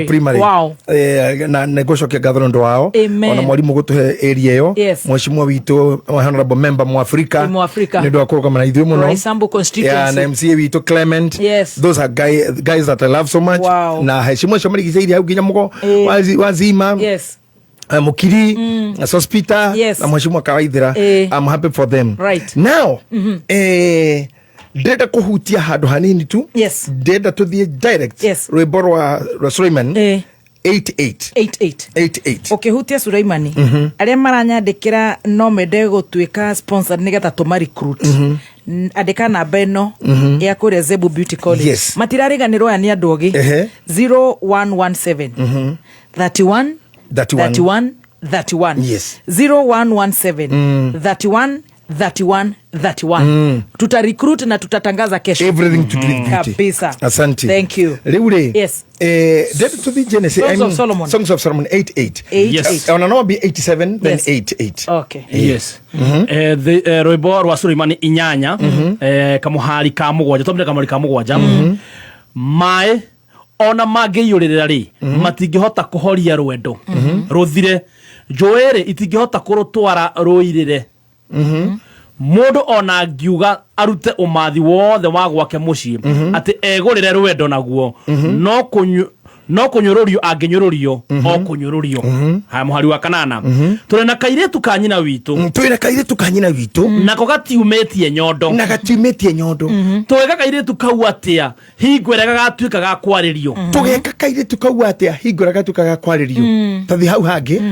Primary. Wow. Na negũcokia ngatho ndo wao. Ona mwarimu gũtũhe area ĩyo. Mheshimiwa witũ honorable member Mwafrika. Nĩ ndũ akũrũgama na ithuĩ mũno. Raisambu constituency. Yeah, na MCA witũ Clement. Yes. Those are guys that I love so much. Wow. Na heshima shomari kisaidi au kinya mko wazima. Yes. Mukiri, Sospita, na mheshimiwa Kawaithira. I'm happy for them. Right. Now, ndenda kuhutia handũ hanini tu. Yes. Ndenda tuthie direct. Yes. Rwĩmbo rwa Suleiman. 88. Okay, hutia Suleimani. Arĩa maranyandĩkĩra no mende gũtuĩka sponsor nĩgetha tũma recruit. Andĩka namba ĩno ya kũrĩa Zebu Beauty College. Matirariganĩrwo aya nĩ andũ ogĩ. 0117 31 31. Yes. 0117 31 31 31. Tuta recruit na tutatangaza kesho. Everything to greet kabisa. Asante. Thank you. Leure. Yes. That to be Genesis. Songs of Solomon. Songs of Solomon 8:8. Yes. On an be 87 then 8:8. Okay. Yes. The Roibo rwa Suleimani inyanya kamuhari ka mugwanja tomire kamari ka mugwanja mai ona magiyurira ri matingihota kuhoria rwendo ruthire njoere itingihota kurutwara ruirire mundu ona ngiuga arute umathi wothe wa gwake mucii ati egurire rwendo naguo no kunyururio anginyururio o kunyururio ha muhari wa kanana turi na kairetu ka nyina witu nako gatiumetie nyondo tugeka kairetu kau atia hingweraga gatuika ga kwaririo tathi hau hangi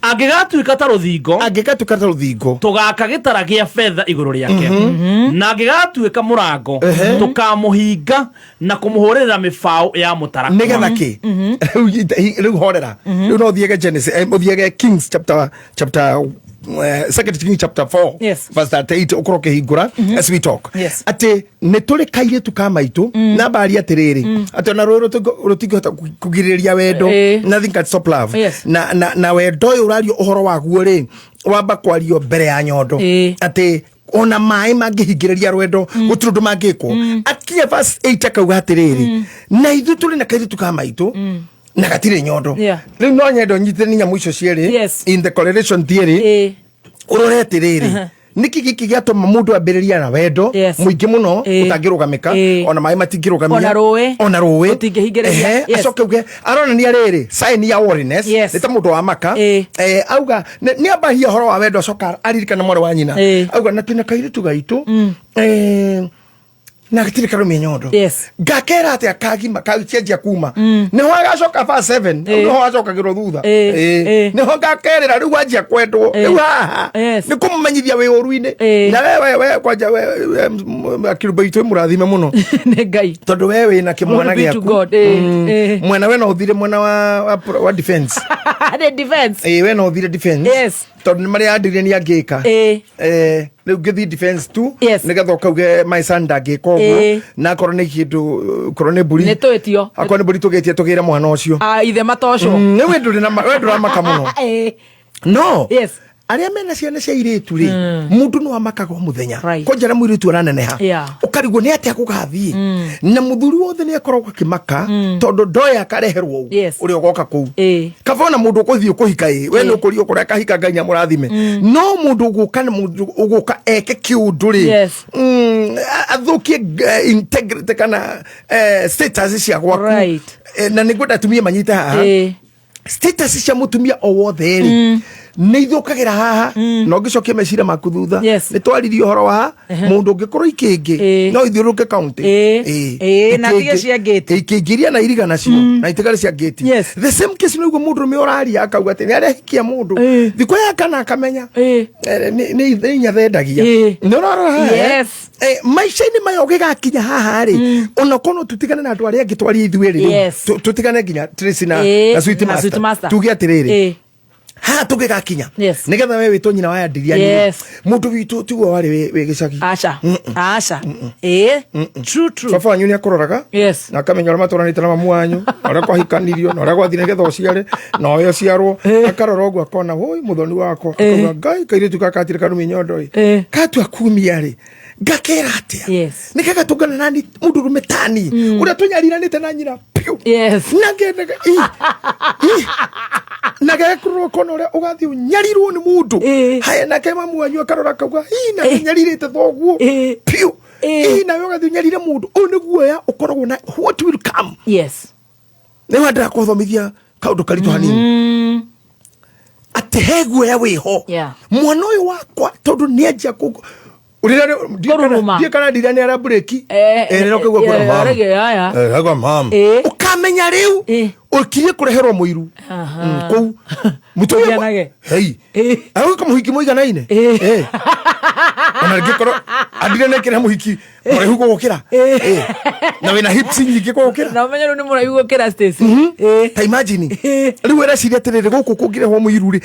angigatuika ta ruthingo tugaka gitara gia fedha iguru riake na angigatuika murango tukamuhinga na kumuhurira mifao ya mutaraka nigetha ki riu horera riu no thiege Genesis uthiege Kings chapter 2 Kings chapter 4 verse 38 ukoroke hingura as we talk ati ne tuli kaire tukamaitu na bari atiriri ati na rutingihota kugiriria wendo nothing can stop love na wendo urario uhoro waguo ri wamba kwario mbere ya nyondo ati ona mai mangihingiriria rwendo guturu ndu mangiko akia verse 8 akauga atiriri na ithu tuli na kaire tukamaitu na gatire nyondo riu no nyendo nyite ni nyamu icio cieri in the correlation theory urorete riri niki giki giatuma mundu ambiriria na wendo muingi muno utangirugamika ona mai matingirugamia ona ruwe utingihingiriria acoke uge arona ni ariri sign ya worriness nita mundu wa maka auga ni abahia horo wa wendo acoka aririkana mwari wa nyina auga na tina kairitu gaitu na gatire karume nyondo gakera ati akagima kaucenjia kuma niho agacoka fa 7 niho acoka giro thutha niho gakerera riu wanjia kwendwo riu haha ni kumumenyithia wi uruine na wewe kwanja akiruba itu murathime muno ni ngai tondu wewe na kimwana giaku mwana we no uthire mwana wa defense the defense we no uthire defense tondu ni mari andirire ni angika riu ngithi defense tu nigetha ukauge my son ndangika na korone kindu korone buri ne twetio akone buri tugetie tugira mwana ucio ithe matosho ni wendu na wendu ramaka muno no aria mena ciana cia iritu ri mundu no amakaga muthenya konjera mwiritu araneneha ukarigwo ni atia kugathii na muthuri wothe ni akoragwo akimaka tondu ndoya akareherwo uri ugoka kuu kavona mundu ukuthii kuhika we no kurio kuria kahika nganya murathime no mundu uguka na mundu uguka eke kiundu ri athukie integrity kana status cia gwaku na niguo tumie manyita haha status cia mutumia o wothe ri ni ithukagira haha no gicokia mecira maku thutha ni twaririe horo wa mundu ngikorwo ikingi no ithiuruke county na tige cia gate ikingiria na iriga nacio na itigari cia gate the same case niguo mundu me oraria akauga ati ni arehikia mundu thiko ya kana akamenya ni nyathendagia ni urora maisha-ini mayo gigakinya haha ri ona kono tutigane na andu aria angi twari ithuiri tutigane nginya Tracy na Sweet Master tuge atiriri ha tugigakinya nigetha we witwo nyina wa ndiria mundu witu tiguo wari we gicagi aca true baba wanyu ni akuroraga na akamenya ura maturanite na mamu wanyu ura kwahikanirio na ura gwathire getha uciare na oyo ciarwo akarora uguo akona hoi muthoni wakwa akauga ngai kairitu kakatire karume nyondo katu akumia ri ngakera atia nikaga tungana nani mundu rumetani uria tunyariranite na nyina piu na ngendaga nage kurwo kono ria ugathi unyarirwo ni mundu haya nake mamu wanyu akarora kauga na nyaririte thoguo piu na ugathi unyarire mundu o niguo ya ukoragwo na what will come ni wanda kuthomithia kaundu karitu hanini ati heguo ya wiho mwana uyu wakwa tondu ni anjia ku Dia kana dirani ara breki no kugwa kwa mama ukamenya riu ukirie kureherwo muiru ku mutoya hey au kama hiki moiganaine ona ngikoro andire nekire muhiki ore huko gukira na wina hips nyingi gukira na umenye ni muraihu gukira Stacy ta imagine riu era ciria tirire guku kungire ho muiruri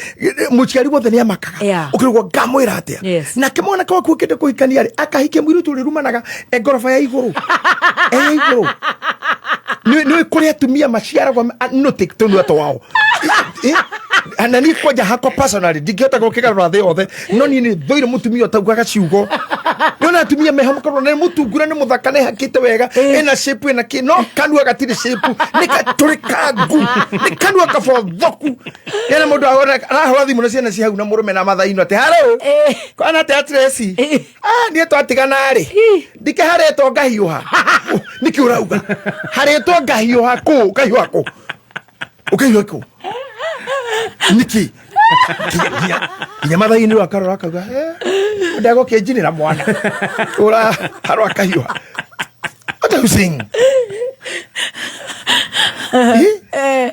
muciari wothe ni amakaga ukirwo ngamwira atia na kimona kwa kukite kuhikania ri akahike muiru turi rumanaga engorofa ya iguru iguru ni kuria tumia maciara kwa no tiktok ato wao ana ni koja hako personally digeta gukika rathe othe no ni thoire mutumia taugaga ciugo nona tumia meha mukorwo ne mutungura ne muthaka ne hakite wega ena shape ena ki no kanua gatire shape nika turikangu ni kanua ka fothoku yana mundu arahora thimu na ciana ci hau na murume na mathaino ate haro kana te atresi ni to atigana ri dike hareto ngahiuha niki urauga hareto ngahiuha ku ngahiuha ku ukahiuha ku niki kinya mathaini wa karora kauga ndago kenjinira mwana ura harwa kahiwa what are you saying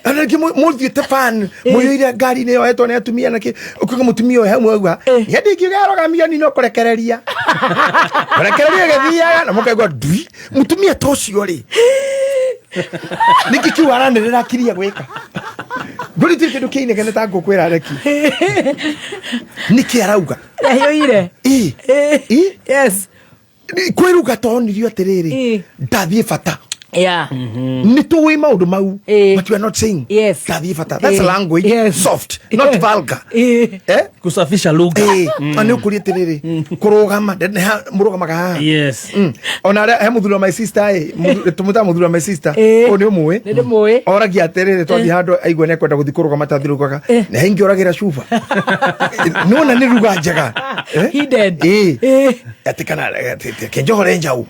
ana ki multi tafan muyoira gari ne eto ne atumia nake ukuga mutumia oya mwaga yadi kigaro gamia ni no korekereria gathia na mukaigwa dui mutumia tocio ri niki kiwara ndirira kiria gwika Guri tike dukeine kana ta ngokwira reki niki arauga yayoire yes kwiruga tonirio atiriri ndathie fata ni tuwi maundu mau but you are not saying ndathie fata that's language soft not vulgar kusafisha lugha ani ukuri atiriri kurugama murugamaga ona he muthuro my sister tumuta muthuro my sister oni umwe ndi mwe oragia atiriri twathi hando aigwe ne kwenda guthi kuruga matathirugaga na hingi oragira cuba nona ni ruga njega hidden atikana kenjohore njau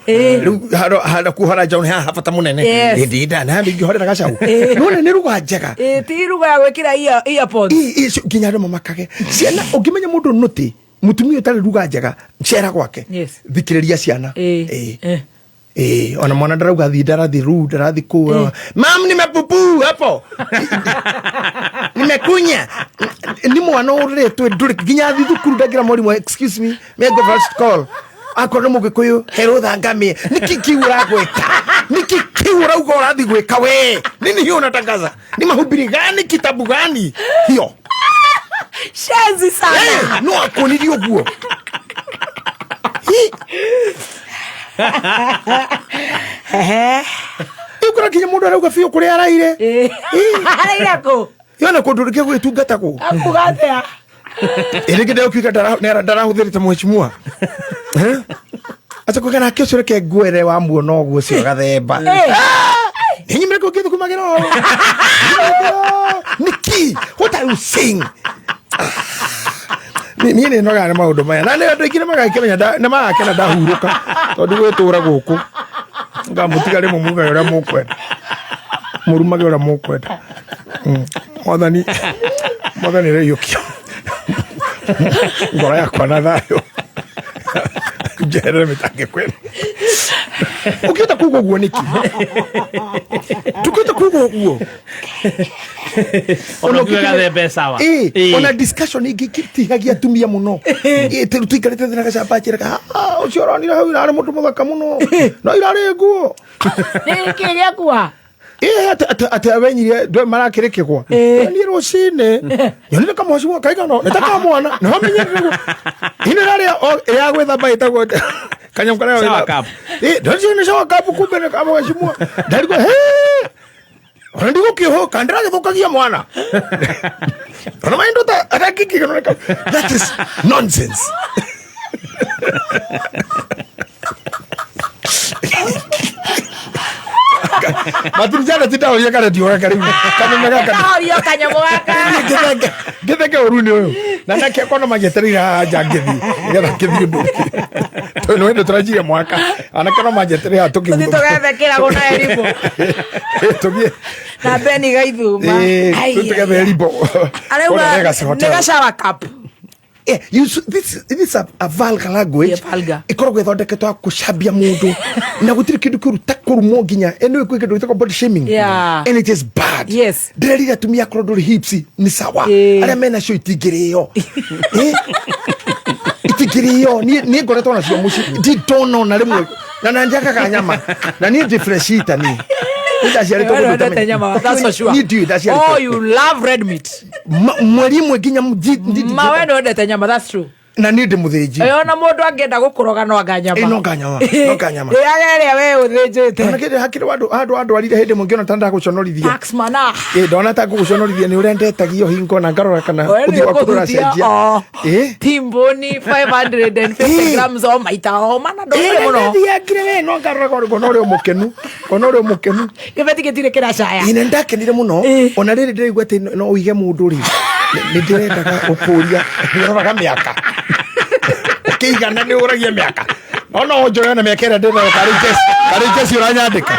hado kuhora njau ni hafata munene ndida na ndi johore gacau nona ni ruga njega ti ruga ya gwikira earpods ginya ndo makage ciana ungimenya mundu nuti mutumia utari ruga njega cera gwake thikiriria ciana ona mwana ndarauga thi ndarathi ru ndarathi ku mam nimepupu hapo nimekunya ni mwana uretwe nduri ginya thi thukuru ndagira morimu excuse me may I go first call akoro mugikuyu hero thangami nikikiura gweka nikikiura ugo rathi gweka we nini hiyo unatangaza ni mahubiri gani kitabu gani hiyo shazi sana no akonirio guo ukora kinya mundu arauga fio kuri araire araire ko yona kundurikia gwitungata ku akugatea erege ndio kwika dara huthirite mheshimiwa acha kugana kesho ke gwere wa muono guo cio gathemba hinyi mreko kithu kumagira niki what are you saying ni no gana maundu maya na ne ndikire magakimenya na magakena ndahuruka tondu gwitura guku ngamutigare mumuga yora mukwenda murumage yora mukwenda mwathani reyukio ngora yakwa na thayo Jeremy take kwenu ukiota kugo guo niki tukiota kugo guo ono kiga the besa ona discussion igikitihagia tumia muno tuikarite thina gacamba chira ucio ronira hau ira mundu muthaka muno no irare guo nikiria kwa ate abenyirie ndo marakirikigwa ni rucine yonire kama ucio kaiga no netaka mwana no amenyerego ine rari ya gwetha baita go kanyamkana sawa kapu ndio ni sawa kapu kumbe ne kama washimua ndalikuwa ndiko kiho kandira githukagia mwana ona maindo ta atakiki kana that is nonsense matinjana titaoria kana tiora karibu kamenya taoria kanyamwaka githeke uruni uyu na nake kono majeterira jangithi getha kithiundu to no ndo turajiye mwaka anakana majeterira tukibu tugathekera gona eribo tugie na beni gaithuma tutige eribo arauga nega shower cup this is a vulgar language. Ikoragwo ithondeketwo kucambia mundu na gutiri kindu kiruta kurumo nginya eno ikwe kindu itako body shaming and it is bad. Yes. Ndirerira tumia korondori hips ni sawa. Aria mena cio itingiriyo. fikirio ni ngoretwo nacio muci nditono na rimwe na njaka kanyama na ni differentiate ni Oh, you love red meat. Mweri mweginya mawe no ndete nyama, that's true. Na ni ndi muthiji ona mundu angenda gukoroga no nganyama no nganyama yageria we uthijite ona kende hakiri andu arire hindi mungiona tanda guconorithia taxmana ndona ta guconorithia ni urendetagio hingo na ngarora kana uthi wa kudura cenjia timboni 550 grams o maita o mana ndo muno ngire we no ngarora kono ri mukenu gebetigitire kira caya ine ndakenire muno ona riri ndirigwa ati no uige mundu ri ni ndirendaga ukuria ngiroraga miaka ukigana ni uragia miaka ona onjoya na miaka ira ndina kari jesi uranyandika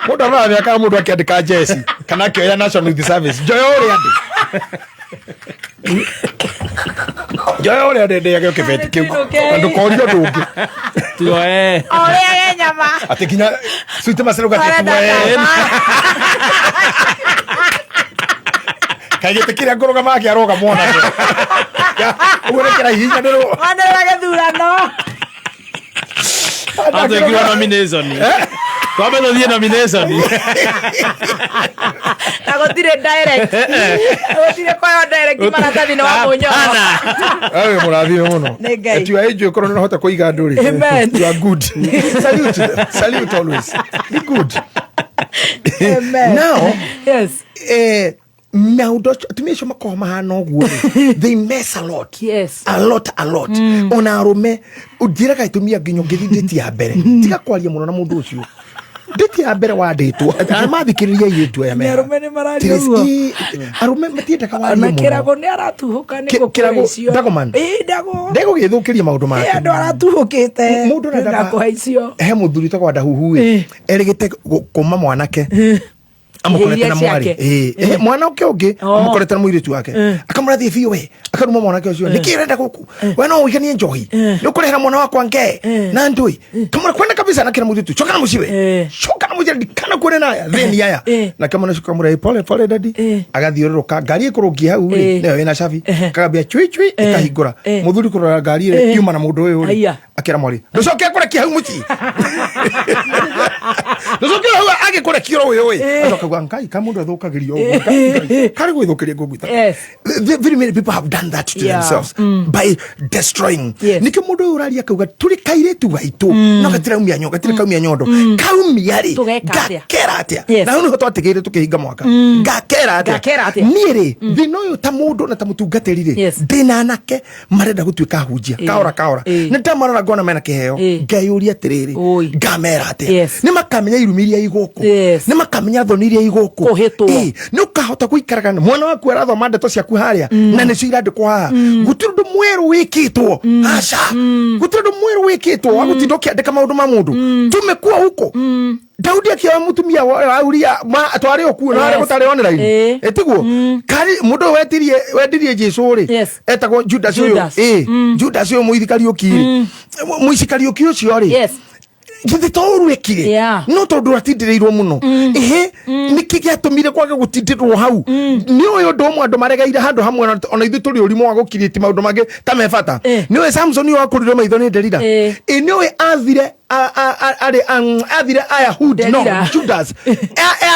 mundu ara miaka mundu akiandika jesi kana kioya national youth service joya uri andi joya uri andi yake kibeti kiu andu korio ndungi tuoe ore nyama ati kinya suite masero gati tuoe kagete kira ngoroga make aroga mwana ugure kira hinya ndero andera gethurano atwekirwo nomination kwame no thie nomination agotire direct agotire kwa direct maratathi no wamunyo awe murathio muno etiwa ejo korona no hota kuiga nduri you are good salute always be good now yes Maudo tumisho makoma hano guo they mess a lot a lot ona arume udira kaitumia ginyo githiti ya mbere tiga kwaria muno na mundu ucio nditi ya mbere wanditwo amathikiriria yitu ya mera arume ni mararia uguo arume matienda kawaria muno na kirago ni aratuhuka ni gukiracio dagoman ndego githukiria maundu make andu aratuhukite mundu na kuhaicio he muthuri to kwanda huhui erigite kuma mwanake amukorete na mwari mwana uke amukorete na mwiritu wake akamurathie biu we akaruma mwana wake ucio nikirenda guku we no wiganie njohi nukurehera mwana wakwa nge na ndui kamura kwenda kabisa na kira mwiritu choka na muciwe choka na muciwe kana kwenda na theni aya na kama nashuka murai pole dadi agathiuruka ngari ikurugia hau ne ina shafi kagabia chui ikahingura muthuri kurora ngari ile yuma na mundu uyu akira mwari ndocoke akurekia hau muci ndocoke hau agikurekia uyu we akagwa ngai kamundu athukagirio kari gwithukiria ngugwita very many people have done that to themselves by destroying niki mundu uraria kauga turi kairetu gaitu no gatiraumia nyoga tirikaumia nyondo kaumia ri gakera atia na no twatigire tukihinga mwaka gakera atia niere thino yo ta mundu na ta mutungatirire ndina nake marenda gutuika hunjia kaora ni tamarora ngona mena kiheo ngayuria tiriri ngamera atia ni makamenya irumiria iguku ni makamenya thoniria iguku ni ukahota guikaraga mwana waku arathoma ndeto ciaku haria na ni cio irandikwo haha gutiri ndu mweru wikitwo aca gutiri ndu mweru wikitwo wa gutinda kiandika maundu ma mundu tumekuwa huko Daudi akiwa mutumia auria atware okuo na ari gutare online etiguo kari mundu wetirie Jesu ri etagwo Judas uyo Judas uyo muithikari ukire muithikari ukio cio ri githitoru ekire no tondu atindirirwo muno niki giatumire kwage gutindirwo hau ni uyu ndomwe andu maregaire handu hamwe ona ithu turi urimo wa gukiriti maundu mage ta mebata ni we Samson yo akurire maitho ni Delila ni we athire athire Ayahudi no Judas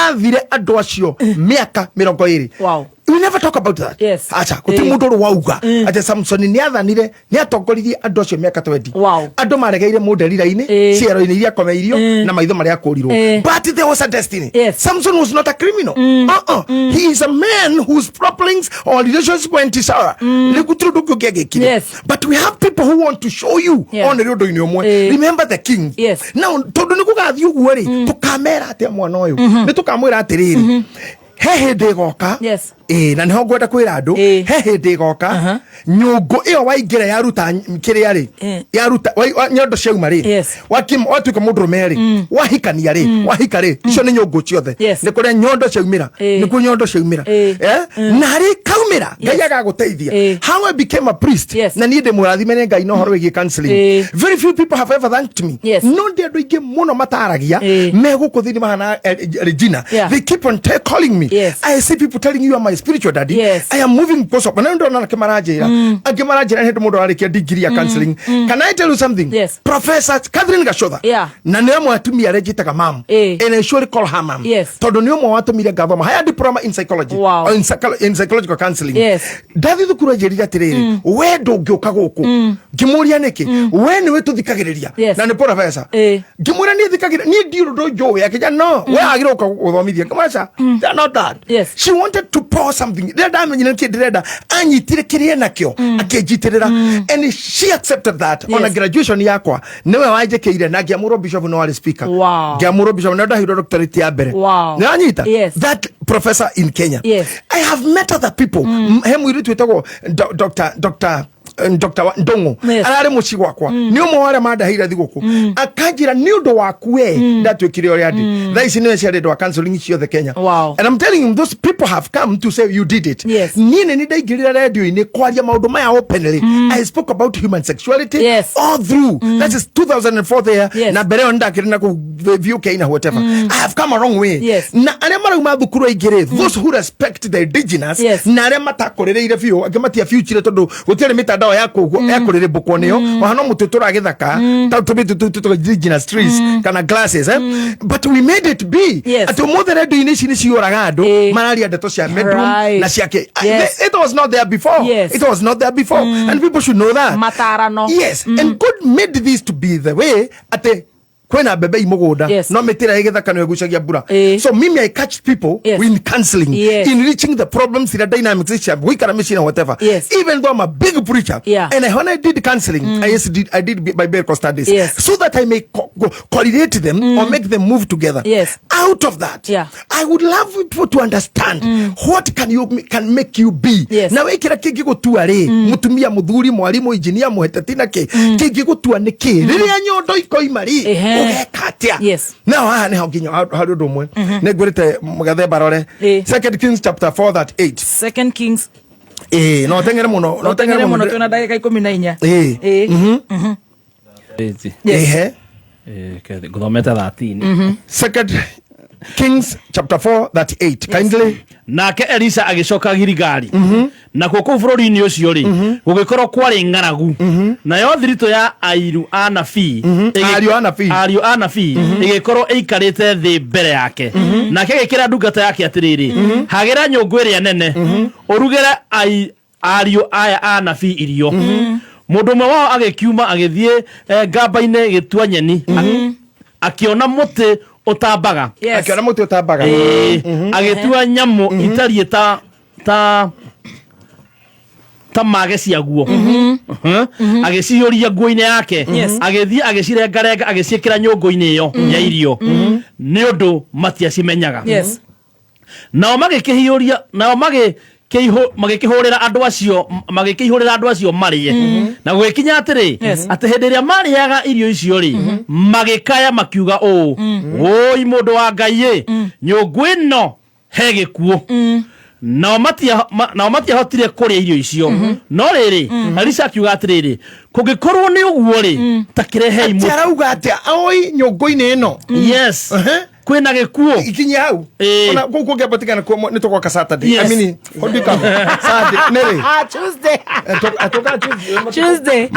athire andu acio miaka 20 wow. We never talk about that. Acha kuti mundu wauga ate Samson ni athanire ni atongoririe andu acio miaka 20 andu maregeire Delila-ini ciero-ini iria komeirio na maitho maria akurirwo but there was a destiny. Samson was not a criminal. He is a man whose problems or relationship went to Sarah. But we have people who want to show you on the road remember the king. Now tondu ni kugathi uguo ri tukamera ate mwana uyu ni tukamwira atiriri he hindi goka na niho ngwenda kwira andu he hindi goka nyungu iyo waingira yaruta kiria ri yaruta nyondo ciauma ri watuika mundu meri wahikania ri wahikari icio ni nyungu ciothe ni kuria nyondo ciaumira ni ku nyondo ciaumira na ri kaumira ngai agaguteithia how I became a priest na ni ndi murathime ngai no horo wigi counseling very few people have ever thanked me no ndi andu ingi muno mataragia megukuthini mahana Regina they keep on calling me me. Yes. I see people telling you I'm my spiritual daddy. Yes. I am moving close up. Na ndo na kemarajira. Agemarajira head modo alikia degree ya counseling. Can I tell you something? Yes. Professor Catherine Gashoda. Yeah. Na nemo atumia register mom. And I surely call her mom. Yes. Todo nemo watumia gavama. Higher diploma in psychology. Wow. Or in psychological counseling. Yes. David kurajirira tiriri. We do gyoka goko. Gimuria niki. We ni wetu thikagireria. Yes. Na ni professor. Gimuria ni thikagireria. Ni diru do jo ya kija no. We agiro ka uthomithia. Kamasha. They're not that. Yes. She wanted to pour something. Dada amenyina kidireda. Anyitire kirie nakyo. Akejitirira. And she accepted that. On a graduation yakwa. Newe waje keire na giamuro bishop no wali speaker. Wow. Giamuro bishop no da hiro doctorate ya bere. Wow. Na anyita. Yes. That professor in Kenya. Yes. I have met other people. Hemu iri tuitako Dr. Ndongo arare muci gwakwa ni umwe wale mada hira thiguku akajira ni undu waku we ndatwikire ori andi tha ici niwe ciarendwa counseling cio the Kenya. Wow. And I'm telling you, those people have come to say you did it. Yes. Ni ndaingirira radio ini kwaria maundu maya openly. I spoke about human sexuality. Yes. All through. That is 2004 there. Yes. Na bere ndakire na ku VUK na whatever. I have come a long way. Yes. Na aria marauma thukuru aigire those who respect the indigenous. Yes. Na aria matakorereire biu angematia future tondu gutire mitandao yakurire bukwo niyo wahano mututura agithaka tubitu indigenous trees kana glasses but we made it be at mother radio initially ciuraga andu mararia ndeto cia bedroom na ciake. It was not there before. It was not there before. And people should know that matarano. Yes. And God made this to be the way at kwena bebe imogoda no metira igethaka no gucagia bura. So mimi I catch people in counseling in reaching the problems in the dynamics we can machine or whatever. Even though I'm a big preacher and when I did counseling I did my biblical studies so that I may coordinate them or make them move together. Out of that I would love people to understand what can make you be. Na wekira kingi gutua ri mutumia muthuri mwalimu engineer muhetatina ke kingi gutua niki riria nyondo ikoimari katia. Yes. Now I ne hoginya how do mwe ne gurite mugathe barore 2 Kings chapter 4 that 8. 2 Kings no tengere muno tuna dakika 14. Ngometa 13. 2 Kings chapter 4 that 8. Kindly. Nake Elisa agicoka Gilgali na koko bururi-ini ucio ri gugikorwo kwari ng'aragu nayo thirito ya ariu anabii igikorwo ikarite thi mbere yake nake gikira ndungata yake atiriri hagira nyungu iria nene urugere ariu aya anabii irio mundu mwe wao agikiuma agithie ngamba-ini gitua nyeni akiona muti utambaga akiona muti utambaga agitua nyamu itarie ta mage ciaguo agiciuria nguo-ini yake agithie agicirengarenga agiciikira nyungu-ini iyo ya irio ni undu matiacimenyaga nao magikihiuria nao magikihurira andu acio marie na gwikinya atiri ati hindi ria mariaga irio icio ri magikaya makiuga oi mundu wa Ngai nyungu ino he gikuo nao matiahotire kuria irio icio no riri Elisa akiuga atiriri kugikorwo ni uguo ri takirehei mutu arauga atia oi nyungu-ini ino kwina gikuo ikinya hau ona guku ngebatikana kwa ni tokwa Saturday I mean hodika Saturday nere Tuesday atoka Tuesday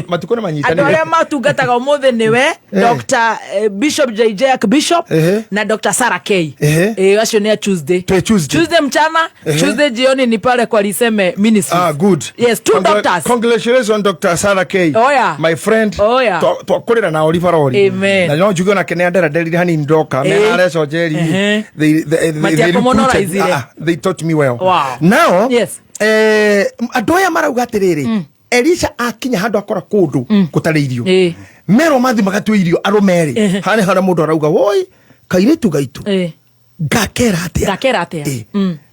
matukona manyita nere adore matungataga umuthe niwe Dr. Bishop JJ Bishop na Dr. Sarah K acio ni Tuesday mchana Tuesday jioni ni pale kwa Liseme Ministry. Good. Yes, two doctors. Congratulations Dr. Sarah K. My friend. Twakurira na Oliver Ori. Amen. Na no jugo na kenenda deriri hani ndoka me areso jeri they taught me well. Now adoya marauga atiriri Elisa akinya handu akora kundu gutari irio mero mathi magatwe irio arumeri hani hana mundu arauga woi kairitu gaitu ngakera atia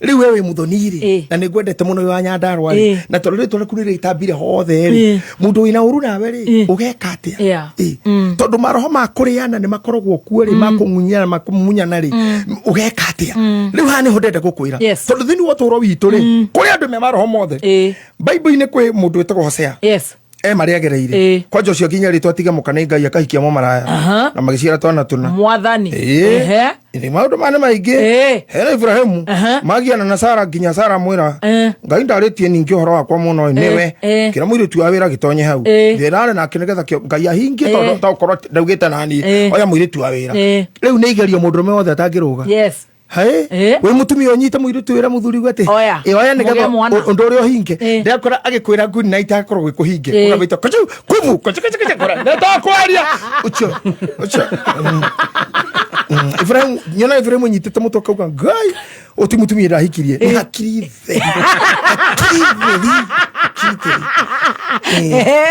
riu wewe muthoniri na nigwendete muno wa Nyandarua na torire kunire itambire hothe ri mundu wina uru nawe ri ugeka atia tondu maroho makuriana ni makorogwo kuo ri makung'unyana makumunyana ri ugeka atia riu hani hodete gukwira tondu thini wa toro witu ri kuri andu me maroho mothe Bible-ini kwi mundu wetagwo Hosea mari agereire kwanja ucio kinya ritwa tiga mukana Ngai akahikia mo maraya na magiciara twana tuna mwathani ni maundu mane maingi hera Ibrahimu magiana na Sara nginya Sara mwira Ngai ndaritie ningi horo wakwa muno niwe kira muiritu wa wira gitonye hau ndirare na kinegetha Ngai ahingi tondu ta ukorwo ndaugite nani oya muiritu wa wira riu ni igerio mundurume wothe atangiruga we mutumia onyite muiritu wira muthuri gwete oya nigetha undu uria hinge ndakora agikwira nguni na itakorwo gwikuhinge ukabita kumu kora ndakwaria ucho Ibrahim nyona Ibrahim nyitete muto kauga Ngai oti mutumia ndahikirie ni hakiri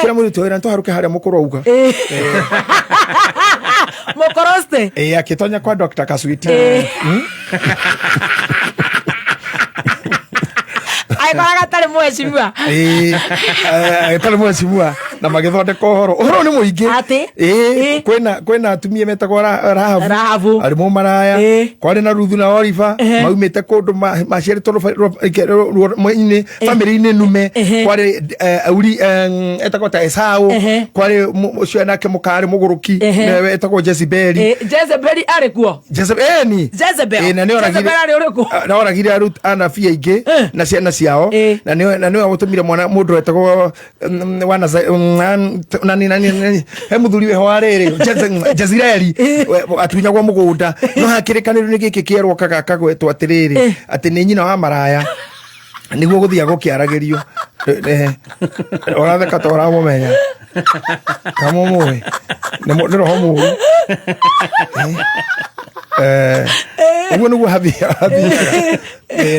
kira muiritu wira ntuharuke haria mukuru uga mokoroste akitonya kwa Dr. Kaswiti aikoraga tari mweshimua tari mweshimua na magithondeka uhoro ni muingi kwena atumia metagwo Rahabu ari mu maraya kwari na Ruthu na Oliver maumite kundu maciaritwo mwe-ini family-ini nume kwari auri etagwo ta Esau kwari ucio nake mukari muguruki newe etagwo Jezebeli ari kuo Jezebel na ne oragire anabii aingi na ciana ciao na ne agutumire mwana mundu etagwo nani he muthuri we hwarere Jezreeli atunyagwo mugunda no hakirikaniro ni giki kierwo kagaka gwetwo atiriri ati ni nyina wa maraya niguo guthia gukiaragirio oratheka tora mumenya kamumwe ni roho muru uguo niguo hathia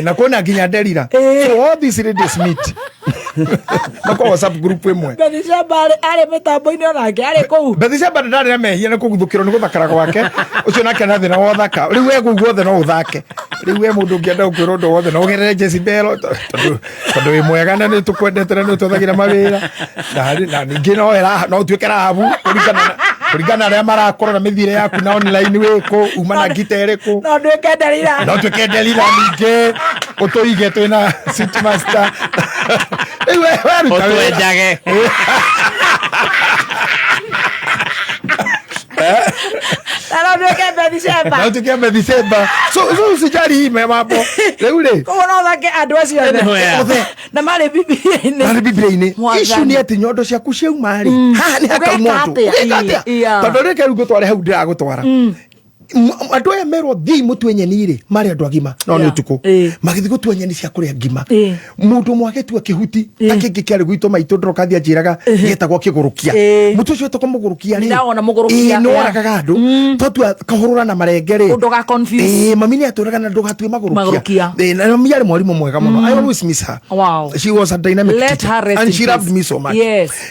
na kona nginya Delila so all these ladies meet nako WhatsApp group imwe Bethsheba ari mitambo-ini onake ari kuu Bethsheba ndari amehia na kuguthukirwo ni guthakara gwake ucio nake na thina wa thaka riu we guothe no uthake riu we mundu ngienda ukwirwo ndo wothe no ugerere Jezebel tondu wi mwega na ni tukwendete na ni tuthagira mawira na ningi no tuike Rahabu kuringana aria marakora na mithire yaku na online wiku uma na ngitereko no tuike Delila ningi utuige twina City Master Otuenjage no tuike Bethsheba so usijali mambo riu kono thake andu acio na mari Biblia-ini issue ni ati nyondo ciaku ciauma ri haha ni hakaumondu tondu reke rugo tware hau ndiragutwara andu aya merwo thii mutwe nyeni ri mari andu agima no ni utuku magithi gutwe nyeni cia kuria ngima mundu mwake tu akihuti akingi kiari gwito maitu ndroka thia njiraga getagwo kigurukia mutu ucio to kumugurukia ri ndaona mugurukia no arakaga andu totu kahurura na marengeri undu ga confuse mami ni aturaga na ndugatwe magurukia na mami ari mwarimu mwega muno I always miss her she was a dynamic teacher and she loved me so much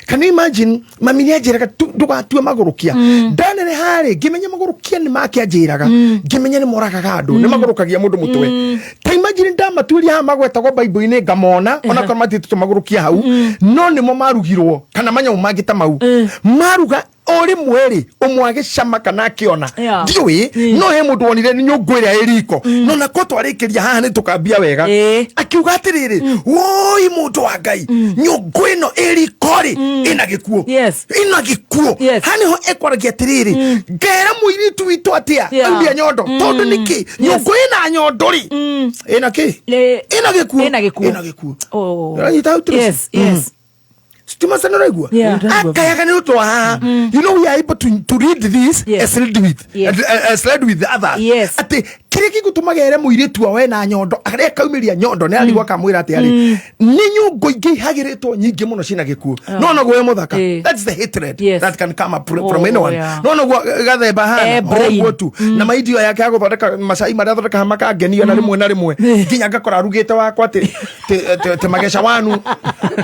can you imagine mami ni ajiraga ndugatwe magurukia ndanere hari ngimenya magurukia ni make njiraga ngimenya ni moragaga andu ni magurukagia mundu mutwe ta imagine ndamaturia ha magwetagwo Bible-ini ngamona ona kwa matitu magurukia hau no ni mo marugirwo kana manya umagita mau maruga ori mweri umwage cama kana akiona ndiwi no he mundu wonire ni nyungu iria iriko no na ko twarikiria haha ni tukambia wega akiuga atiriri woi mundu wa Ngai nyungu ino irikori ina gikuo hani ho ekwaragia atiriri ngera muiritu witu atia ambia nyondo tondu niki nyungu ina nyondori ina ki ina gikuo Stima sana raigua akayaga ni uto ha you know we are able to read this as read with the others ati kiriki gutumagere muiritu wa we na nyondo aria kaumiria nyondo ni aligwa kamwira ati ari ni nyungu ingi hagiritwo nyingi muno cina gikuo no no gwe muthaka that's the hatred that can come up from anyone no no gathemba hana ogwo tu na maidio yake aguthondeka macai maria thondeka hamaka ngenio na rimwe nginya ngakora rugite wakwa ati te magesha wanu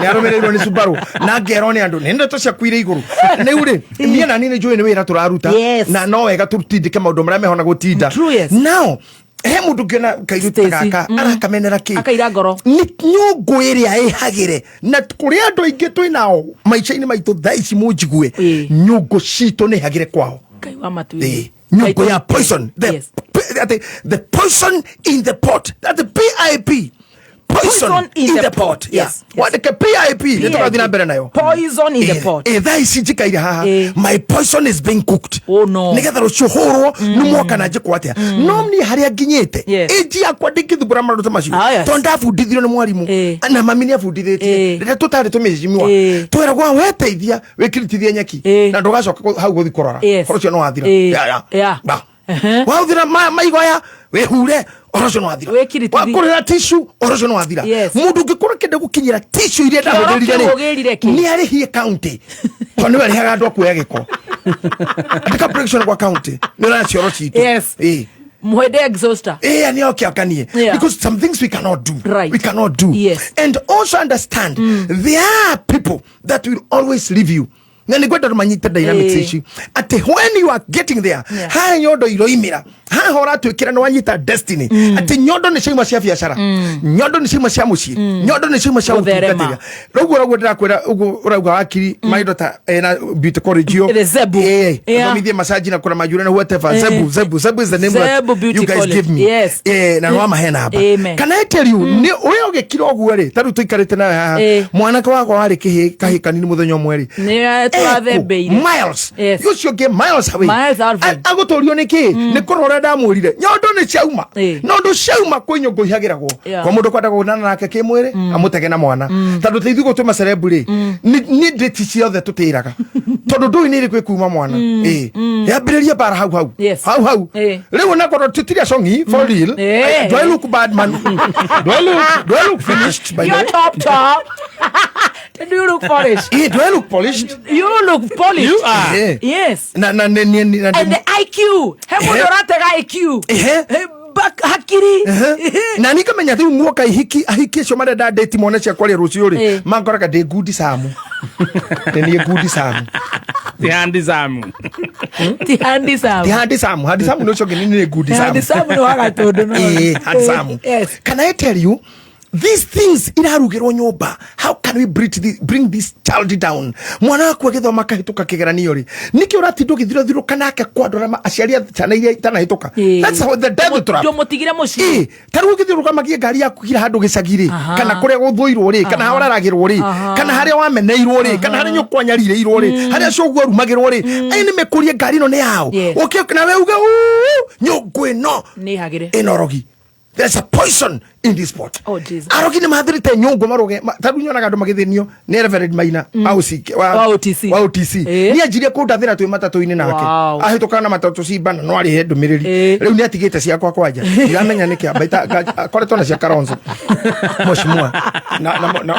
ni aromereirwo ni Subaru na ngero ni andu ninde to ciakuire iguru ni uri mie na nini njui ni wira turaruta na no wega turutindike maundu maria mehona gutinda now he mundu ngena kairuta gaka arakamenera ki akaira ngoro ni nyungu iria ihagire na kuri andu aingi twinao maica-ini maitu thaici munjigue nyungu citu ni hagire kwao kai wa matu nyungu ya poison the poison in the pot that the PIP poison in the pot. Yes. Wandike PIP nitukathi na mbere nayo. Poison in the pot. Thaa ici njikaire haha. My poison is being cooked. Oh no. Nigetha rucio hurwo ni mwoka na njikwo atia. No ni haria nginyite. Eji yakwa ndingithugura maruta macio. Tonda fundithio ni mwarimu. Na mami ni afundithitie. Rĩrĩa tutari tumicimwa. Tweragwa weteithia wikiritithia nyeki. Na ndugacoka hau guthi kurora. Rucio no wathira. Ya. Wathira maigoya wehure orocio no wathira. Wakurira tissue orocio no wathira. Mundu ngikura kende gukinyira tissue iria ndahũthĩrire ni arĩhie county. Tondũ nĩ arĩhaga andũ akuoya gĩko. Ndika prediction kwa county. Nĩ ra cioro citu. Mwede exhauster. Ni okay akanie. Because some things we cannot do. We cannot do. And also understand there are people that will always leave you. Na nigwenda rumanyita dynamics ici ati when you are getting there ha nyondo iroimira ha hora twikira no wanyita destiny ati nyondo ni ciuma cia biashara nyondo ni ciuma cia muci nyondo ni ciuma cia utungatira rugo ndirakwira ugo urauga wakiri maidota na beauty college Zebu nomithie massage na kura majura na whatever Zebu is the name that you guys give me na no mahena haba can I tell you ni uyo gekira oguo ri taru tuikarite na mwanaka wako wari kahika nini muthenya mweri miles. You should get miles away. Agotorio niki ni kurora ndamurire nyondo ni ciauma nyondo ciauma kwenyo ngoihagiragwo kwa mundu kwenda kunana nake kimwiri amutege na mwana tondu teithu gutuma celebrity ni date ciothe tutiraga tondu ndui ni ri kuma mwana yambiriria bara hau riu na korwo tutiria songi for real do I look bad man do I look finished by your top do you look polished? Do I look polished? You look polished. You are. Yes. And the IQ. Hemodoratega IQ. Back hakiri. Na nikamenya thiu muoka ahiki cio marenda date mone cia kwari rucio ri mangoraga de good samu. Ni good samu. Ti handi samu. Handi samu no cio ni good samu. Handi samu no agatundu no. Handi samu. Can I tell you these things irarugirwo nyumba? How can we bring this child down? Mwana wako agithoma kahituka kigeranio ri niki uratindu githiro kanake kwandora aciari atana iria itanahituka. That's how the devil trap. Ndomutigire muci. Taru githiro kamagie ngari yaku kira handu gicagiri kana kuria guthuirwo ri kana horaragirwo ri kana haria wameneirwo ri kana haria nyukwanyarireirwo ri haria ciogu arumagirwo ri ai ni mekurie ngari no ni yao okay na we uga nyungu ino ni hagire enorogi. There's a poison in this pot. Oh Jesus. Arogi ni mathirite nyungu maroge tarunywa na gandu magithinio ni Reverend Maina wa OTC ni ajirie kundathira twi matatu-ini nake ahituka na matatu cibana no ari hendu miriri riu ni atigite ciakwa kwanja iramenya niki abaita akoretwo na cia Karonzo moshimwa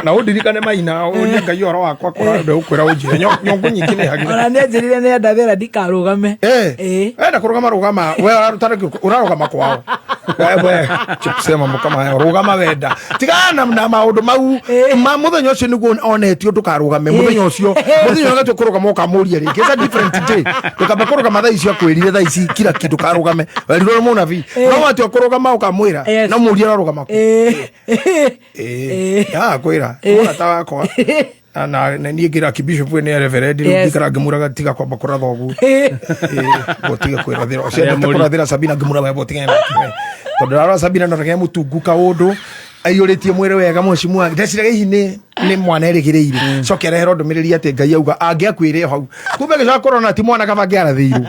na udirikane Maina ni ngai oro wakwa kora ukwira ujire nyungu nyingi ni hagire ona ni ajirire ni ndathira ndikarugame na kurugama we urarugama kwao wewe kusema mukama haya rugama wenda tigana na maundu mau muthenya ucio niguo onetio ndukarugame muthenya ucio ngatwe kurugama ukamuria ri kesa different day tukaba kurugama thaa icio akwirire thaa ici kila kitu karugame weriro muna vi no watio kurugama ukamwira no muria rugama ku ya kwira ona tawako na ni gira kibishop we ne reverend ndikara ngemuraga tiga kwamba kuratha ogu botiga kwirathira ocio ndikurathira Sabina ngemura we botiga tondu ara Sabina no rege mutungu ka undu aiyuritie mwire wega mwecimu ndeciraga ihi ni mwana erigireire cokera hero ndumiriri ati ngai auga angiakwire hau kumbe gica corona ti mwana kaba ngiarathiru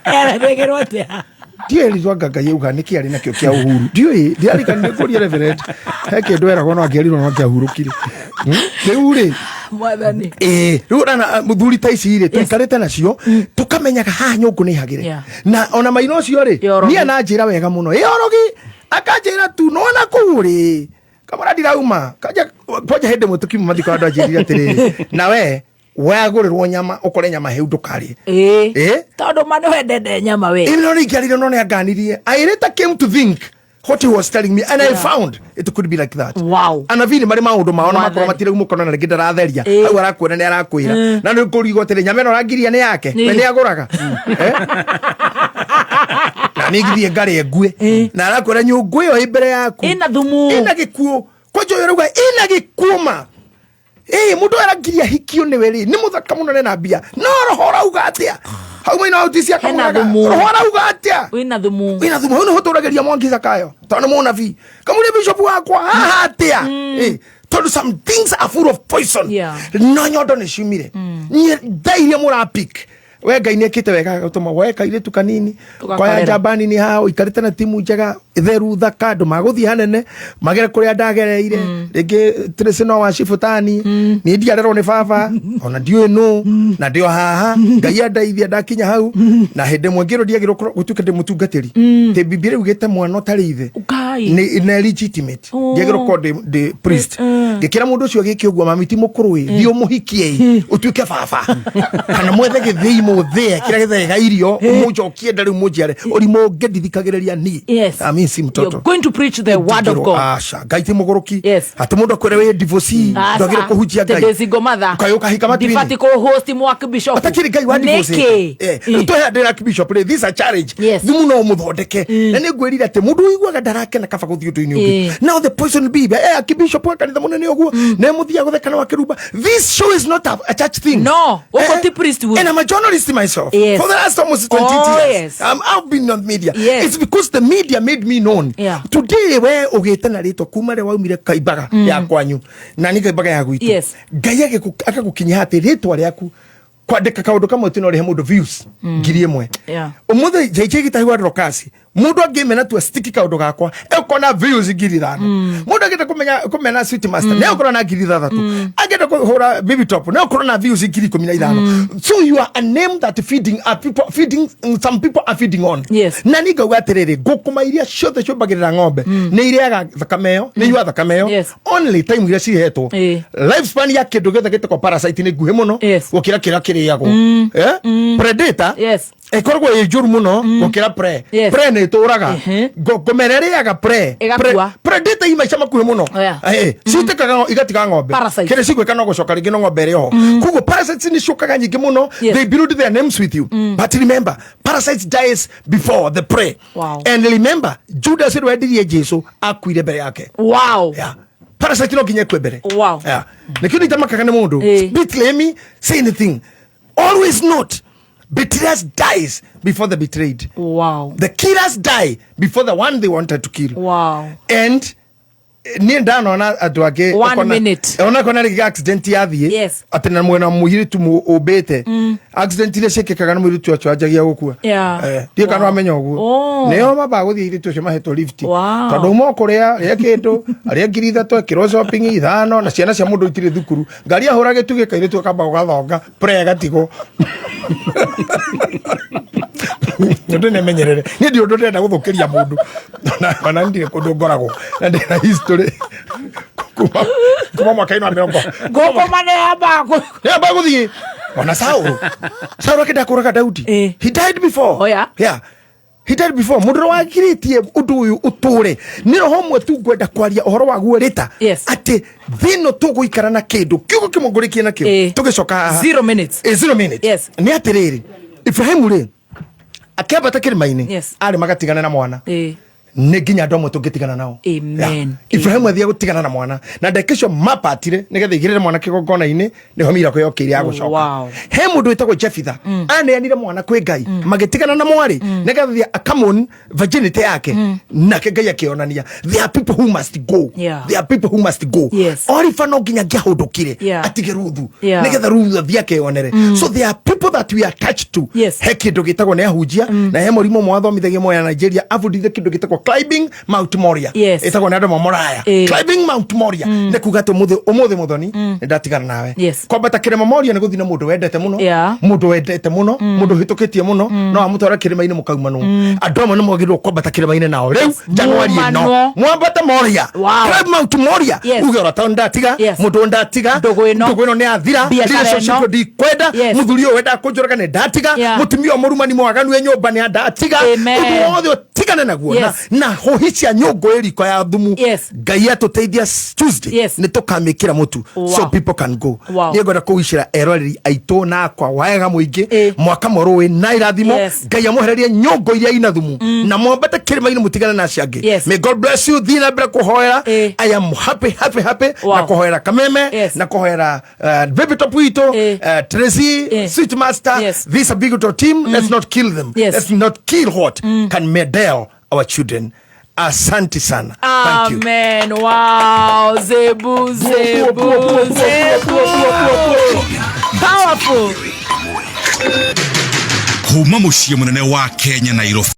erathigirwo atia Dieli zwaga gayuga niki ari nakyo kya uhuru. Diali kan nekuri reverend. Heke ndwera gono agiarirwo no kya uhuru kire. Riure. Mwathani. Riura na muthuri taicire tuikarete nacio tukamenyaga ha nyungu ni hagire. Na ona maino cio ri ni ananjira wega muno. Orogi akanjira tu nona kuri. Kamara ndirauma. Kaja hende mutukimu mathiko andu anjirire atiriri. Na we wagurirwo nyama ukore nyama heu ndukari tondu manu wendete nyama we ino ni kiarire no ne aganirie I later came to think what he was telling me and I found it could be like that. Wow. Ana vile mari maundu maona makoro matire gumukona na rigida ratheria au arakwira ni arakwira na ni kurigo tere nyama no rangiria ni yake ni aguraga na nigithie ngari engue na arakwira nyungu iyo imbere yaku ina thumu ina gikuo kwanjo yoruga ina gikuoma mundu aragiria hikio ni weri ni muthaka muno na mbia no roho rauga atia hau maina autisia kamuraga hora ugatia wina thumu hau no hoturageria Mwangi Zakayo tona mona vi kamuri bishop wakwa hatia tondu some things are full of poison no nyondo ni shumire ni dairia murapik we Ngai ni ekite wega gutuma weka ile tukanini kwa Jabani ni hao ikarite na timu njega theru thaka andu maguthii hanene magere kuria ndagereire ringi Tracy no wa Shifutani ni ndiarerwo ni baba ona ndiwe no na ndio haha Ngai andaithia ndakinya hau na hende mwengiro ndiagirwo gutuka ndi mutungatiri te Biblia ugite mwana utari ithe ni legitimate ndiagirwo ko the priest ngikira mundu ucio giki ugwa mamiti mukuru thio muhikie utuike baba kana mwethe githii muthe kira githega irio umujokie ndari mujiare orimo ngedithikagireria ni si mtoto. You're going to preach the word of God. Asha gaiti muguruki ati mundu akwerewe divorce ndogire kuhujia Ngai tedezi gomada ukayoka hikama tu difati ko host mwaka bishop atakiri Ngai wa divorce to ya ndera bishop this a challenge thimu no muthondeke na ni ngwirira ati mundu igwaga ndarake na kaba guthio tuini ungi now the poison be akibishop akanitha munene oguo na muthia guthekana wa kiruba this show is not a church thing no ukoti priest and I'm a journalist myself for the last almost 20 years I've been on media it's because the media made me known today we ugite na rito kuma re waumire Kaimbaga ya kwanyu na ni Kaimbaga ya gwitu Ngai akagukinya hati rito ryaku kwandika kaundu kamwe tino rehe mundu views ngiri imwe umuthe JJ gitahwa rokasi mundu angimena tu stick kaundu gakwa ekona views ngiri thano mundu agita kumena sweet master ne ukora na ngiri thatu agita kuhura baby top ne ukora na views ngiri 15 so you are a name that feeding some people are feeding on na ni gawa terere gukuma iria ciothe ciobagirira ng'ombe ni iriaga thakameyo ni yua thakameyo only time iria cihetwo lifespan ya kindu githe giteko parasite ni nguhe muno gukira kiriago predator ekorwo ejuru muno gukira prey ni turaga gomereriaga prey predator imaisha makuhe muno citekaga igatiga ng'ombe kire cigweka no gucoka ringi no ng'ombe ri ho kugo parasites ni cokaga nyingi muno they build their names with you but remember parasites dies before the prey and remember Judas rwedirie Jesu akuire mbere yake parasite no kinye kwebere nikini tamakaka ne mundu let me say anything always not betrayers dies before the betrayed. The killers die before the one they wanted to kill. And ni ndano na adwage 1 minute ona kona ri accident yathie atena mwena muhiri tu obete accident ile shekekaga na muhiri tu achajagia gukua die kana amenya oguo neo maba guthie iri tu maheto lift tondu mo kuria ria kindu aria ngiri thatu kiro shopping ithano na ciana cia mundu itire thukuru ngari ahura gituge kaire tu akamba gugathonga pre gatigo ndu ne menyerere ni ndio ndu ndenda guthukiria mundu na ndire kundu ngorago na ndina history kuma mwaka ino ameongo goko mane aba guthie ona Saul akenda kuraga Daudi he died before he died before mundu wa kiritie undu uyu uture ni roho mwe tu gwenda kwaria uhoro wa guorita ati thino tuguikara na kindu kiugo kimongurikie na kio tugicoka 0 minutes 0 minutes ni atiriri Ibrahimu ri akabata kirimaini ari magatigana na mwana ne ginya ndomo tugitigana nao Ibrahimu athia gutigana na mwana na ndekisho mapatire nigetha igirire mwana kigongona ini ni homira ko yokiri agucoka he mundu itagwo Jefitha aneanire mwana kwi Ngai magitigana na mwari nigetha akamon virginity yake na Ngai akionania there are people who must go orifa no ginya giahundukire atige ruthu nigetha ruthu athia kionere so there are people that we are attached to he kindu gitagwo ne ahujia na he murimo mwathomithagio moya Nigeria abudithe kindu gitagwo climbing Mount Moria etagwo na ndo Moraya climbing Mount Moria ne kugato umuthi muthoni ndatigana nawe kwambata kirema Moria ne guthina mundu wendete muno mundu hitukitie muno no amutwara kirema-ini mukauma no adomo no mogirwo kwambata kirema-ini nao riu January no mwambata Moria climb Mount Moria ugora ta ndatiga mundu ndatiga ndugu ino ne athira relationship di kwenda muthuri wenda kunjoroga ne ndatiga mutumio murumani mwaganu e nyumba ne ndatiga wothe tigana naguo na hohicia nyongo eriko ya thumu Ngai atuteithia Tuesday ni tukamikira mutu so people can go ni ngoda kuhicira eroreri aito na kwa waega muingi mwaka morowe na irathimo Ngai amuhererie nyongo iria ina thumu na mwambate kirima-ini mutigana na ciangi may God bless you thina bra kuhoera I am happy na kuhoera Kameme na kuhoera baby top wito Tracy sweet master this a big team let's not kill them let's not kill what can medal our children. Asante sana. Amen. Wow. Zebu. Powerful. Kuma muciĩ munene wa Kenya Nairobi.